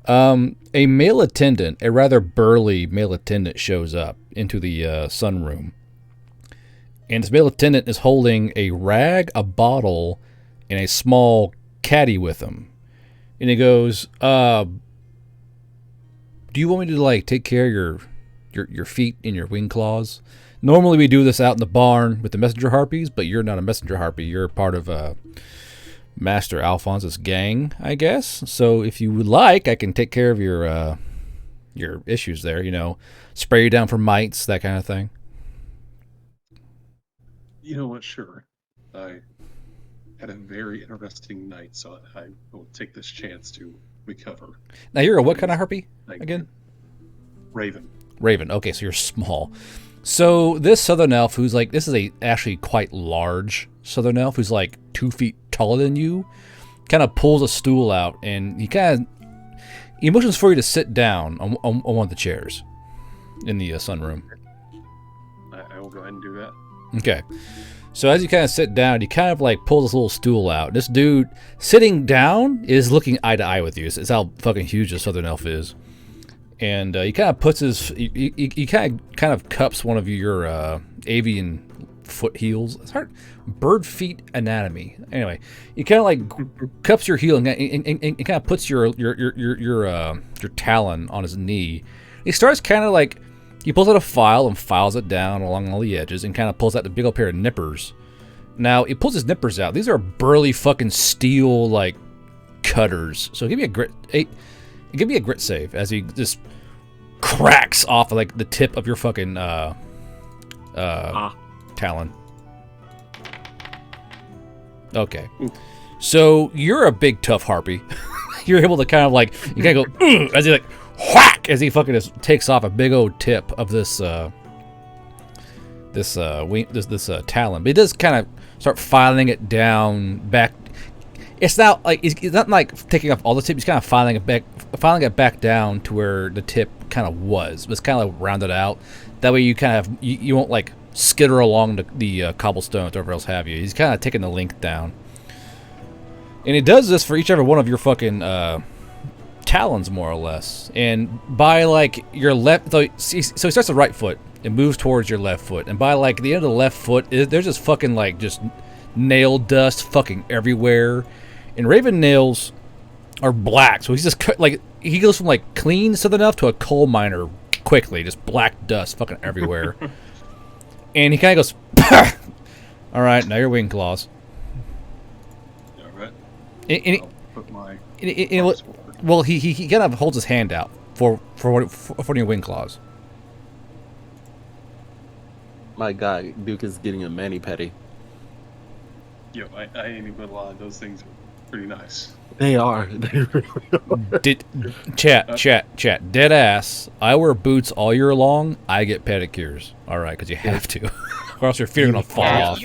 a male attendant, a rather burly male attendant, shows up into the sunroom. And this male attendant is holding a rag, a bottle, and a small caddy with him. And he goes, do you want me to like take care of your feet and your wing claws? Normally we do this out in the barn with the messenger harpies, but you're not a messenger harpy. You're part of Master Alphonse's gang, I guess. So if you would like, I can take care of your issues there. You know, spray you down for mites, that kind of thing. You know what? Sure. I had a very interesting night, so I will take this chance to recover. Now you're a what kind of harpy again? Raven. Raven. Okay, so you're small. So this southern elf, who's like, this is a actually quite large southern elf, who's like 2 feet taller than you, kind of pulls a stool out, and he motions for you to sit down on one of the chairs in the sunroom. I will go ahead and do that. Okay. So as you kind of sit down, he kind of like pulls this little stool out. This dude sitting down is looking eye to eye with you. It's how fucking huge the southern elf is. And he kind of puts his, he kind of cups one of your avian foot heels. It's hard, bird feet anatomy. Anyway, he kind of like cups your heel and kind of puts your talon on his knee. He starts kind of like, he pulls out a file and files it down along all the edges and kind of pulls out the big old pair of nippers. Now, he pulls his nippers out. These are burly fucking steel, like, cutters. So give me a grit save as he just cracks off of, like, the tip of your fucking talon. Okay. So you're a big, tough harpy. You're able to kind of, like, you kind of go, as he, like, whack, as he fucking just takes off a big old tip of this talon. But he does kind of start filing it down back. It's not like he's not like taking off all the tip. He's kind of filing it back down to where the tip kind of was. But it's kind of like rounded out. That way you kind of you won't like skitter along the cobblestones or whatever else have you. He's kind of taking the length down. And he does this for each every one of your fucking talons, more or less. And by like your left, so he starts the right foot and moves towards your left foot. And by like the end of the left foot, there's just fucking like just nail dust fucking everywhere. And Raven nails are black, so he's just like, he goes from like clean southern elf to a coal miner quickly, just black dust fucking everywhere. And he kind of goes, all right, now your wing claws. All right. And I'll put my well, he kind of holds his hand out for your wing claws. My guy, Duke is getting a mani-pedi. Yo, I ain't even gonna lie, those things are pretty nice. They are. They really are. Chat. Dead ass. I wear boots all year long. I get pedicures. All right, because you have to, or else your feet are gonna fall off.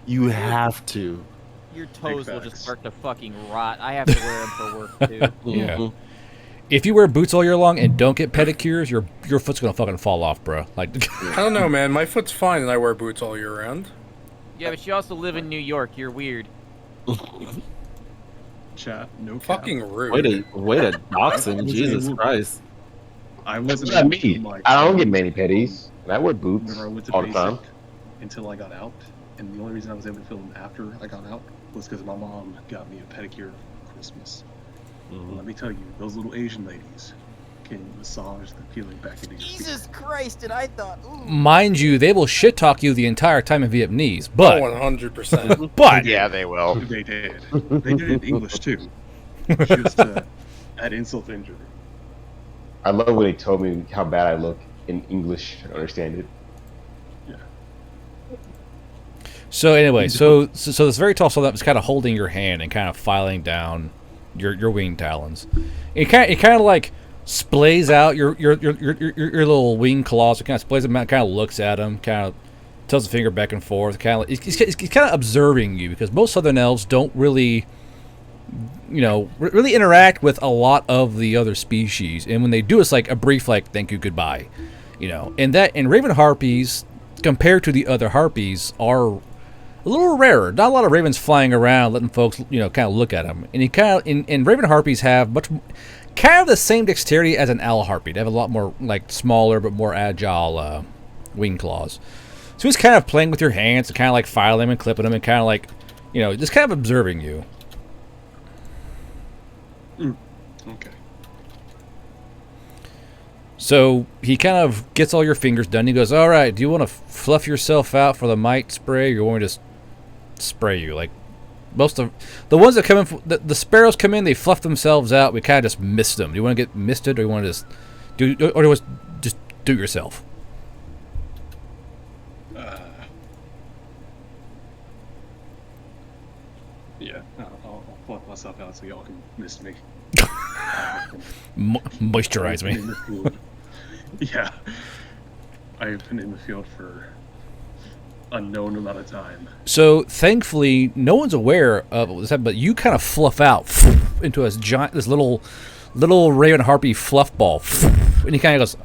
You have to. Your toes will just start to fucking rot. I have to wear them for work too. Yeah. If you wear boots all year long and don't get pedicures, your foot's gonna fucking fall off, bro. Like, I don't know, man. My foot's fine, and I wear boots all year round. Yeah, but you also live in New York. You're weird. chat. No cap. Fucking rude. Way to dox him, Jesus Christ. I That's wasn't not able me. to film my I don't get clothes mani pedis, and I wear boots whenever I went to all the time. basic until I got out. And the only reason I was able to film after I got out was because my mom got me a pedicure for Christmas. And let me tell you, those little Asian ladies can massage the feeling back into your feet. Jesus Christ! And I thought, ooh. Mind you, they will shit talk you the entire time in Vietnamese, but 100%. but Yeah, they will. They did. They did it in English too. Just to add insult to injury. I love when they told me how bad I look in English. I don't understand it. So anyway, so this very tall soldier was kind of holding your hand and kind of filing down your wing talons. It kind of like splays out your little wing claws. It kind of splays them out, kind of looks at him, kind of tells a finger back and forth. Kind of he's kind of observing you because most southern elves don't really, really interact with a lot of the other species, and when they do, it's like a brief like thank you, goodbye, and raven harpies compared to the other harpies are a little rarer. Not a lot of ravens flying around, letting folks, kind of look at them. And raven harpies have kind of the same dexterity as an owl harpy. They have a lot more, like, smaller but more agile wing claws. So he's kind of playing with your hands, and kind of like filing them and clipping them, and kind of like, just kind of observing you. Okay. So he kind of gets all your fingers done. He goes, "All right, do you want to fluff yourself out for the mite spray, or you want me to just spray you?" Like most of the ones that come in, the sparrows come in, they fluff themselves out. We kind of just mist them. Do you want to get misted, or you want to just do it yourself? Yeah, I'll fluff myself out so y'all can mist me. Moisturize me. Yeah, I've been in the field for unknown amount of time. So thankfully, no one's aware of what was happening, but you kind of fluff out into this little raven harpy fluff ball, and he kind of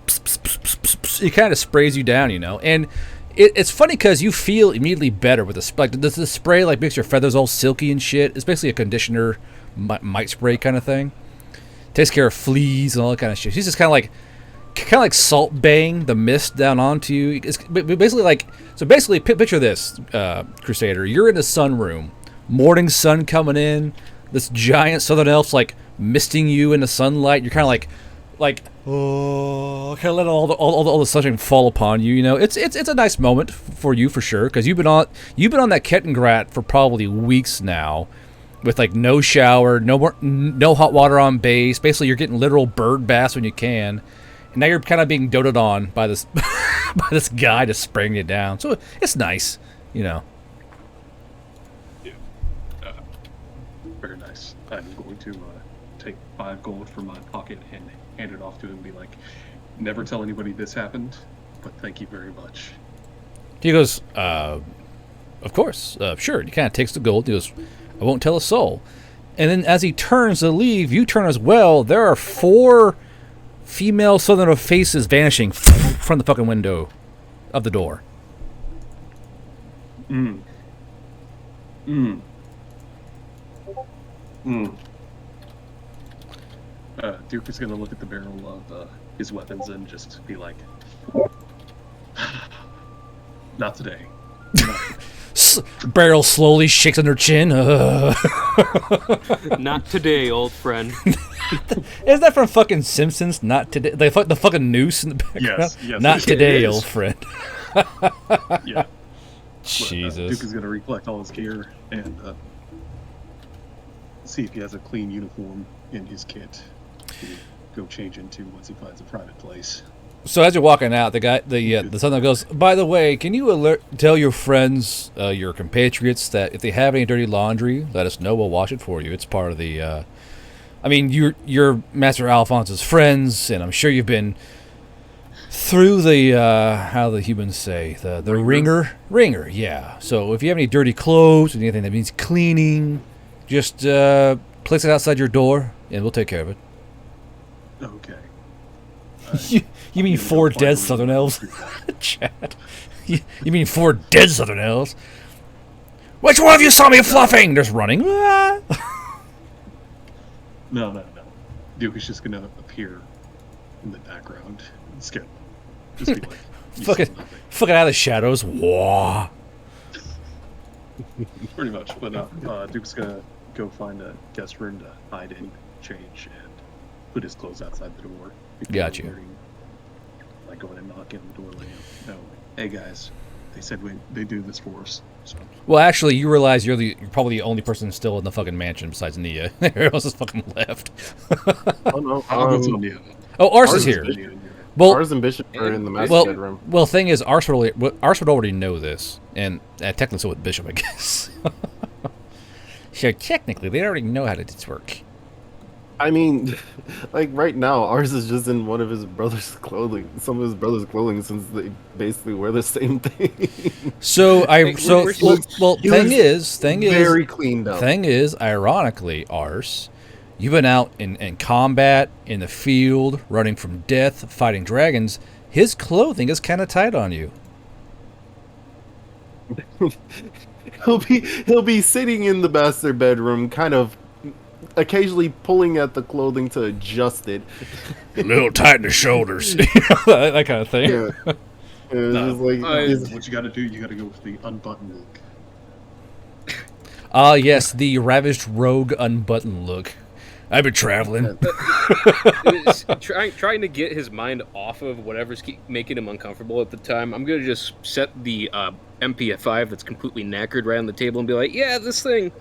goes. He kind of sprays you down, and it's funny because you feel immediately better with the spray. Like, the spray like makes your feathers all silky and shit. It's basically a conditioner, mite spray kind of thing. Takes care of fleas and all that kind of shit. He's just kind of like salt baying the mist down onto you. It's basically picture this, Crusader. You're in a sunroom, morning sun coming in. This giant southern elf's like misting you in the sunlight. You're kind of like oh, kind of letting all the sunshine fall upon you. It's a nice moment for you for sure because you've been on that Kettengrat for probably weeks now. With like no shower, no hot water on base. Basically, you're getting literal bird baths when you can, and now you're kind of being doted on by this by this guy just spraying you down. So it's nice, Yeah, very nice. I'm going to take 5 gold from my pocket and hand it off to him and be like, "Never tell anybody this happened, but thank you very much." He goes, "Of course, sure." He kind of takes the gold. He goes, "I won't tell a soul." And then as he turns to leave, you turn as well. There are 4 female southern faces vanishing from the fucking window of the door. Duke is going to look at the barrel of his weapons and just be like, "Not today." Barrel slowly shakes on her chin. Not today, old friend. Isn't that from fucking Simpsons? Not today. The fucking noose in the background. Yes, Not today, is. old friend. Yeah. Jesus. Duke is going to recollect all his gear and see if he has a clean uniform in his kit to go change into once he finds a private place. So as you're walking out, the son goes, "By the way, can you tell your friends, your compatriots, that if they have any dirty laundry, let us know. We'll wash it for you. It's part of the. You're Master Alphonse's friends, and I'm sure you've been through the how the humans say the ringer. Yeah. So if you have any dirty clothes, anything that means cleaning, just place it outside your door, and we'll take care of it." Okay. You mean 4 dead southern elves? Chad. You mean 4 dead southern elves? Which one of you saw me fluffing? There's running. No. Duke is just gonna appear in the background and scare them. Just be like, "You saw nothing." Fucking out of the shadows. Wah. Pretty much. But Duke's gonna go find a guest room to hide in, change, and put his clothes outside the door. Got you. alerting, like going and knocking on the door, letting him know, "Hey guys, they said they do this for us." So. Well, actually, you realize you're probably the only person still in the fucking mansion besides Nia. Everyone else is fucking left. Oh no, I'll go to Nia. Oh, Ars is here. Well, Ars and Bishop are in the master bedroom. Well, thing is, Ars would already know this, and technically so would Bishop, I guess. So technically, they already know how to do this work. I mean, like right now, Ars is just in one of his brother's clothing, some of his brother's clothing, since they basically wear the same thing. So thing is, very cleaned up. Thing is, ironically, Ars, you've been out in combat, in the field, running from death, fighting dragons. His clothing is kind of tight on you. He'll be sitting in the master bedroom, kind of occasionally pulling at the clothing to adjust it. A little tight in the shoulders, that kind of thing. Yeah. What you gotta do, you gotta go with the unbuttoned look. Yes, the ravished rogue unbuttoned look. I've been traveling. Trying to get his mind off of whatever's making him uncomfortable at the time. I'm going to just set the MP5 that's completely knackered right on the table and be like, yeah, this thing,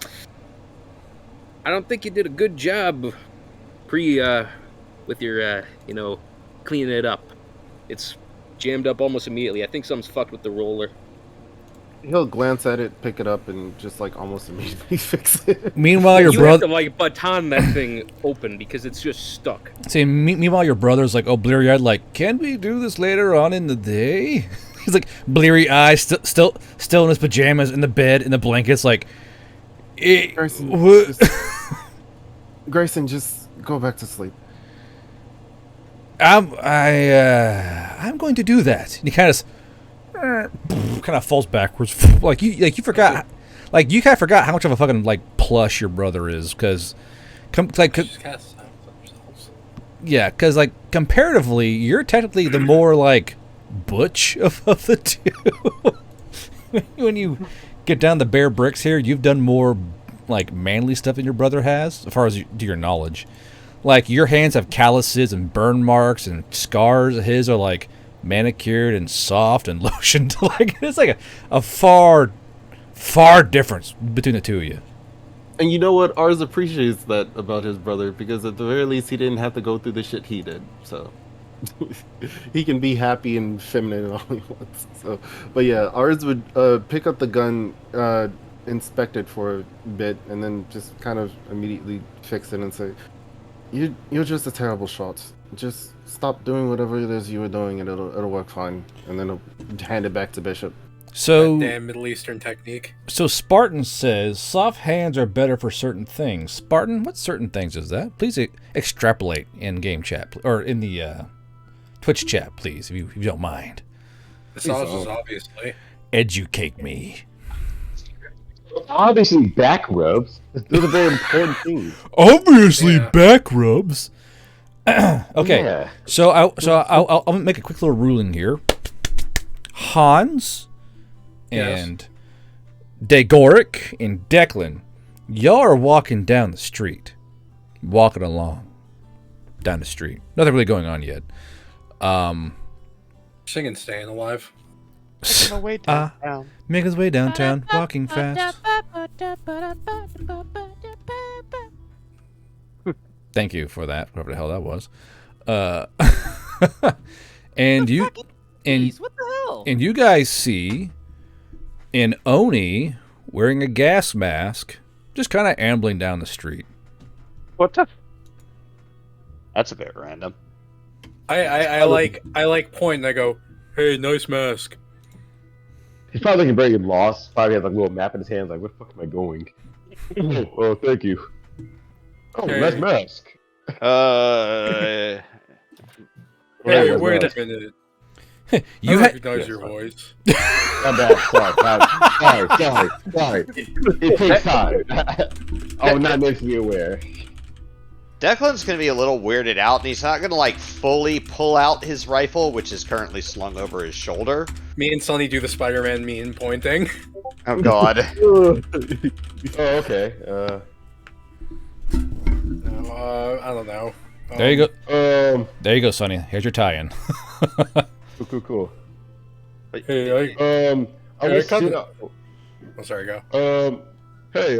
I don't think you did a good job with your, cleaning it up. It's jammed up almost immediately. I think something's fucked with the roller. He'll glance at it, pick it up, and just like almost immediately fix it. Meanwhile, your you brother have to like baton that thing open because it's just stuck. See, meanwhile, your brother's like, "Oh, bleary-eyed, like, can we do this later on in the day?" He's like, bleary eyes, still in his pajamas, in the bed, in the blankets, like, Grayson, just go back to sleep. I'm going to do that. And he kind of falls backwards, like you forgot, like you kind of forgot how much of a fucking like plush your brother is, because because like comparatively, you're technically the more like butch of the two. When you get down the bare bricks here, you've done more like manly stuff than your brother has, as far as to your knowledge. Like your hands have calluses and burn marks and scars. His are like manicured and soft and lotioned. Like it's like a far difference between the two of you. And you know what? Ars appreciates that about his brother, because at the very least he didn't have to go through the shit he did. So he can be happy and feminine all he wants. So, but yeah, Ars would pick up the gun, inspect it for a bit, and then just kind of immediately fix it and say, "You're just a terrible shot. Just stop doing whatever it is you were doing, and it'll work fine." And then he'll hand it back to Bishop. So that damn Middle Eastern technique. So Spartan says soft hands are better for certain things. Spartan, what certain things is that? Please extrapolate in game chat or in the Twitch chat, please, if you don't mind. Massages, obviously. Educate me. Obviously, back rubs. Those are very important things. Obviously, back rubs. Okay, yeah. So I'll make a quick little ruling here. Hans and Dagoric and Declan, y'all are walking down the street, walking along down the street. Nothing really going on yet. Singing "Staying Alive." Making his way downtown, walking fast. Thank you for that, whatever the hell that was. And you, and what the hell? And you guys see an Oni wearing a gas mask, just kind of ambling down the street. What the? That's a bit random. I like point and I go, "Hey, nice mask." He's probably like very lost. Probably has like a little map in his hands, like, "Where the fuck am I going?" Oh, thank you. Oh, hey. Nice mask. Hey, wait a minute. You recognize your voice. I'm bad. Sorry. It takes time. Oh, not makes me aware. Declan's going to be a little weirded out, and he's not going to, like, fully pull out his rifle, which is currently slung over his shoulder. Me and Sonny do the Spider-Man meme pointing. Oh, God. Oh, okay. I don't know. There you go. Um, There you go, Sonny. Here's your tie-in. cool. Hey, I Yeah, was kinda- sitting. oh, sorry, go. Hey,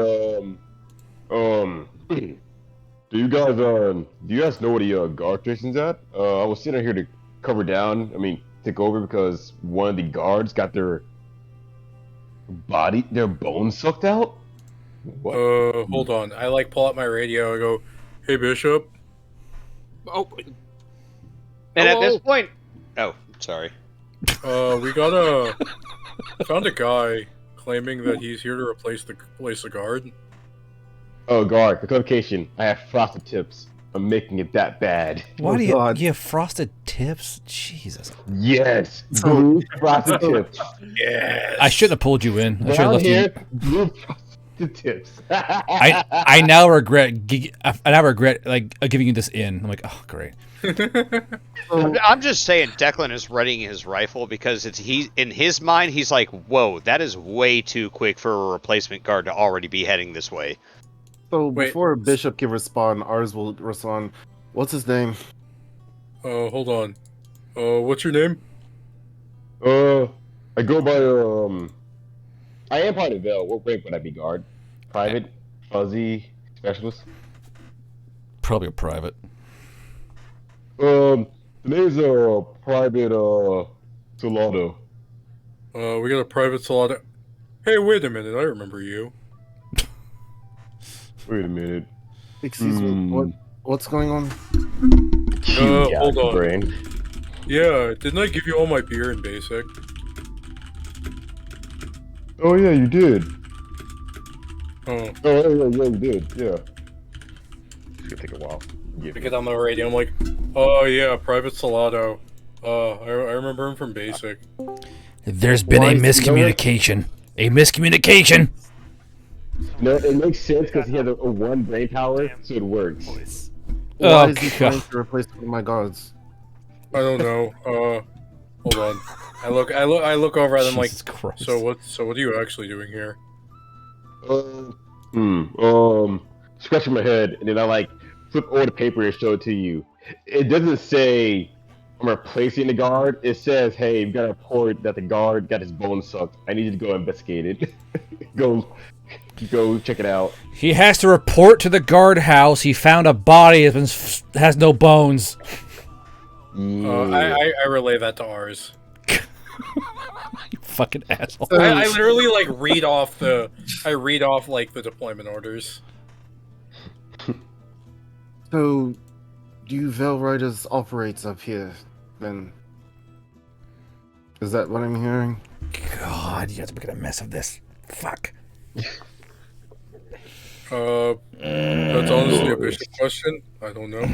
do you guys know where the guard station's at? I was sitting here to cover down. I mean, take over because one of the guards got their bones sucked out. What? Hold on. I like pull out my radio. I go, "Hey, Bishop." Oh, And at this hello? point... Oh, sorry. We found a guy claiming that he's here to replace the guard. Oh, guard, for clarification, I have frosted tips. I'm making it that bad. Why do God. you have frosted tips? Jesus. Yes, blue frosted tips. Yes. I shouldn't have pulled you in. I should have Down left you. here, blue frosted tips. I now regret like giving you this in. I'm like, oh great. I'm just saying Declan is readying his rifle because in his mind, he's like, whoa, that is way too quick for a replacement guard to already be heading this way. So Wait. before Bishop can respond, ours will respond. What's his name? Hold on. What's your name? I go by, I am part of Veil. What rank would I be, guard? Private? Fuzzy? Specialist? Probably a private. The name's, Private, Solado. We got a private salon. Hey, wait a minute. I remember you. Wait a minute. Excuse me. What's going on? Hold on. Brain. Yeah, didn't I give you all my beer in basic? Oh, yeah, you did. Oh, Oh, yeah, you did, yeah. It's gonna take a while. I get on the radio. I'm like, oh yeah, Private Salado. I remember him from basic. There's been Why a is he going- miscommunication. A miscommunication. No, it makes sense because he has a one brain power, so it works. Why Oh, is he trying God. to replace one of my guards? I don't know. Hold on. I look over at him like, Jesus Christ. so what are you actually doing here? Scratching my head, and then I like flip over the paper and show it to you. It doesn't say I'm replacing the guard. It says, "Hey, we got a report that the guard got his bones sucked. I need you to go investigate it. go check it out." He has to report to the guardhouse. He found a body that has no bones. Yeah. I relay that to ours. You fucking asshole. I literally like read off like the deployment orders. So, do you Veil Riders operates up here? Then, is that what I'm hearing? God, you have to make a mess of this. Fuck. That's honestly a bishop question. I don't know.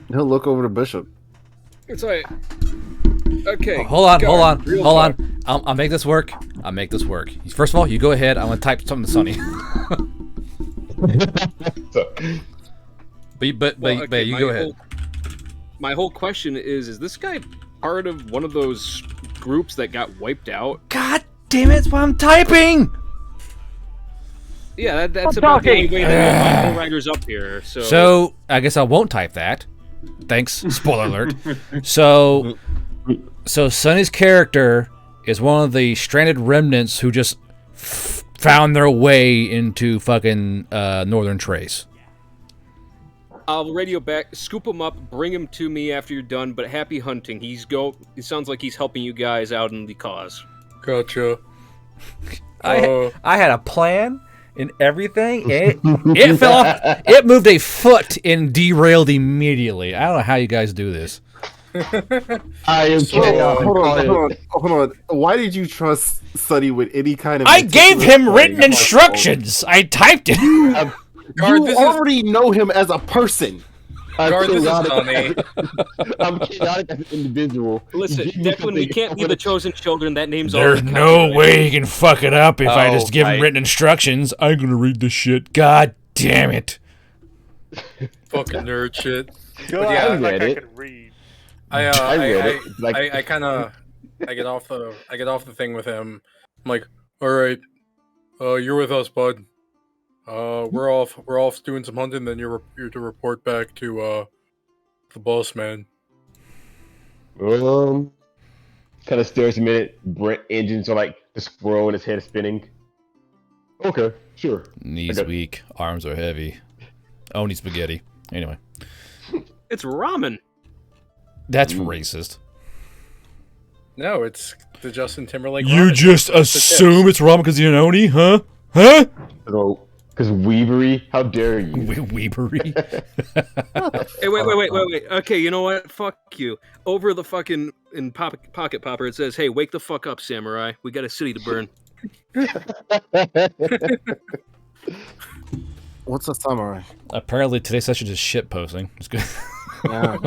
He'll look over to Bishop. It's like, okay. Oh, hold on. Real talk. I'll make this work. First of all, you go ahead. I'm gonna type something to Sonny. but Well, okay, you go ahead. My whole question is this guy part of one of those groups that got wiped out? God damn it! That's why I'm typing. Yeah, that's about the only way that my riders up here. So I guess I won't type that. Thanks. Spoiler alert. So Sonny's character is one of the stranded remnants who just found their way into fucking Northern Trace. I'll radio back, scoop him up, bring him to me after you're done. But happy hunting. It sounds like he's helping you guys out in the cause. Gotcha. I had a plan and everything. And it fell off. It moved a foot and derailed immediately. I don't know how you guys do this. I am chaos. Hold on. Why did you trust Sonny with any kind of? I gave him meticulous written planning? instructions. I typed it. You already know him as a person. Guard, this is Sonny. I'm chaotic as an individual. Listen, You give me Declan, we something- can't be the chosen children. That name's There's already no counted. way he can fuck it up if I just give him right. written instructions. I'm gonna read this shit. God damn it. Fucking nerd shit. Go But on, yeah, I like read I it. could read. I read it. Like, I kind of I get off the thing with him. I'm like, all right, you're with us, bud. We're off doing some hunting. Then you're to report back to the boss man. kind of stares a minute. Brent engines are like the squirrel in his head spinning. Okay, sure. Knees Okay. weak, arms are heavy. Only spaghetti. Anyway, It's ramen. that's racist. No, it's the Justin Timberlake. You ramen. just assume it's ramen because you're an Oni, huh? Huh? Because Weavery, how dare you? Weebery. Hey, wait. Okay, you know what? Fuck you. Over the fucking pocket popper, it says, "Hey, wake the fuck up, samurai. We got a city to burn." What's a samurai? Apparently today's session is shit posting. It's good. Yeah.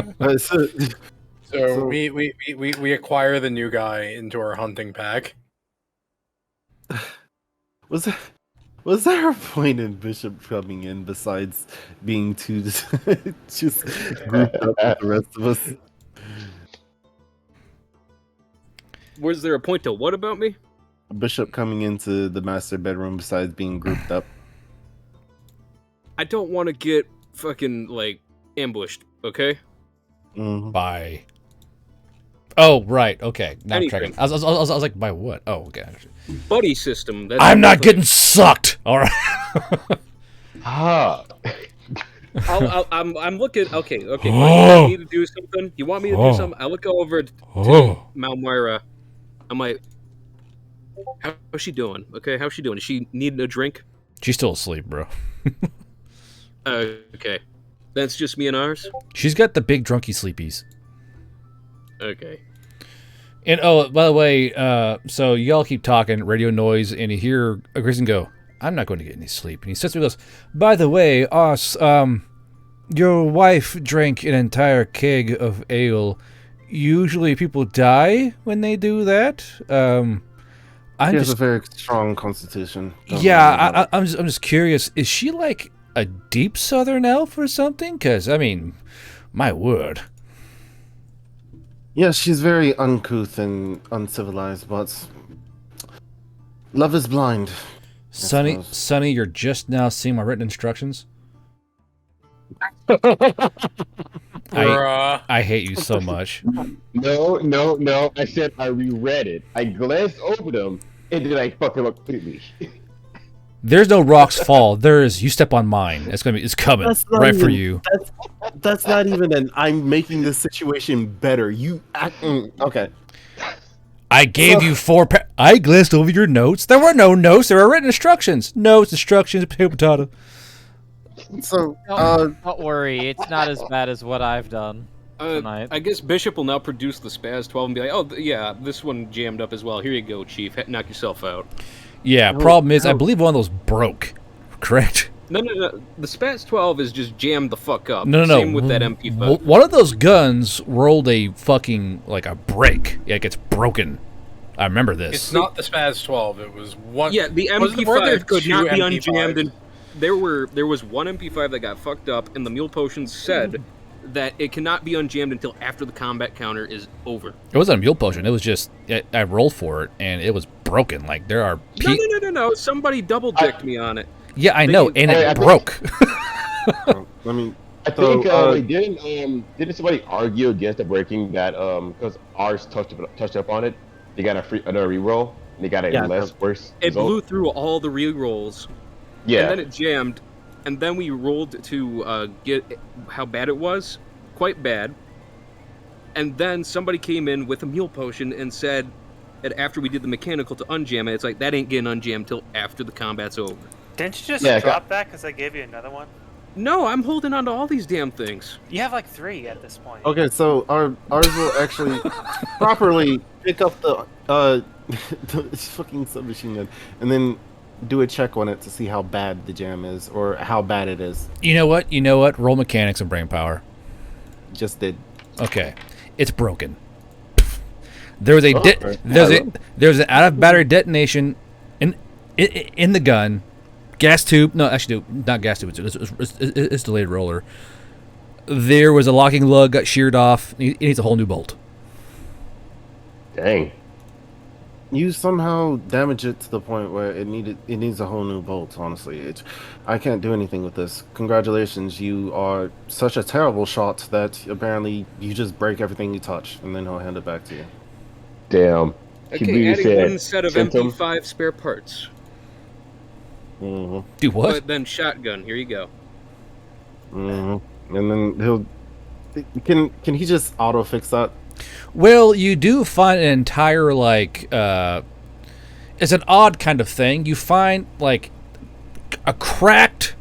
So we acquire the new guy into our hunting pack. Was there a point in Bishop coming in besides being too just grouped up with the rest of us? Was there a point to what about me? Bishop coming into the master bedroom besides being grouped up. I don't want to get fucking like ambushed. Okay. Mhm. Bye. Oh, right. Okay. Now I'm Anything. tracking. I was like, by what? Oh, okay. Buddy system. That's I'm not nothing. getting sucked. All right. Ah. I'm looking. Okay. Oh. You want me to do something? You want me to do something? I look over to Mount Moira. I'm like, how's she doing? Okay, how's she doing? Is she needing a drink? She's still asleep, bro. Okay. That's just me and ours? She's got the big drunky sleepies. Okay. And oh, by the way, so y'all keep talking, radio noise, and you hear Grayson go, I'm not going to get any sleep. And he sits there and goes, by the way, Oz, your wife drank an entire keg of ale. Usually people die when they do that. I'm She has just a very strong constitution. Don't yeah, worry about I'm just curious. Is she like a deep Southern elf or something? Because I mean, my word. it. Yeah, she's very uncouth and uncivilized, but love is blind. Sonny, suppose. you're just now seeing my written instructions. Bruh. I hate you so much. No. I said I reread it. I glanced over them, and then I fucking up completely. There's no rocks fall. There is. You step on mine. It's coming That's not right for even- you. That's not even an I'm making this situation better. Okay. I gave you 4. I glanced over your notes. There were no notes. There were written instructions. Notes, instructions, potato. So, Don't worry, it's not as bad as what I've done tonight. I guess Bishop will now produce the Spaz 12 and be like, oh, yeah, this one jammed up as well. Here you go, Chief. Knock yourself out. Yeah. Problem is, I believe one of those broke. Correct. No. The Spaz 12 is just jammed the fuck up. No. Same with that MP5. One of those guns rolled a fucking like a break. Yeah, it gets broken. I remember this. It's not the Spaz 12. It was one. Yeah, the weren't there MP5 could two not be MP5s? unjammed, and there was one MP5 that got fucked up, and the mule potions said that it cannot be unjammed until after the combat counter is over. It wasn't a mule potion. It was just I rolled for it and it was broken. Like there are. No. Somebody double dicked me on it. Yeah, I know, and I it think- broke. let me. I think didn't somebody argue against the breaking that because ours touched up on it, they got another reroll and they got a Yeah, worse It result. blew through all the rerolls, Yeah. and then it jammed, and then we rolled to get how bad it was, quite bad. And then somebody came in with a mule potion and said that after we did the mechanical to unjam it, it's like that ain't getting unjammed till after the combat's over. Didn't you just Yeah, drop that because I gave you another one? No, I'm holding on to all these damn things. You have like 3 at this point. Okay, so ours will actually properly pick up the the fucking submachine gun and then do a check on it to see how bad the jam is or how bad it is. You know what? Roll mechanics and brain power. Just did. Okay, it's broken. There's a Okay. there's an out of battery detonation in the gun. Gas tube. No, actually, not gas tube. It's delayed roller. there was a locking lug got sheared off. It needs a whole new bolt. Dang. You somehow damage it to the point where it needs a whole new bolt. Honestly, I can't do anything with this. Congratulations, you are such a terrible shot that apparently you just break everything you touch, and then he'll hand it back to you. Damn. Okay, adding one set of MP5 spare parts. Mm-hmm. Do what? But then shotgun. Here you go. Mm-hmm. And then he'll. Can he just auto fix that? Well, you do find an entire, like, it's an odd kind of thing. You find, like, a cracked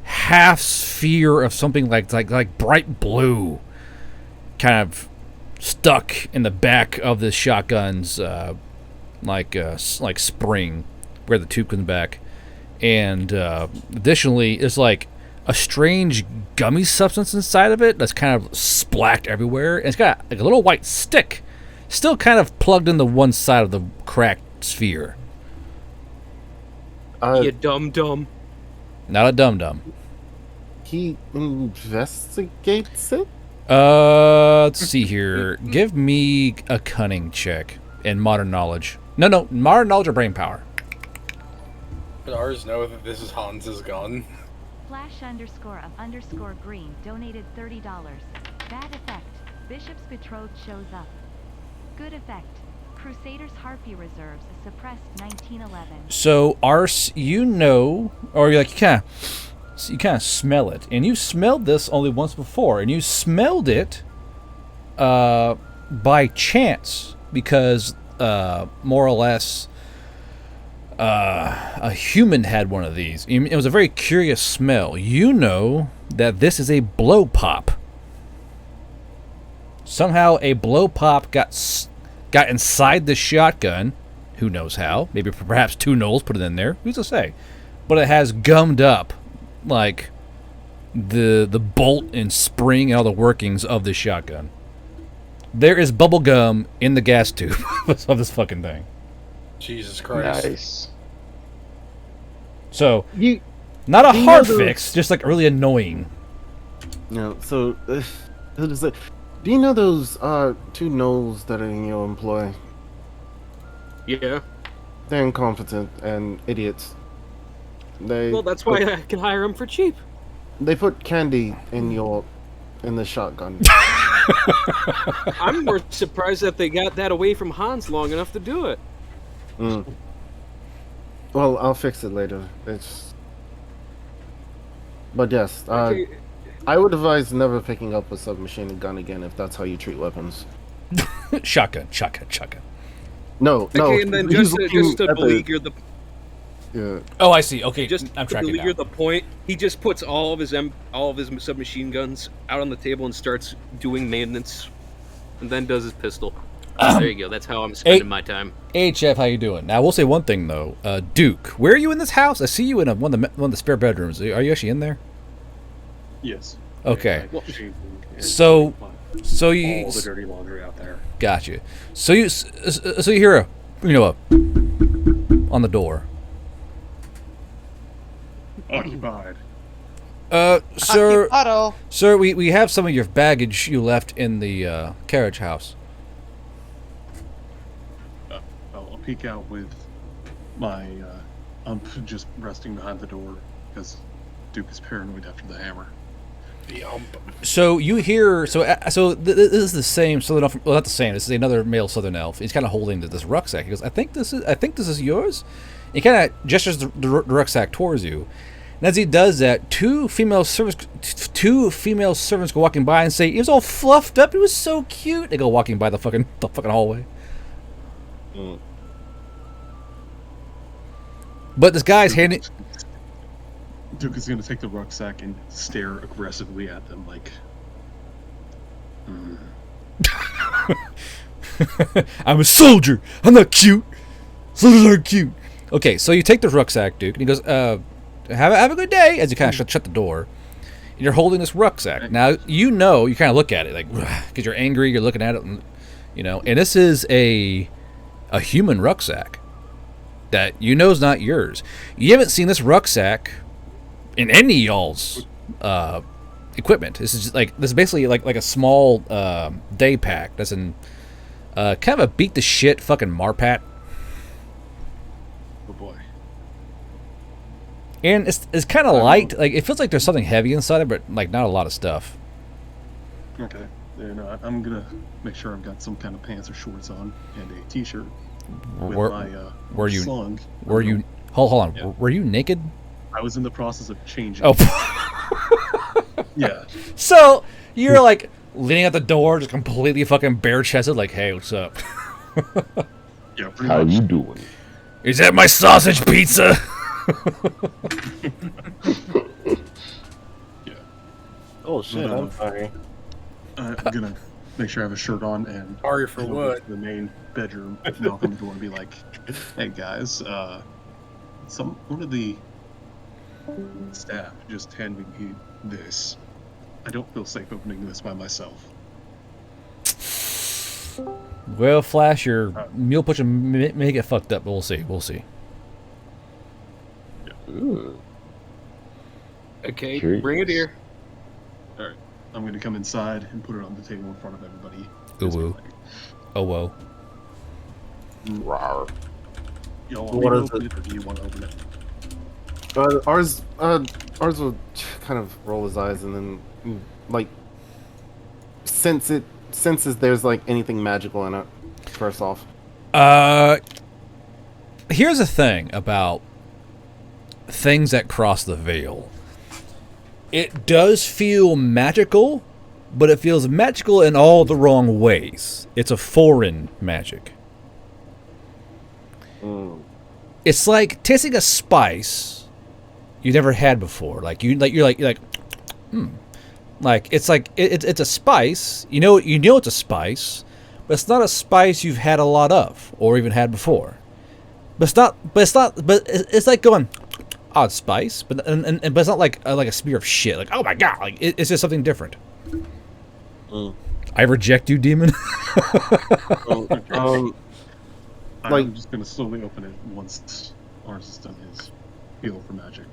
half sphere of something like bright blue kind of stuck in the back of this shotgun's, like spring where the tube comes back. And additionally, it's like a strange gummy substance inside of it that's kind of splashed everywhere. And it's got like a little white stick still kind of plugged into one side of the cracked sphere. You dum-dum. Not a dum-dum. He investigates it? Let's see here. Give me a cunning check and modern knowledge. No, modern knowledge or brain power. But ours know that this is Hans's gun. Flash_of_green donated $30. Bad effect. Bishop's betrothed shows up. Good effect. Crusader's Harpy reserves suppressed 1911. So, Ars, you know, or you're like, you kind of smell it. And you smelled this only once before. And you smelled it by chance. Because, more or less, a human had one of these. It was a very curious smell. You know that this is a blow pop. Somehow a blow pop got inside the shotgun. Who knows how? Maybe perhaps two Knowles put it in there. Who's to say? But it has gummed up like the bolt and spring and all the workings of the shotgun. There is bubble gum in the gas tube of this fucking thing. Jesus Christ. Nice. So, not a do you hard know those- fix, just like really annoying. No, so how does it? Do you know those two Knowles that are in your employ? Yeah. They're incompetent and idiots. Well, that's why I can hire him for cheap. They put candy in the shotgun. I'm more surprised that they got that away from Hans long enough to do it. Well, I'll fix it later. But yes, Okay. I would advise never picking up a submachine gun again if that's how you treat weapons. Shotgun. No. Okay, and then he's just looking to at beleaguer the Yeah. Oh, I see. Okay, just I'm to tracking beleaguer now. the point, he just puts all of his submachine guns out on the table and starts doing maintenance, and then does his pistol. There you go. That's how I'm spending my time. HF, how you doing? Now, I will say one thing, though. Duke, where are you in this house? I see you in one of the spare bedrooms. Are you actually in there? Yes. Okay. I shaved and So you... all the dirty laundry out there. Gotcha. So you hear a on the door. Occupied. Sir, we have some of your baggage you left in the carriage house. I'll peek out with my ump just resting behind the door because Duke is paranoid after the hammer. The ump. So you hear, this is the same Southern Elf. Well, not the same. This is another male Southern Elf. He's kind of holding this rucksack. He goes, I think this is yours. He kind of gestures the rucksack towards you. And as he does that, two female servants go walking by and say, "It was all fluffed up. It was so cute." They go walking by the fucking hallway. But this guy's handing. Duke is going to take the rucksack and stare aggressively at them like... I'm a soldier. I'm not cute. Soldiers aren't cute. Okay, so you take the rucksack, Duke, and he goes, have a good day, as you kind of shut the door. And you're holding this rucksack. Now, you kind of look at it, like, because you're angry, you're looking at it, and this is a human rucksack that you know is not yours. You haven't seen this rucksack in any y'all's equipment. This is just this is basically like a small day pack. That's in kind of a beat the shit fucking Marpat. Oh boy. And it's kind of light. Like it feels like there's something heavy inside it, but like not a lot of stuff. Okay. Then I'm gonna make sure I've got some kind of pants or shorts on and a t-shirt with my were you slung. were you hold on? Yeah. Were you naked? I was in the process of changing. Oh. Yeah. So you're like leaning out the door, just completely fucking bare chested, like, "Hey, what's up? Yeah. Pretty How much. you doing? Is that my sausage pizza?" Yeah. Oh shit! I'm sorry. I'm gonna make sure I have a shirt on and Sorry for head over what? to the main bedroom, knock on the door, and be like, "Hey guys, one of the staff just handed me this. I don't feel safe opening this by myself." Well, Flash, your meal pushing may get fucked up, but we'll see. We'll see. Ooh. Okay, Curious. bring it here. All right, I'm gonna come inside and put it on the table in front of everybody. Ooh, woo. Oh, whoa. Rawr. Y'all want me What to is open it? it, or do you want to open it? Ours will kind of roll his eyes and then like senses there's like anything magical in it. First off, Here's the thing about things that cross the veil. It does feel magical, but it feels magical in all the wrong ways. It's a foreign magic. It's like tasting a spice you never had before. You're like, like it's it's a spice. You know it's a spice, but it's not a spice you've had a lot of or even had before. But it's like going, odd spice, but it's not like a smear of shit. Like, oh my god, like it's just something different. I reject you, demon. I'm just gonna slowly open it once Ars has done his feel for magic.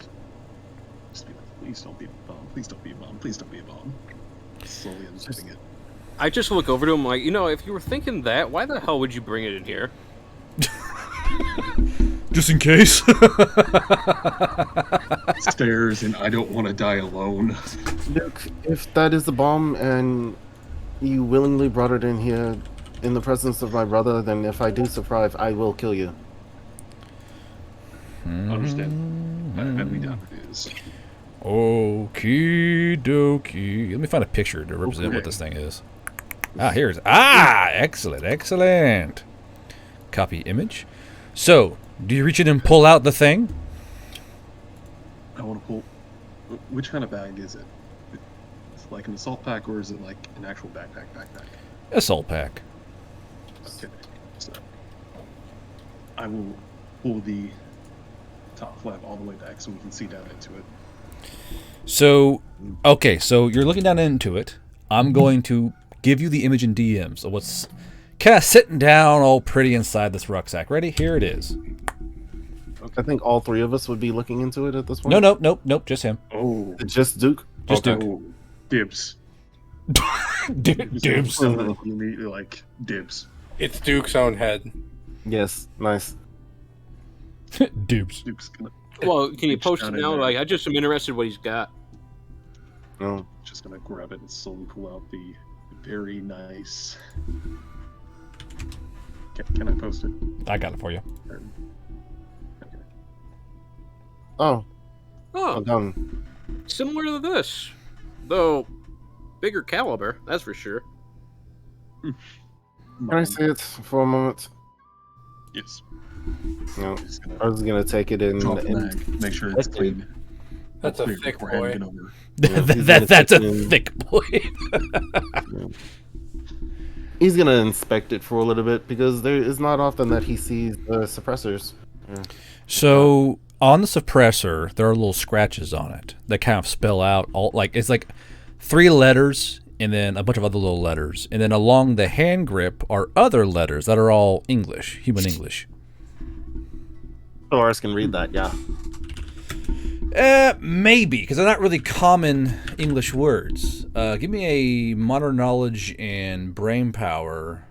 Just be like, please don't be a bomb. Please don't be a bomb. Please don't be a bomb. Slowly unzipping it. I just look over to him like, if you were thinking that, why the hell would you bring it in here? Just in case. Stairs, and I don't want to die alone. Luke, if that is the bomb and you willingly brought it in here in the presence of my brother, then if I do survive, I will kill you. Understand? Hand me down it is. Okie dokie. Let me find a picture to represent what this thing is. Here's excellent. Copy image. So, do you reach in and pull out the thing? I want to pull. Which kind of bag is it? It's like an assault pack, or is it like an actual backpack? Assault pack. Okay. So I will pull the top flap all the way back so we can see down into it. So, okay, so you're looking down into it. I'm going to give you the image in DMs of what's kind of sitting down all pretty inside this rucksack. Ready? Here it is. Okay. I think all three of us would be looking into it at this point. Nope, just him. Oh, Just Duke? Just Okay. Duke. oh, dibs. Dibs. Immediately like dibs. It's Duke's own head. Yes, nice. Dibs. Duke's gonna. Well, can you reach post it down in now? there. Like, I just am interested what he's got. No. Just gonna grab it and slowly pull out the very nice. Can I post it? I got it for you. Okay. Oh, Oh, done. similar to this. Though, bigger caliber, that's for sure. Can I see it for a moment? Yes. No. Just gonna I was gonna take it in. drop the bag, make sure it's clean. That's a Clear thick before boy. handing it over. That's a thick boy. He's gonna inspect it for a little bit because there is not often that he sees the suppressors. Yeah. So on the suppressor, there are little scratches on it that kind of spell out all it's like 3 letters and then a bunch of other little letters, and then along the hand grip are other letters that are all English, human English. Ours can read that, yeah. Maybe, because they're not really common English words. Give me a modern knowledge and brain power,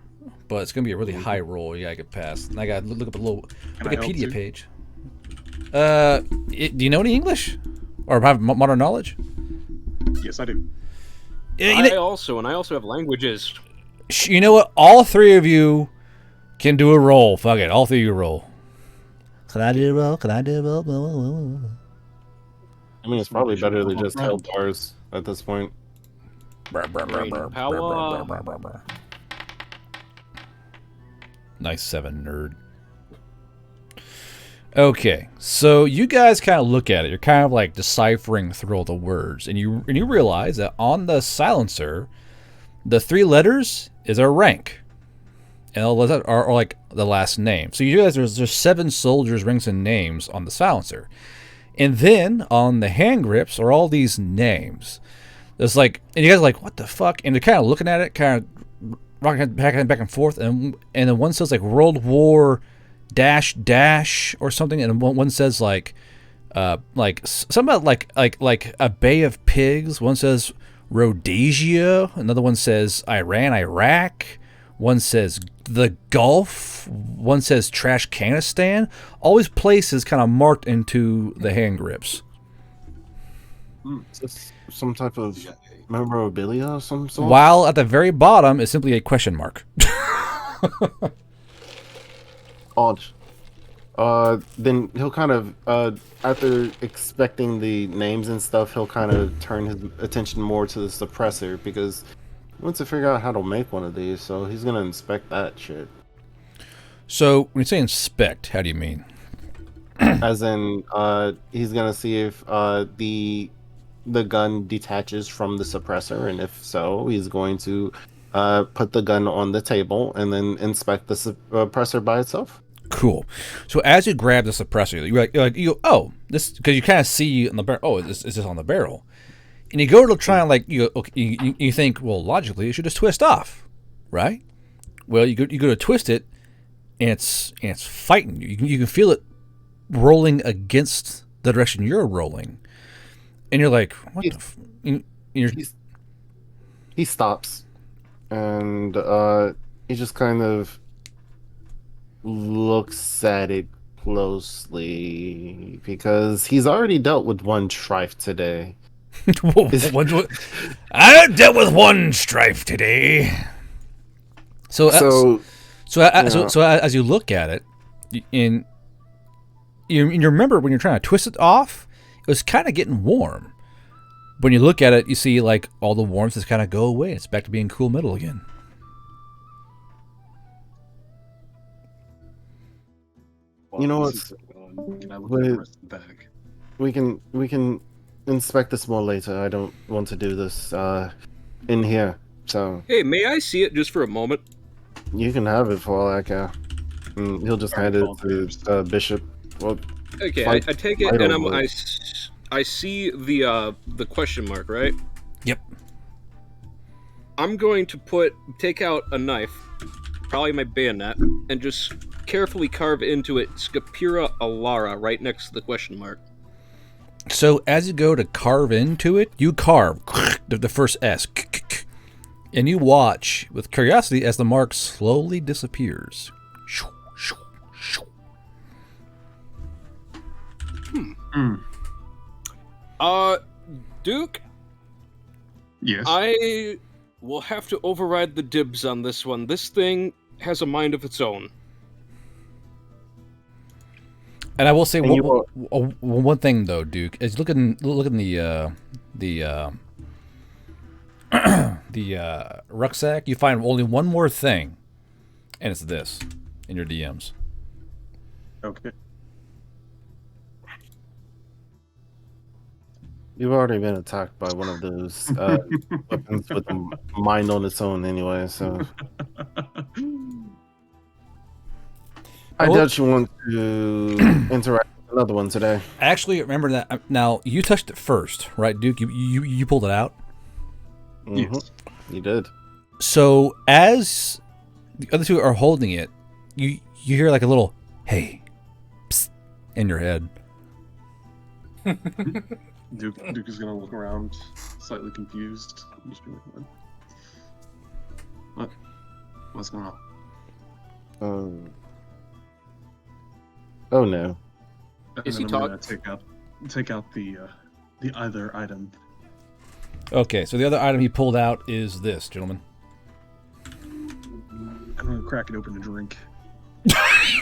but it's gonna be a really high roll. You gotta get past. And I gotta look up a little Can I help Wikipedia too? page. Do you know any English, or have modern knowledge? Yes, I do. Yeah, I also have languages. you know what? All three of you can do a roll. Fuck it, all three of you roll. Can I do a roll? Can I do a roll? I mean, it's probably better to just help ours at this point. Brain power. Nice 7, nerd. Okay, so you guys kind of look at it. You're kind of like deciphering through all the words, and you realize that on the silencer, the 3 letters is our rank, and all those are like the last name. So you guys, there's 7 soldiers' ranks and names on the silencer, and then on the hand grips are all these names. There's like, and you guys are like, what the fuck? And they're kind of looking at it, kind of rocking back and forth, and then one says like World War dash or something, and one says like something about like a Bay of Pigs. One says Rhodesia. Another one says Iran, Iraq. One says the Gulf. One says Trash Canistan. All these places kind of marked into the hand grips. Is this some type of memorabilia of some sort? While at the very bottom is simply a question mark. Odd. Then he'll kind of, after expecting the names and stuff, he'll kind of turn his attention more to the suppressor, because he wants to figure out how to make one of these, so he's going to inspect that shit. So, when you say inspect, how do you mean? As in, he's going to see if the gun detaches from the suppressor, and if so, he's going to put the gun on the table and then inspect the suppressor by itself. Cool. So as you grab the suppressor, you go, oh, this, because you kind of see on the barrel. Oh, is this on the barrel? And you go to try and you think, well, logically it should just twist off, right? Well, you go to twist it, and it's fighting you. You can feel it rolling against the direction you're rolling, and you're like, what the? He stops, and he just kind of looks at it closely, because he's already dealt with one strife today. I dealt with one strife today. So as you look at it, you remember when you're trying to twist it off, it was kind of getting warm. When you look at it, you see like all the warmth has kind of go away. It's back to being cool metal again. You know what? We can inspect this more later. I don't want to do this in here. So Hey, may I see it just for a moment? you can have it for all I care. He'll just hand it to Bishop. Well, Okay, I take it, and I see the question mark, right? Yep. I'm going to take out a knife, probably my bayonet, and just carefully carve into it Scapira Alara right next to the question mark. So as you go to carve into it, you carve the first S, and you watch with curiosity as the mark slowly disappears. Duke? Yes? I will have to override the dibs on this one. This thing has a mind of its own. And I will say one thing though, Duke, is look in the the rucksack. You find only one more thing, and it's this in your DMs. Okay. you've already been attacked by one of those weapons with a mind on its own anyway, so I doubt you want to interact with another one today. Actually, remember that. Now, you touched it first, right, Duke? You pulled it out? Yes. You did. So, as the other two are holding it, you hear like a little, hey, psst, in your head. Duke is gonna look around, slightly confused. Just be like, what? What's going on? Oh no. And Is then he I'm gonna take out the other item. Okay, so the other item he pulled out is this, gentlemen. I'm gonna crack it open to drink.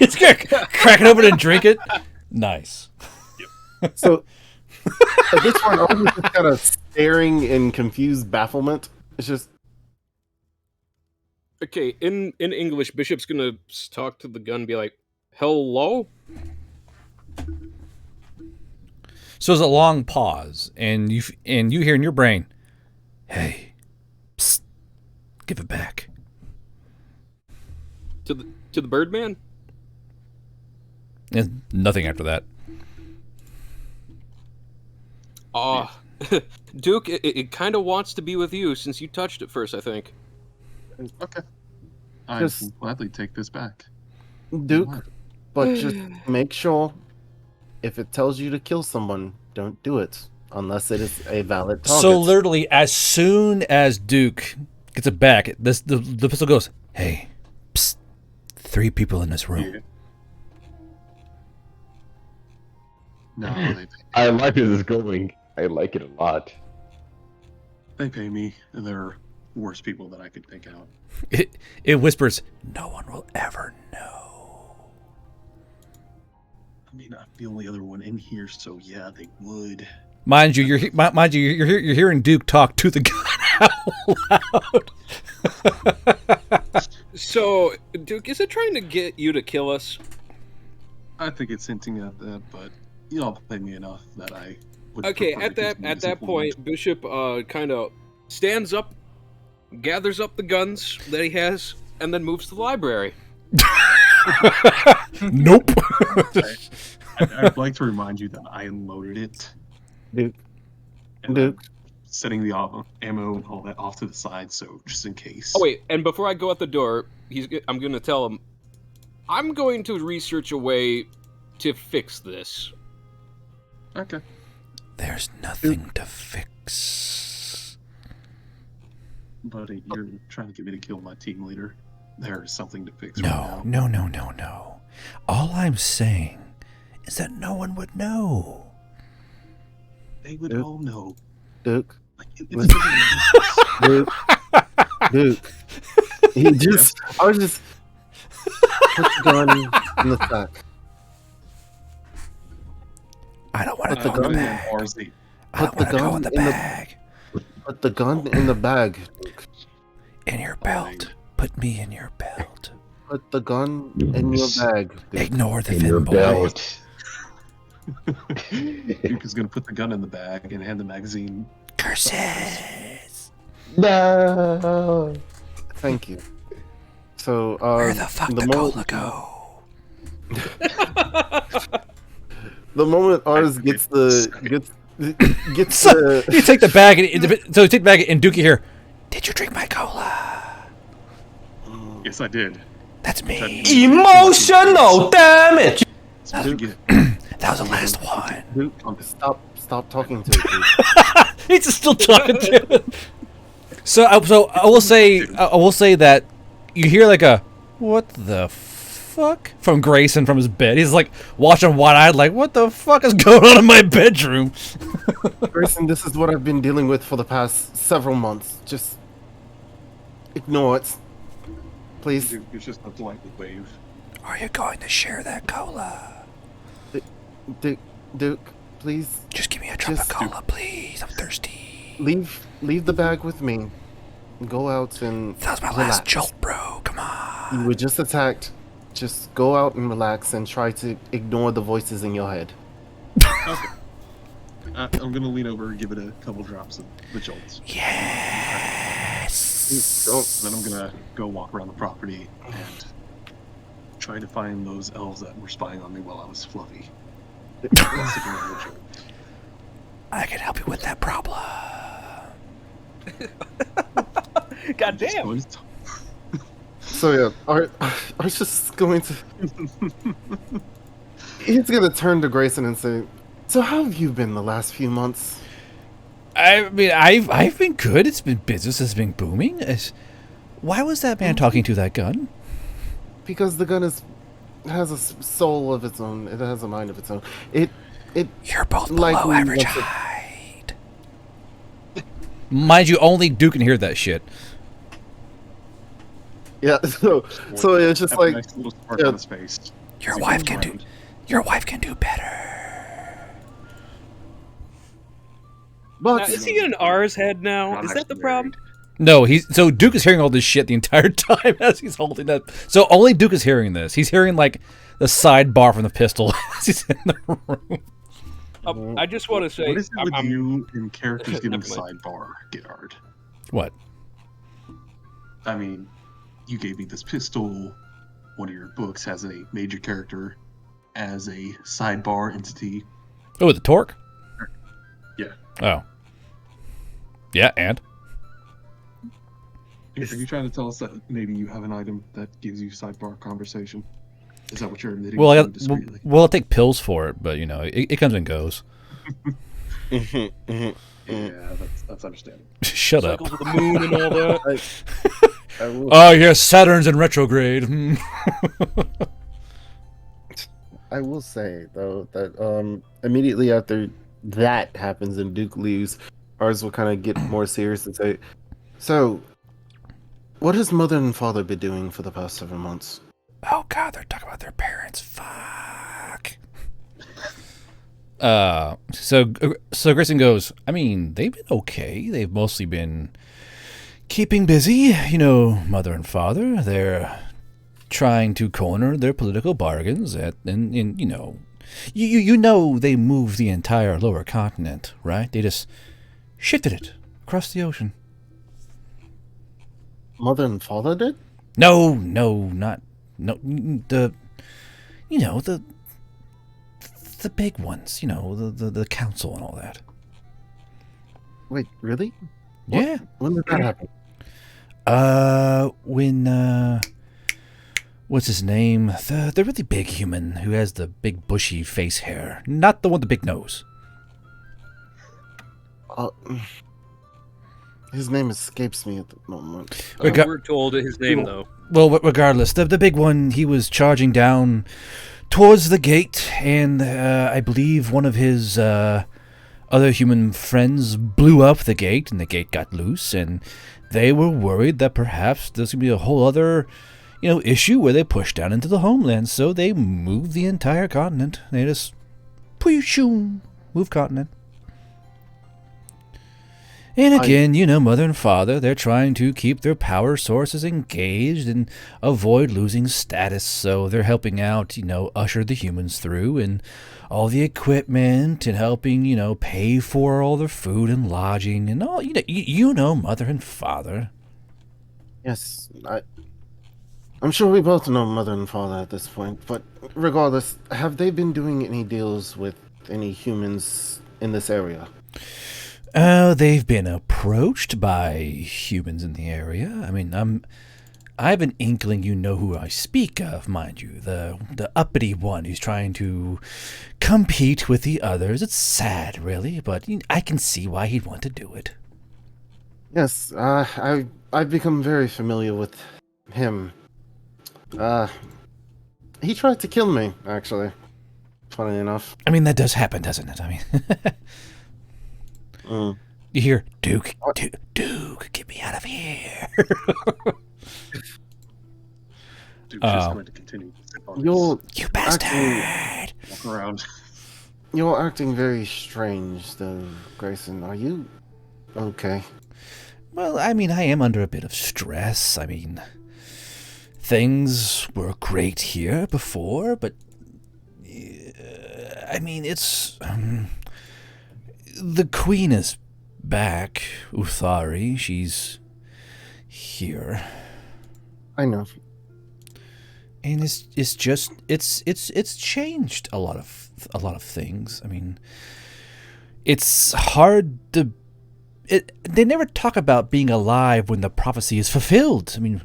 It's gonna crack it open and drink it. Nice. So at this point, I'm just kind of staring in confused bafflement. It's just Okay, in English, Bishop's gonna talk to the gun and be like, hello? So there's a long pause, and you hear in your brain, "Hey, psst, give it back." To the Birdman? And nothing after that. Duke, it kind of wants to be with you since you touched it first, I think. Okay. I Just- will gladly take this back. Duke, What? but just make sure if it tells you to kill someone, don't do it unless it is a valid target. So literally, as soon as Duke gets it back, the pistol goes, "Hey, psst, 3 people in this room." Yeah. No, I like where this is going. I like it a lot. they pay me, and they're worse people that I could take out. It whispers, "No one will ever know." I mean, I'm the only other one in here, so yeah, they would. Mind you, you're hearing Duke talk to the gun out loud. So, Duke, is it trying to get you to kill us? I think it's hinting at that, but you all pay me enough that I would. Okay, prefer at to that continue at this that point, Bishop kind of stands up, gathers up the guns that he has, and then moves to the library. Nope. I'd like to remind you that I unloaded it. Duke. And Duke. I'm setting the ammo and all that off to the side, so just in case. Oh wait, and before I go out the door, I'm going to tell him, I'm going to research a way to fix this. Okay. There's nothing to fix. Buddy, you're trying to get me to kill my team leader. There is something to fix No, right now. no. All I'm saying is that no one would know. They would Duke. all know. Duke. Like, Duke. Duke. He just I was just put the gun in the sack. I don't want to Put the go in the gun bag. RZ. I don't Put the want to go gun in the in the- bag. Put the gun in the bag. Duke. In your belt. Put me in your belt. Put the gun in your bag. Duke. Ignore the In your fin boy. belt. Duke is gonna put the gun in the bag and hand the magazine. Curses. No. Thank you. So Where the fuck the moment, cola go? the moment ours gets the So, you take the bag and you take the bag and Dookie here. Did you drink my cola? Yes, I did. That's me. Emotional damage. So Duke. That was the last one. Duke, stop talking to it. He's just still talking to it. So I will say that you hear like a "what the fuck" from Grayson from his bed. He's like watching wide-eyed, like, "What the fuck is going on in my bedroom?" Grayson, this is what I've been dealing with for the past several months. Just ignore it, please. Duke is just a polite wave. Are you going to share that cola? Duke, please Just give me a drop of Just- cola, please. I'm thirsty. leave the bag with me. Go out and That was my relax. last jolt, bro. Come on. You were just attacked. Just go out and relax and try to ignore the voices in your head. Okay. I'm gonna lean over and give it a couple drops of the jolts. Yes. Then I'm gonna go walk around the property and try to find those elves that were spying on me while I was fluffy. I can help you with that problem. God damn. So yeah, I was just going to. He's gonna turn to Grayson and say, So how have you been the last few months? I mean, I've been good. It's been business has been booming. Why was that man talking to that gun? Because the gun has a soul of its own. It has a mind of its own. You're both like below average height. Mind you, only Duke can hear that shit. Yeah, so it's just Have a like nice little spark on his face. Your as he wife goes can do. around. Your wife can do better. But Is he in R's head now? I'm Is that the actually problem? No, so Duke is hearing all this shit the entire time as he's holding that. So only Duke is hearing this. He's hearing like the sidebar from the pistol as he's in the room. I just want to say, What is it with I'm, you and characters giving Never mind. sidebar, Gerard? What? I mean, you gave me this pistol. One of your books has a major character as a sidebar entity. Oh, the torque? Yeah. Oh. Yeah, and? Are you trying to tell us that maybe you have an item that gives you sidebar conversation? Is that what you're admitting Well, to discreetly? I'll take pills for it, but you know, it comes and goes. Yeah, that's understandable. Shut up. Cycles of the moon and all that. Oh, yes, Saturn's in retrograde. I will say though that immediately after that happens and Duke leaves, ours will kind of get more serious and say, "So, what has mother and father been doing for the past 7 months?" Oh God, they're talking about their parents. Fuck. So Grayson goes, I mean, they've been okay. They've mostly been keeping busy. You know, mother and father. They're trying to corner their political bargains and you know, you know they moved the entire lower continent, right? They just shifted it across the ocean. Mother and father did? No, the you know, the big ones, you know, the council and all that. Wait, really? Yeah. When did that happen? When what's his name? The really big human who has the big bushy face hair, not the one with the big nose. His name escapes me at the moment. We're told his name though. Well, regardless, the big one, he was charging down towards the gate, and I believe one of his other human friends blew up the gate, and the gate got loose, and they were worried that perhaps there's going to be a whole other, you know, issue where they push down into the homeland, so they moved the entire continent. They just move continent. And again, you know, mother and father, they're trying to keep their power sources engaged and avoid losing status, so they're helping out, you know, usher the humans through and all the equipment and helping, you know, pay for all their food and lodging and all, you know, mother and father. Yes, I'm sure we both know mother and father at this point, but regardless, have they been doing any deals with any humans in this area? They've been approached by humans in the area. I mean, I have an inkling you know who I speak of, mind you. The uppity one who's trying to compete with the others. It's sad, really, but I can see why he'd want to do it. Yes, I've become very familiar with him. He tried to kill me, actually. Funny enough. I mean, that does happen, doesn't it? I mean... You hear, Duke, get me out of here. Duke's just going to continue to sit on You bastard! walk around. You're acting very strange, though, Grayson. Are you okay? Well, I mean, I am under a bit of stress. I mean, things were great here before, but... I mean, it's... the Queen is back, Uthari. She's here. I know. And it's just it's changed a lot of things. I mean, it's hard to they never talk about being alive when the prophecy is fulfilled. I mean,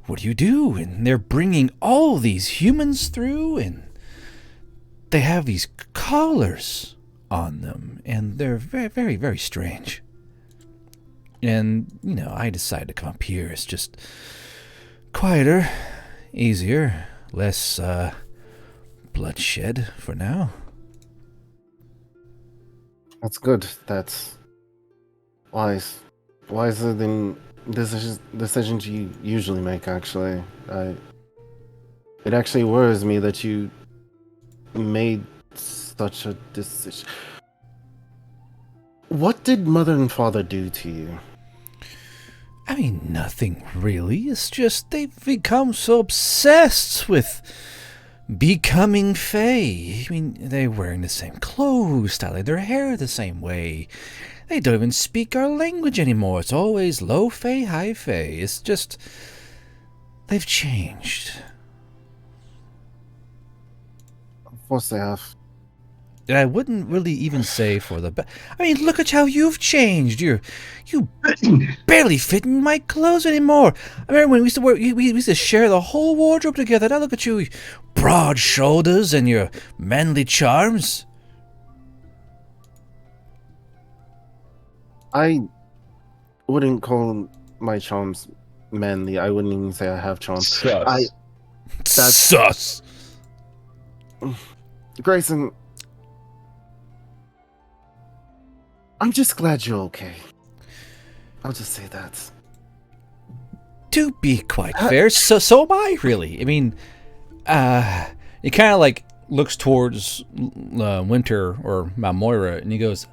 what do? And they're bringing all these humans through, and they have these callers. on them, and they're very, very, very strange. And, I decided to come up here. It's just quieter, easier, less bloodshed for now. That's good. That's wise. Wiser than decisions you usually make, actually. It actually worries me that you made such a decision. What did mother and father do to you? I mean, nothing really. It's just they've become so obsessed with becoming Fae. I mean, they're wearing the same clothes, styling their hair the same way. They don't even speak our language anymore. It's always low Fae, high Fae. It's just... they've changed. Of course they have. And I wouldn't really even say for the best. I mean, look at how you've changed. You barely fit in my clothes anymore. I remember when we used to work, we used to share the whole wardrobe together. Now look at you, broad shoulders and your manly charms. I wouldn't call my charms manly. I wouldn't even say I have charms. Sus. That's sus. Grayson, I'm just glad you're okay. I'll just say that. To be quite fair, so am I, really. I mean, he kind of like looks towards Winter or Moira, and he goes,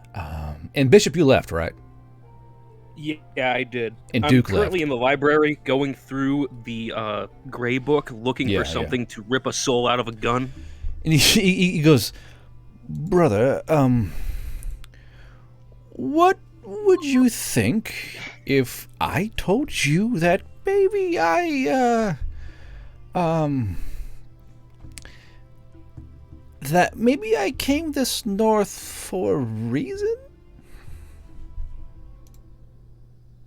and Bishop, you left, right? Yeah, I did. And I'm Duke currently left. in the library going through the Gray Book looking for something to rip a soul out of a gun. And he goes, brother, what would you think if I told you that maybe that maybe I came this north for a reason?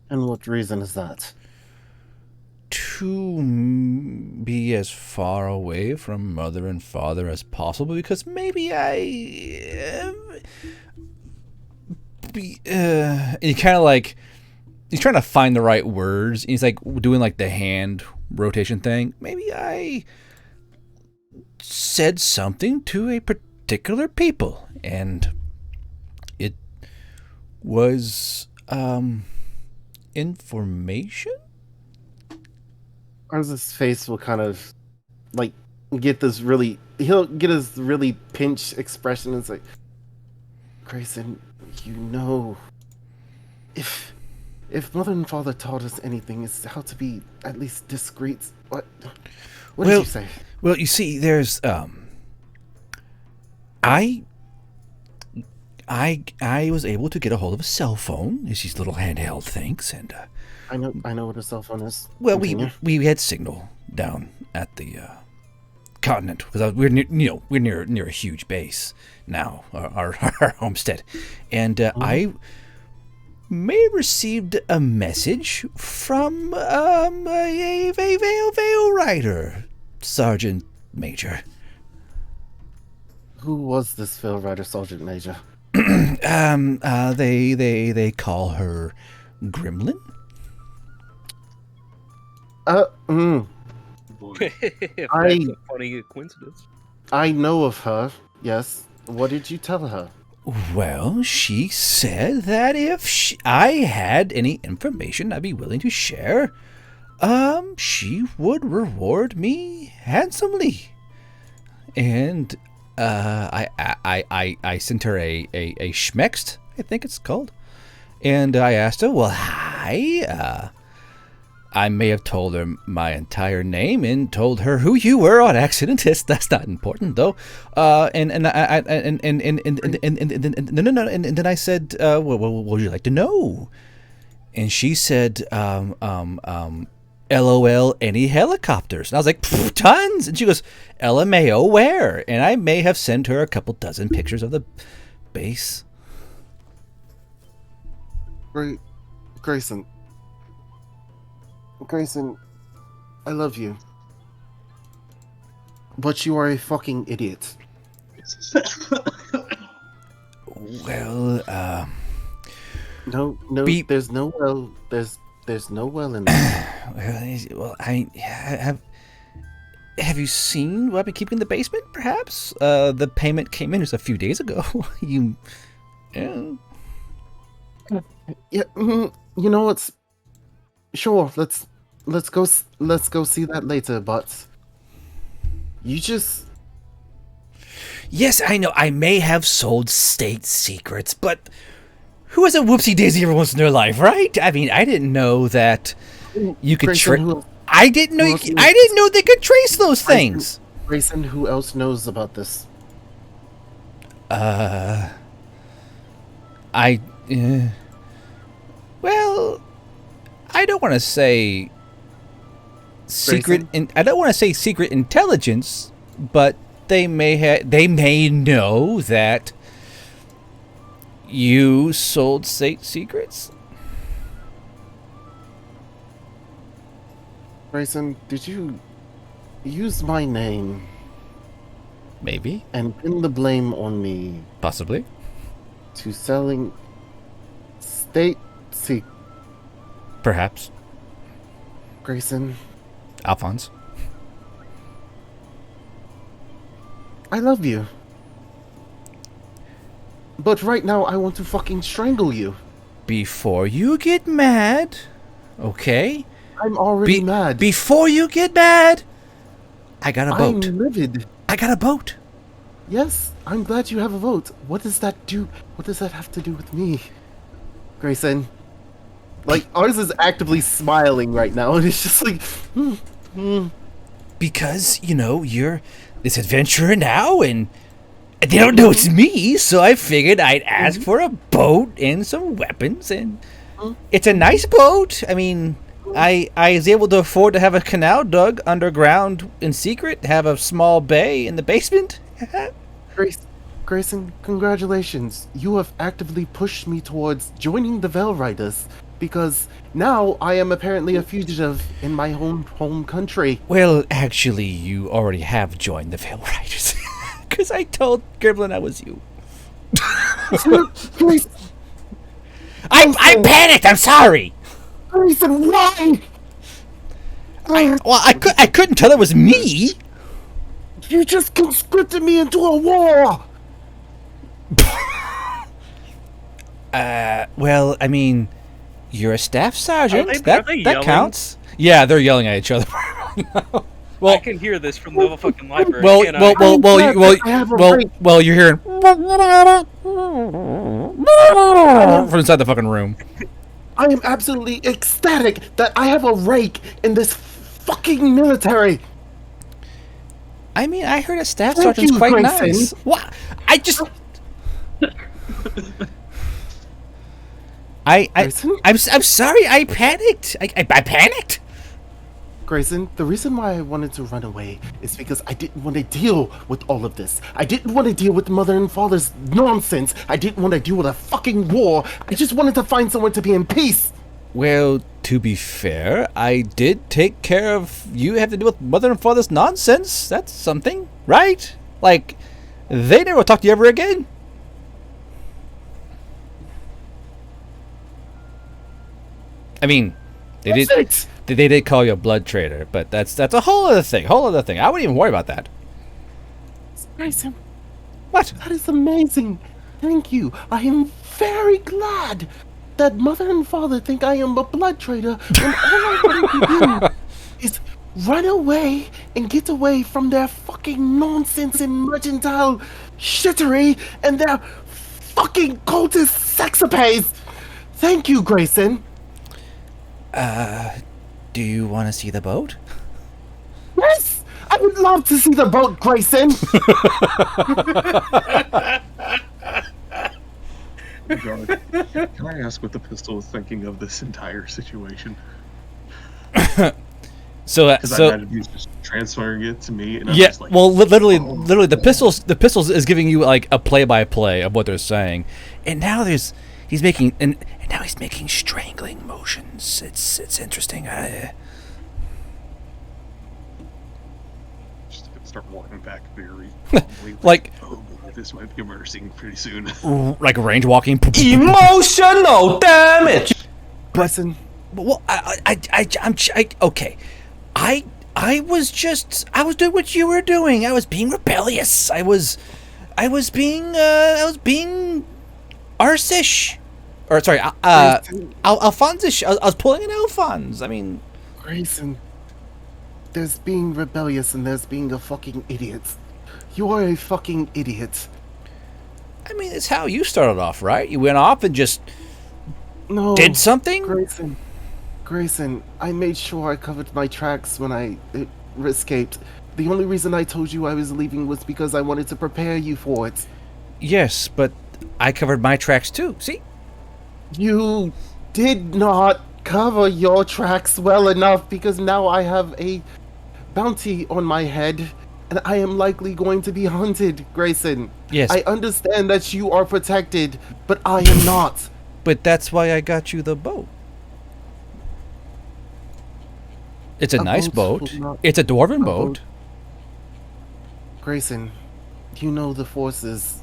And what reason is that? To be as far away from mother and father as possible, because maybe and he kind of like, he's trying to find the right words, and he's like doing like the hand rotation thing. Maybe I said something to a particular people, and it was information. Arz's face will kind of like get this really, he'll get his really pinched expression. It's like, Grayson, if mother and father taught us anything, it's how to be at least discreet. What did you say? Well, you see, there's I was able to get a hold of a cell phone. It's these little handheld things, and I know what a cell phone is. Well, Continue. we had signal down at the continent because we're near a huge base now, our homestead, and I may have received a message from a veil rider, Sergeant Major. Who was this Veil Rider Sergeant Major? They call her Gremlin. That's a funny coincidence. I know of her, yes. What did you tell her? Well, she said that if I had any information I'd be willing to share, she would reward me handsomely. And I sent her a schmext, I think it's called. And I asked her, well, hi, I may have told her my entire name and told her who you were on accident. That's not important though. And then I said, well, what would you like to know? And she said, LOL, any helicopters? And I was like, tons. And she goes, LMAO, where? And I may have sent her a couple dozen pictures of the base. Grayson, I love you. But you are a fucking idiot. Well, No, there's no well. There's no well in this. well, I have. Have you seen what I've been keeping in the basement? Perhaps the payment came in just a few days ago. You. Yeah. Yeah, you know what's? Sure, let's go see that later. But you just. Yes, I know. I may have sold state secrets, but who has a whoopsie daisy every once in their life, right? I mean, I didn't know that you could trace. I didn't know. I didn't know they could trace those things. Grayson, who else knows about this? Well, I don't want to say secret. I don't want to say secret intelligence, but they may know that you sold state secrets. Grayson, did you use my name? Maybe. And pin the blame on me. Possibly. To selling state secrets. Perhaps. Grayson. Alphonse. I love you. But right now, I want to fucking strangle you. Before you get mad, okay? I'm already mad. Before you get mad, I got a boat. I'm livid. I got a boat. Yes, I'm glad you have a vote. What does that do? What does that have to do with me? Grayson. Like, ours is actively smiling right now, and it's just like, Because, you know, you're this adventurer now, and they don't know it's me, so I figured I'd ask for a boat and some weapons, and it's a nice boat. I mean, I was able to afford to have a canal dug underground in secret, have a small bay in the basement. Grayson, congratulations. You have actively pushed me towards joining the Veil Riders, because now I am apparently a fugitive in my home country. Well, actually, you already have joined the Veil Riders. Because I told Gremlin I was you. I panicked. I'm sorry. Grayson, why? I couldn't tell it was me. You just conscripted me into a war. Well, I mean, you're a staff sergeant. Are they that yelling? Counts. Yeah, they're yelling at each other. Well, I can hear this from the fucking library. Well, you're hearing from inside the fucking room. I am absolutely ecstatic that I have a rake in this fucking military. I mean, I heard a staff sergeant's quite nice. What? I'm sorry. I panicked. I panicked. Grayson, the reason why I wanted to run away is because I didn't want to deal with all of this. I didn't want to deal with mother and father's nonsense. I didn't want to deal with a fucking war. I just wanted to find someone to be in peace. Well, to be fair, I did take care of you have to deal with mother and father's nonsense. That's something, right? Like, they never talk to you ever again. I mean, they did call you a blood traitor, but that's a whole other thing. I wouldn't even worry about that. Grayson. What? That is amazing. Thank you. I am very glad that mother and father think I am a blood traitor, and all I want to do is run away and get away from their fucking nonsense and mercantile shittery and their fucking cultist sexapades. Thank you, Grayson. Do you want to see the boat? Yes! I would love to see the boat, Grayson! God. Can I ask what the pistol is thinking of this entire situation? So I imagine he's just transferring it to me, and I'm yeah, just like, well, literally, the pistols is giving you like a play-by-play of what they're saying, and now he's making and now he's making strangling motions. It's interesting. start walking back very calmly. Like, oh, this might be a murder scene pretty soon. like range walking. Emotional damage. Grayson, Well, okay. I was doing what you were doing. I was being rebellious. I was being Arsish. Or sorry, Alphonsish. I was pulling an Alphonse. I mean, Grayson, there's being rebellious and there's being a fucking idiot. You are a fucking idiot. I mean, it's how you started off, right? You went off and just did something. Grayson, I made sure I covered my tracks when I escaped. The only reason I told you I was leaving was because I wanted to prepare you for it. Yes, but I covered my tracks too. See? You did not cover your tracks well enough because now I have a bounty on my head and I am likely going to be hunted, Grayson. Yes. I understand that you are protected, but I am not. But that's why I got you the boat. It's a nice boat. It's a dwarven boat. Grayson, you know the forces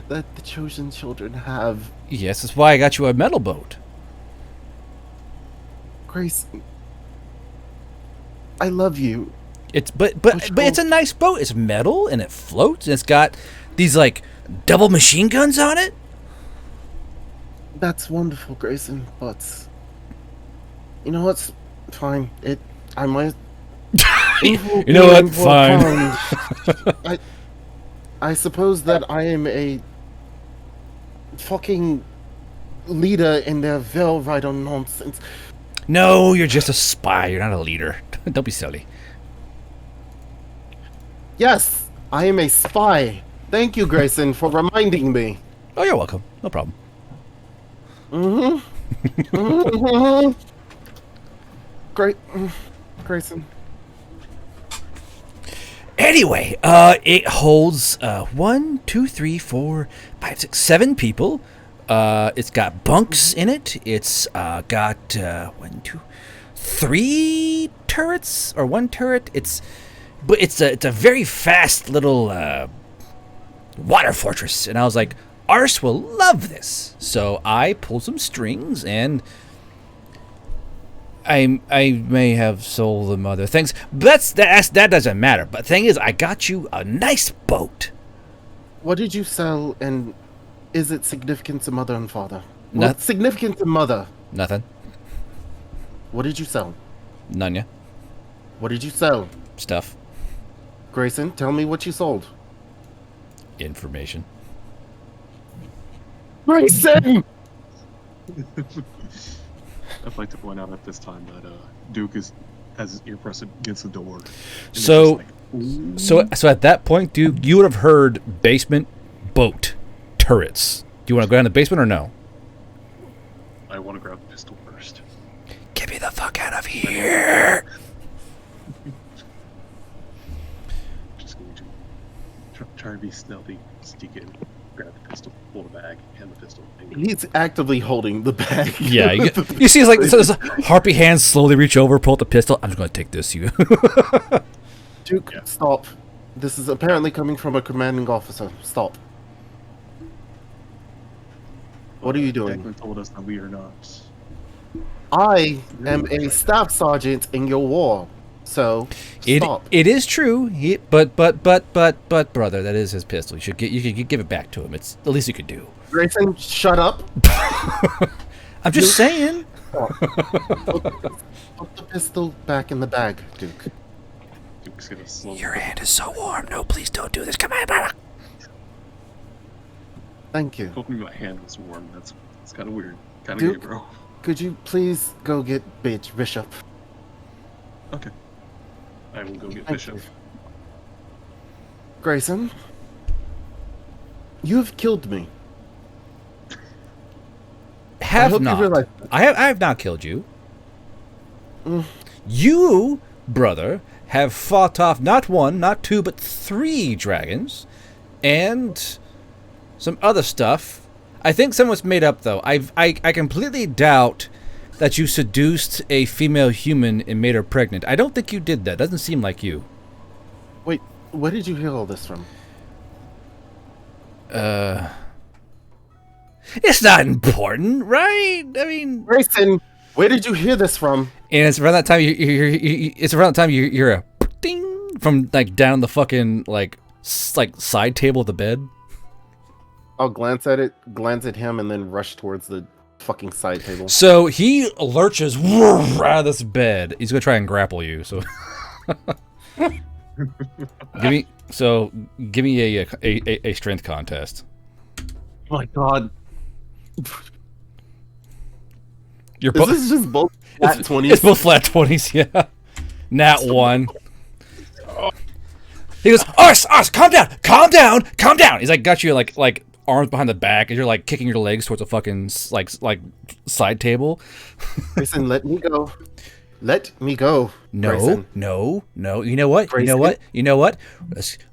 that the chosen children have. Yes, that's why I got you a metal boat. Grayson, I love you. But it's a nice boat. It's metal and it floats and it's got these like double machine guns on it. That's wonderful, Grayson, but you know what's fine. I might. You know what? Fine. I suppose that I am a fucking leader in their Velrider nonsense. No, you're just a spy. You're not a leader. Don't be silly. Yes, I am a spy. Thank you, Grayson, for reminding me. Oh, you're welcome. No problem. Great, Grayson. Anyway, it holds 1, 2, 3, 4, 5, 6, 7 people. It's got bunks in it. It's got 1, 2, 3 turrets or 1 turret. It's a very fast little water fortress. And I was like, Ars will love this. So I pulled some strings and I may have sold them other things. But that doesn't matter. But the thing is, I got you a nice boat. What did you sell, and is it significant to mother and father? No- What's significant to mother? Nothing. What did you sell? None ya. What did you sell? Stuff. Grayson, tell me what you sold. Information. Grayson! I'd like to point out at this time that Duke has his ear pressed against the door. And it's So, just like, so at that point, Duke, you would have heard basement, boat, turrets. Do you want to go down the basement or no? I want to grab the pistol first. Get me the fuck out of here! Just going to try to be stealthy, sneak in, grab the pistol, pull the bag, hand the pistol. He's actively holding the bag. Yeah, you see, it's like so this harpy hands slowly reach over, pull out the pistol. I'm just going to take this, you. Duke, stop. This is apparently coming from a commanding officer. Stop. What are you doing? Declan told us that we are not. I am a staff sergeant in your war, so stop. It is true. But brother, that is his pistol. You could give it back to him. It's the least you could do. Grayson, shut up. I'm just saying. Put the pistol back in the bag, Duke. Duke's gonna slowly. Your hand is so warm. No, please don't do this. Come on, brother. Thank you. Hoping my hand was warm. That's kind of weird. Kind of Duke? gay, bro. Could you please go get Bishop? Okay. I will go get Thank Bishop. you. Grayson, you have killed me. Have hope you not. realize I have not killed you. Mm. You, brother, have fought off not 1, not 2, but 3 dragons, and some other stuff. I think some was made up though. I completely doubt that you seduced a female human and made her pregnant. I don't think you did that. Doesn't seem like you. Wait, where did you hear all this from? It's not important, right? I mean, Grayson, where did you hear this from? and it's around that time it's around the time you hear a ding from like down the fucking like side table of the bed. I'll glance at it, glance at him, and then rush towards the fucking side table. So he lurches out of this bed. He's gonna try and grapple you. So give me a strength contest. Oh my god. Is this just both flat 20s? It's both flat 20s, yeah. Nat 1. He goes, Ars, calm down. He's like got you like arms behind the back as you're like kicking your legs towards a fucking like side table. Grayson, let me go. Let me go. No, Grayson. no. You know what? Grayson. You know what?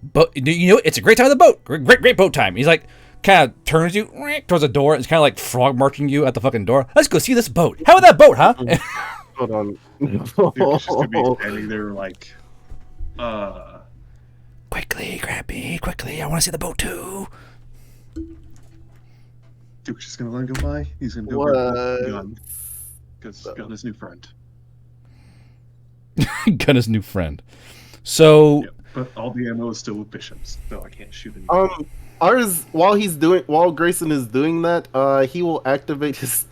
But you know it's a great time of the boat. Great boat time. He's like kind of turns you towards the door. It's kind of like frog marching you at the fucking door. Let's go see this boat. How about that boat, huh? Hold on. Duke's just gonna be standing there like, Quickly, grab me, quickly. I want to see the boat too. Duke's just gonna let him go by. He's gonna go grab Gun. Because Gun is new friend. Gun his new friend. So, Yeah, but all the ammo is still with Bishops, so I can't shoot him. Ars, while Grayson is doing that, he will activate his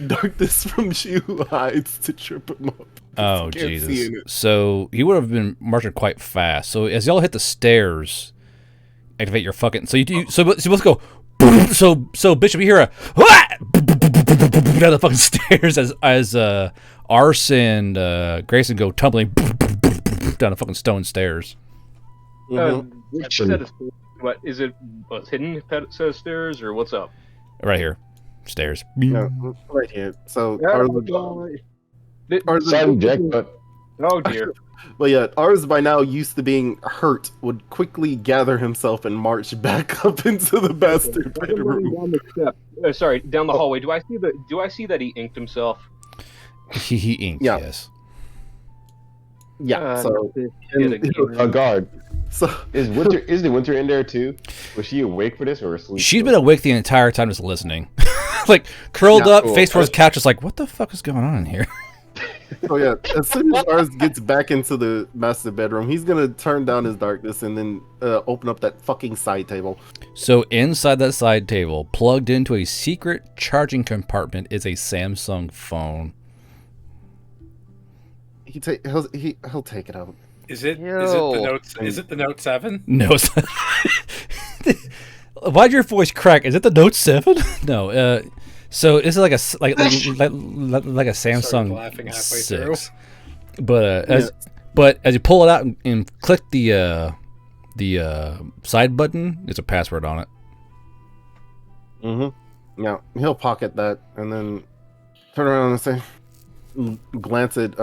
darkness from Shiu hides to trip him up. oh Jesus! So he would have been marching quite fast. So as y'all hit the stairs, activate your fucking. So you do. So let's go. So Bishop, you hear a down the fucking stairs as Ars and Grayson go tumbling down the fucking stone stairs. Which set of what is it? A hidden set of stairs or what's up? Right here, stairs. No, right here. So Oh dear. But yeah, Ars by now used to being hurt would quickly gather himself and march back up into the bastard bedroom. Down the step. Sorry, down the hallway. Do I see that he inked himself? He inked. Yeah. Yes. Yeah. So a guard. So is the winter in there too? Was she awake for this or asleep? She's been awake the entire time, just listening, like curled up, face towards the couch, just like, what the fuck is going on in here? Oh yeah, as soon as Ars gets back into the master bedroom, he's gonna turn down his darkness and then open up that fucking side table. So inside that side table, plugged into a secret charging compartment, is a Samsung phone. He'll take it out. Is it the Note 7? No. Why'd your voice crack? Is it the Note 7? No. So it's like a Samsung laughing halfway through. 6. But as you pull it out and click the side button, there's a password on it. Mm-hmm. Yeah, he'll pocket that and then turn around and say, glance at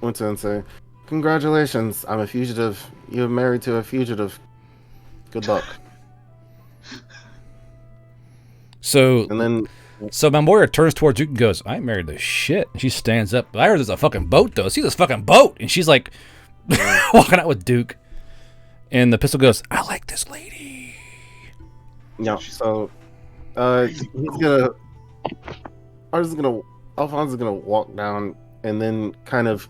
Winter and say, "Congratulations, I'm a fugitive. You're married to a fugitive. Good luck." So Memoria turns towards Duke and goes, "I ain't married to shit." And she stands up. I heard there's a fucking boat though. See this fucking boat? And she's like walking out with Duke. And the pistol goes, "I like this lady." Yeah. So Alphonse is gonna walk down and then kind of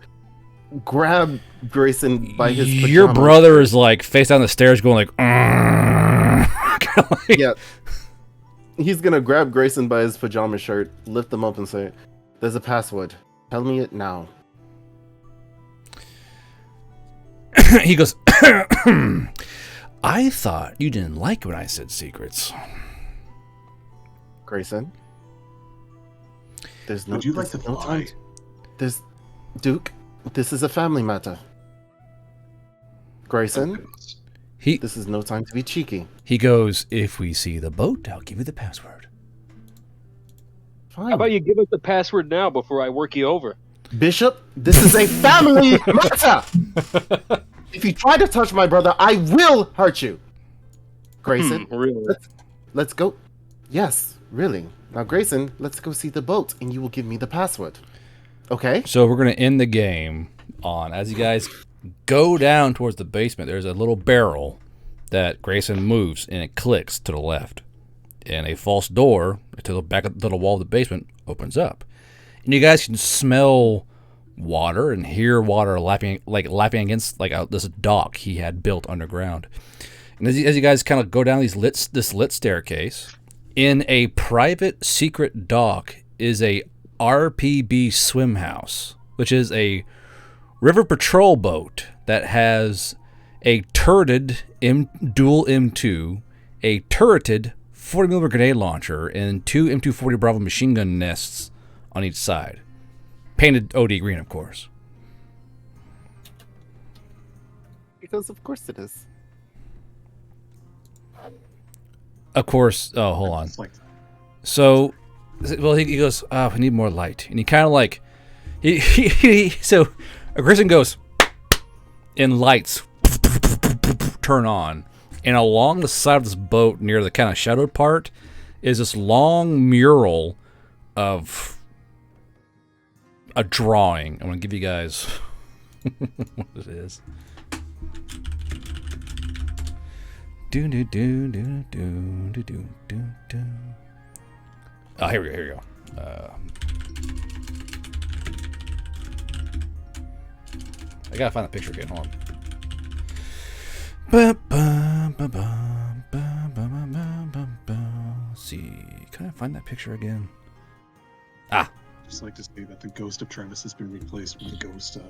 grab Grayson by his pajamas. Your brother is like face down the stairs going like, yeah. He's gonna grab Grayson by his pajama shirt, lift him up and say, "There's a password. Tell me it now." He goes, "I thought you didn't like when I said secrets." Grayson, there's no. Would you like to no fly? There's Duke. This is a family matter. Grayson, this is no time to be cheeky. He goes, "If we see the boat, I'll give you the password." Fine. How about you give us the password now before I work you over? Bishop, this is a family matter. If you try to touch my brother, I will hurt you. Grayson, really? Let's go. Yes, really. Now, Grayson, let's go see the boat, and you will give me the password. Okay? So we're gonna end the game on as you guys go down towards the basement. There's a little barrel that Grayson moves, and it clicks to the left. And a false door to the back of the wall of the basement opens up. And you guys can smell water and hear water lapping against this dock he had built underground. And as you guys kind of go down this lit staircase, in a private secret dock is a RPB swim house, which is a river patrol boat that has a turreted dual M2, a turreted 40mm grenade launcher, and 2 M240 Bravo machine gun nests on each side. Painted OD green, of course. Because of course it is. Of course. Oh, hold on. So, well, he goes, we need more light. And he kind of like, so Grayson goes, and lights turn on. And along the side of this boat, near the kind of shadowed part, is this long mural of a drawing. I'm going to give you guys what it is. Oh, here we go. I gotta find the picture again. Hold on. Let's see. Can I find that picture again? Ah. Just like to say that the ghost of Travis has been replaced with the ghost of.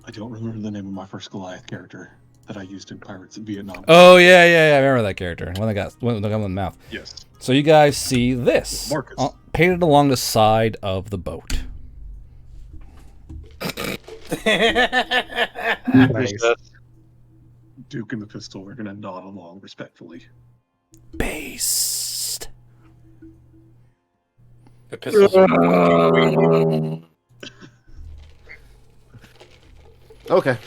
I don't remember the name of my first Goliath character that I used in Pirates of Vietnam. Oh yeah. I remember that character. One that got in the mouth. Yes. So you guys see this Marcus. Painted along the side of the boat. Nice. Duke and the pistol are gonna nod along respectfully. Based. The pistol's Okay.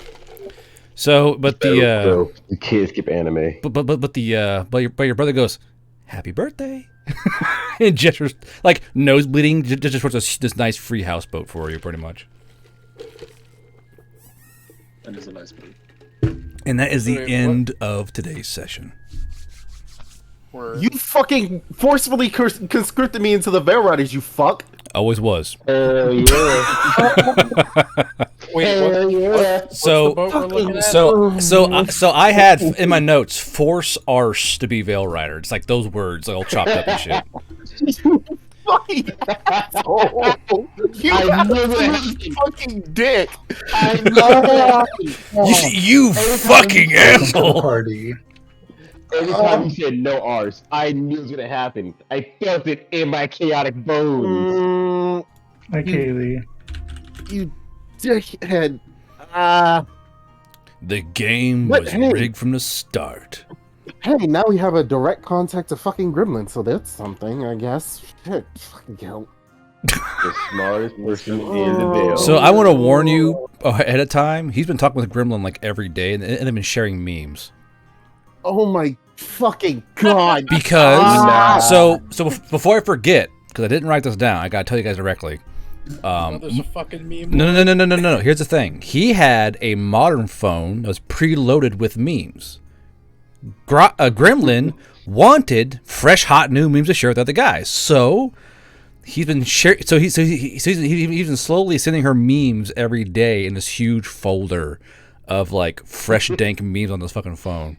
So, but the you can't skip anime. but your brother goes, "Happy birthday," and gestures like nose bleeding, just towards this nice free houseboat for you, pretty much. That is a nice boat. And that is the end of today's session. You fucking forcibly conscripted me into the Veil Riders, you fuck. Always was. Yeah. Wait, So I had in my notes force arse to be Veil Rider. It's like those words, like all chopped up and shit. You fucking asshole. You absolute fucking dick. I know. You fucking asshole. Party. Every time you said no R's, I knew it was gonna happen. I felt it in my chaotic bones. Hi, Kaylee. You dickhead. The game What? was Hey. rigged from the start. Hey, now we have a direct contact to fucking Gremlin, so that's something, I guess. Shit, fucking hell. The smartest person in the Veil. So I want to warn you ahead of time. He's been talking with Gremlin like every day, and they've been sharing memes. Oh my fucking god. Because before I forget, because I didn't write this down, I gotta tell you guys directly. there's a fucking meme. No. Here's the thing. He had a modern phone that was preloaded with memes. Gremlin wanted fresh, hot, new memes to share with other guys. So he's been he's been slowly sending her memes every day in this huge folder of like fresh, dank memes on this fucking phone.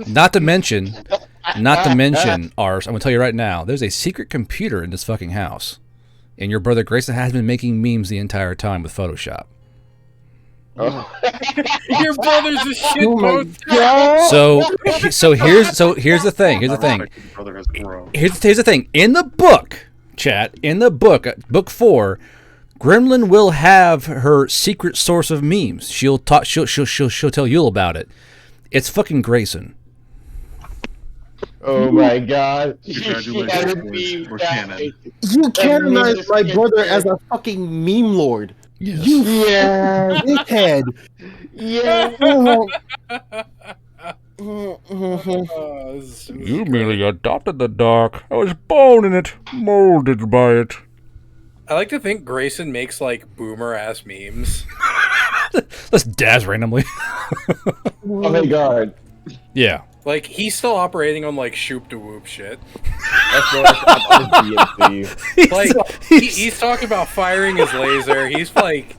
Not to mention, Ars, I'm gonna tell you right now, there's a secret computer in this fucking house, and your brother Grayson has been making memes the entire time with Photoshop. Your brother's a shit post. So here's the thing. Brother has grown. Here's the thing. In the book, chat, book 4, Gremlin will have her secret source of memes. She'll tell you about it. It's fucking Grayson. Oh my god. Congratulations, we're canon. You canonize my brother as a fucking meme lord. Yes. You dickhead. Yeah. You merely adopted the dark. I was born in it, molded by it. I like to think Grayson makes like boomer ass memes. Let's Daz randomly. Oh my god. Yeah. Like he's still operating on like shoop de whoop shit. That's what I'm He's- Like he's talking about firing his laser. He's like,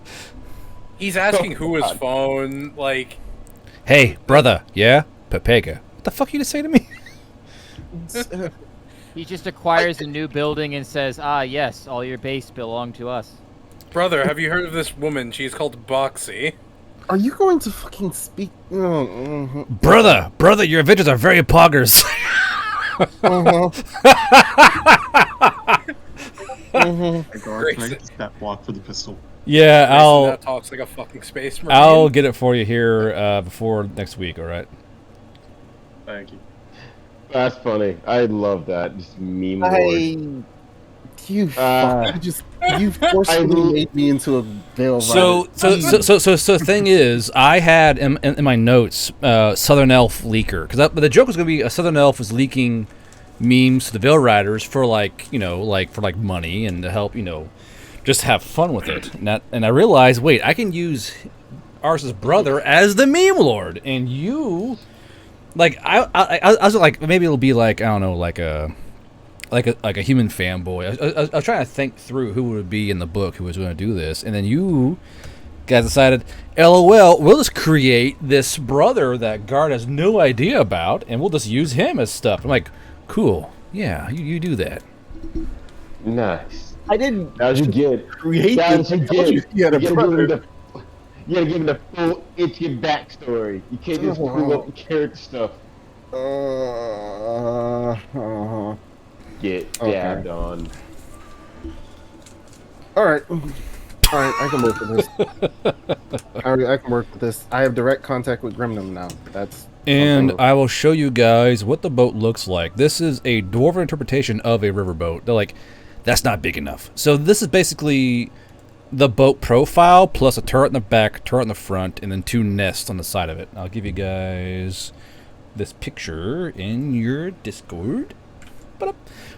he's asking who his phone. Like, Hey, brother. Yeah? Pepega. What the fuck you just say to me? He just acquires a new building and says, "Ah, yes, all your base belong to us." brother, have you heard of this woman? She's called Boxy. Are you going to fucking speak? Oh, Brother, your adventures are very poggers. Hey, guard, can I get the stat block for the pistol? Yeah, Grayson now talks like a fucking space marine. I'll get it for you here before next week, alright? Thank you. That's funny. I love that. Just meme lord. You forcibly made me into a veil. So the thing is, I had in my notes Southern Elf leaker because the joke was going to be a Southern Elf was leaking memes to the Veil Riders for for money and to help just have fun with it. And I realized, wait, I can use Ars's brother as the meme lord, and you I was like maybe it'll be like I don't know like a human fanboy. I was trying to think through who would be in the book who was going to do this, and then you guys decided, LOL, we'll just create this brother that Guard has no idea about, and we'll just use him as stuff. I'm like, cool, yeah, you do that. Nice. I didn't. That was you get. Create That was this. you I told get. you had a brother. You gotta give him the full itchy backstory. You can't just screw up the character stuff. Get dabbed on. Alright, I can work with this. I can work with this. I have direct contact with Grimnum now. That's And I will show you guys what the boat looks like. This is a dwarven interpretation of a riverboat. They're like, that's not big enough. So this is basically the boat profile plus a turret in the back, turret in the front, and then 2 nests on the side of it. I'll give you guys this picture in your Discord.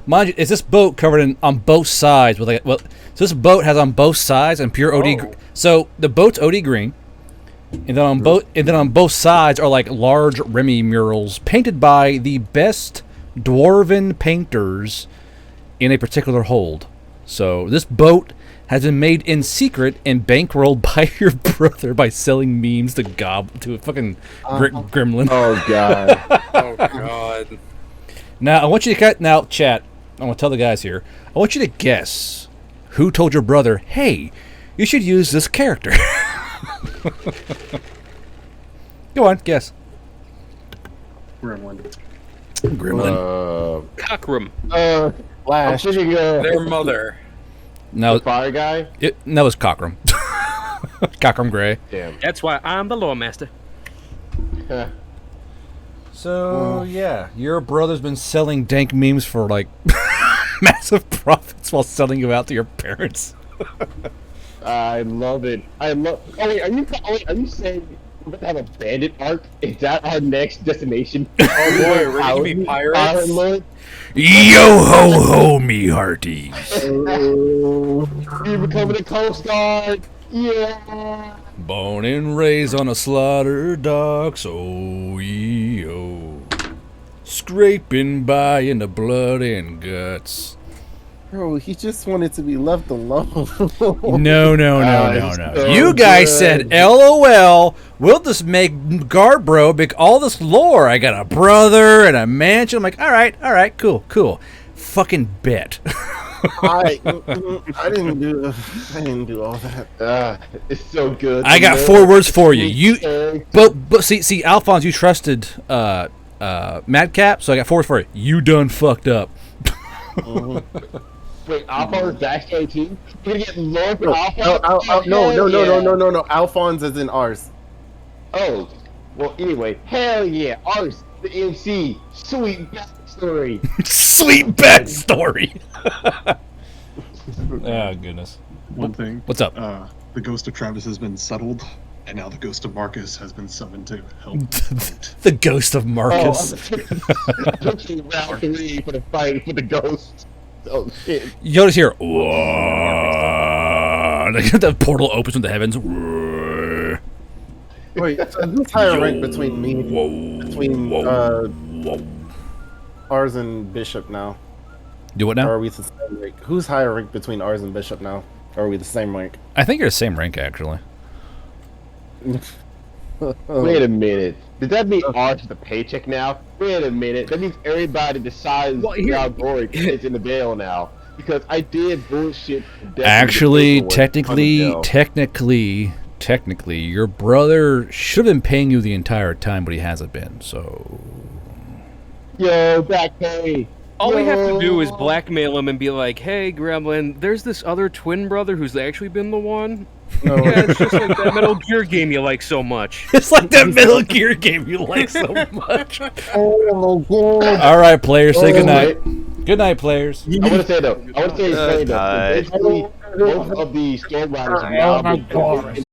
Mind you, is this boat covered on both sides with so this boat has on both sides and pure OD. So the boat's OD green, and then on both sides are like large Remy murals painted by the best dwarven painters in a particular hold. So this boat has been made in secret and bankrolled by your brother by selling memes to a fucking gremlin. Oh god. Oh god. Now I want you to chat. I want to tell the guys here. I want you to guess who told your brother, "Hey, you should use this character." Go on, guess. Gremlin. Cockrum. Flash. I'm thinking, Their mother. No, the fire guy. That was Cockrum. Cockrum Gray. Damn. That's why I'm the lore master. So yeah, your brother's been selling dank memes for like massive profits while selling you out to your parents. I love it. I love. Oh wait, are you saying we're about to have a bandit arc? Is that our next destination? Oh boy, we're gonna be pirates. Yo ho ho, me hearties. You're becoming a Coast Guard. Yeah. Born and raised on a slaughter docks, oh yo. Scraping by in the blood and guts. Bro, he just wanted to be left alone. No. So You guys good. said, LOL, we'll just make Garbro make all this lore. I got a brother and a mansion. I'm like, all right, cool. Fucking bet. I didn't do all that. It's so good. I got 4 words for you. But see, Alphonse, you trusted Madcap, so I got 4 words for you. You done fucked up. Wait, Alphonse backstory too? You're gonna get lore for Alphonse? No. Alphonse is in ours. Oh, well, anyway, hell yeah, ours, the MC, sweet backstory. Sweet backstory. Oh goodness. One thing. What's up? The ghost of Travis has been settled, and now the ghost of Marcus has been summoned to help. The ghost of Marcus. Round 3 for the fight with the ghost. Oh shit. You notice here. Whoa. the portal opens from the heavens. Wait, so who's higher rank between me, ours and Bishop now? Do what Or now? are we the same rank? Who's higher rank between ours and Bishop now? Or are we the same rank? I think you're the same rank, actually. Wait a minute. Does that mean ours is the paycheck now? Wait a minute. That means everybody decides Goric is in the jail now. Because I did bullshit. Actually, technically, your brother should have been paying you the entire time, but he hasn't been, so... Yo, back pay. All we have to do is blackmail him and be like, hey, Gremlin, there's this other twin brother who's actually been the one. No. Yeah, it's just like that Metal Gear game you like so much. It's like that Metal Gear game you like so much. Oh, God. All right, players, say goodnight. Good night, players. I want to say, though, basically, both of the storm riders have now been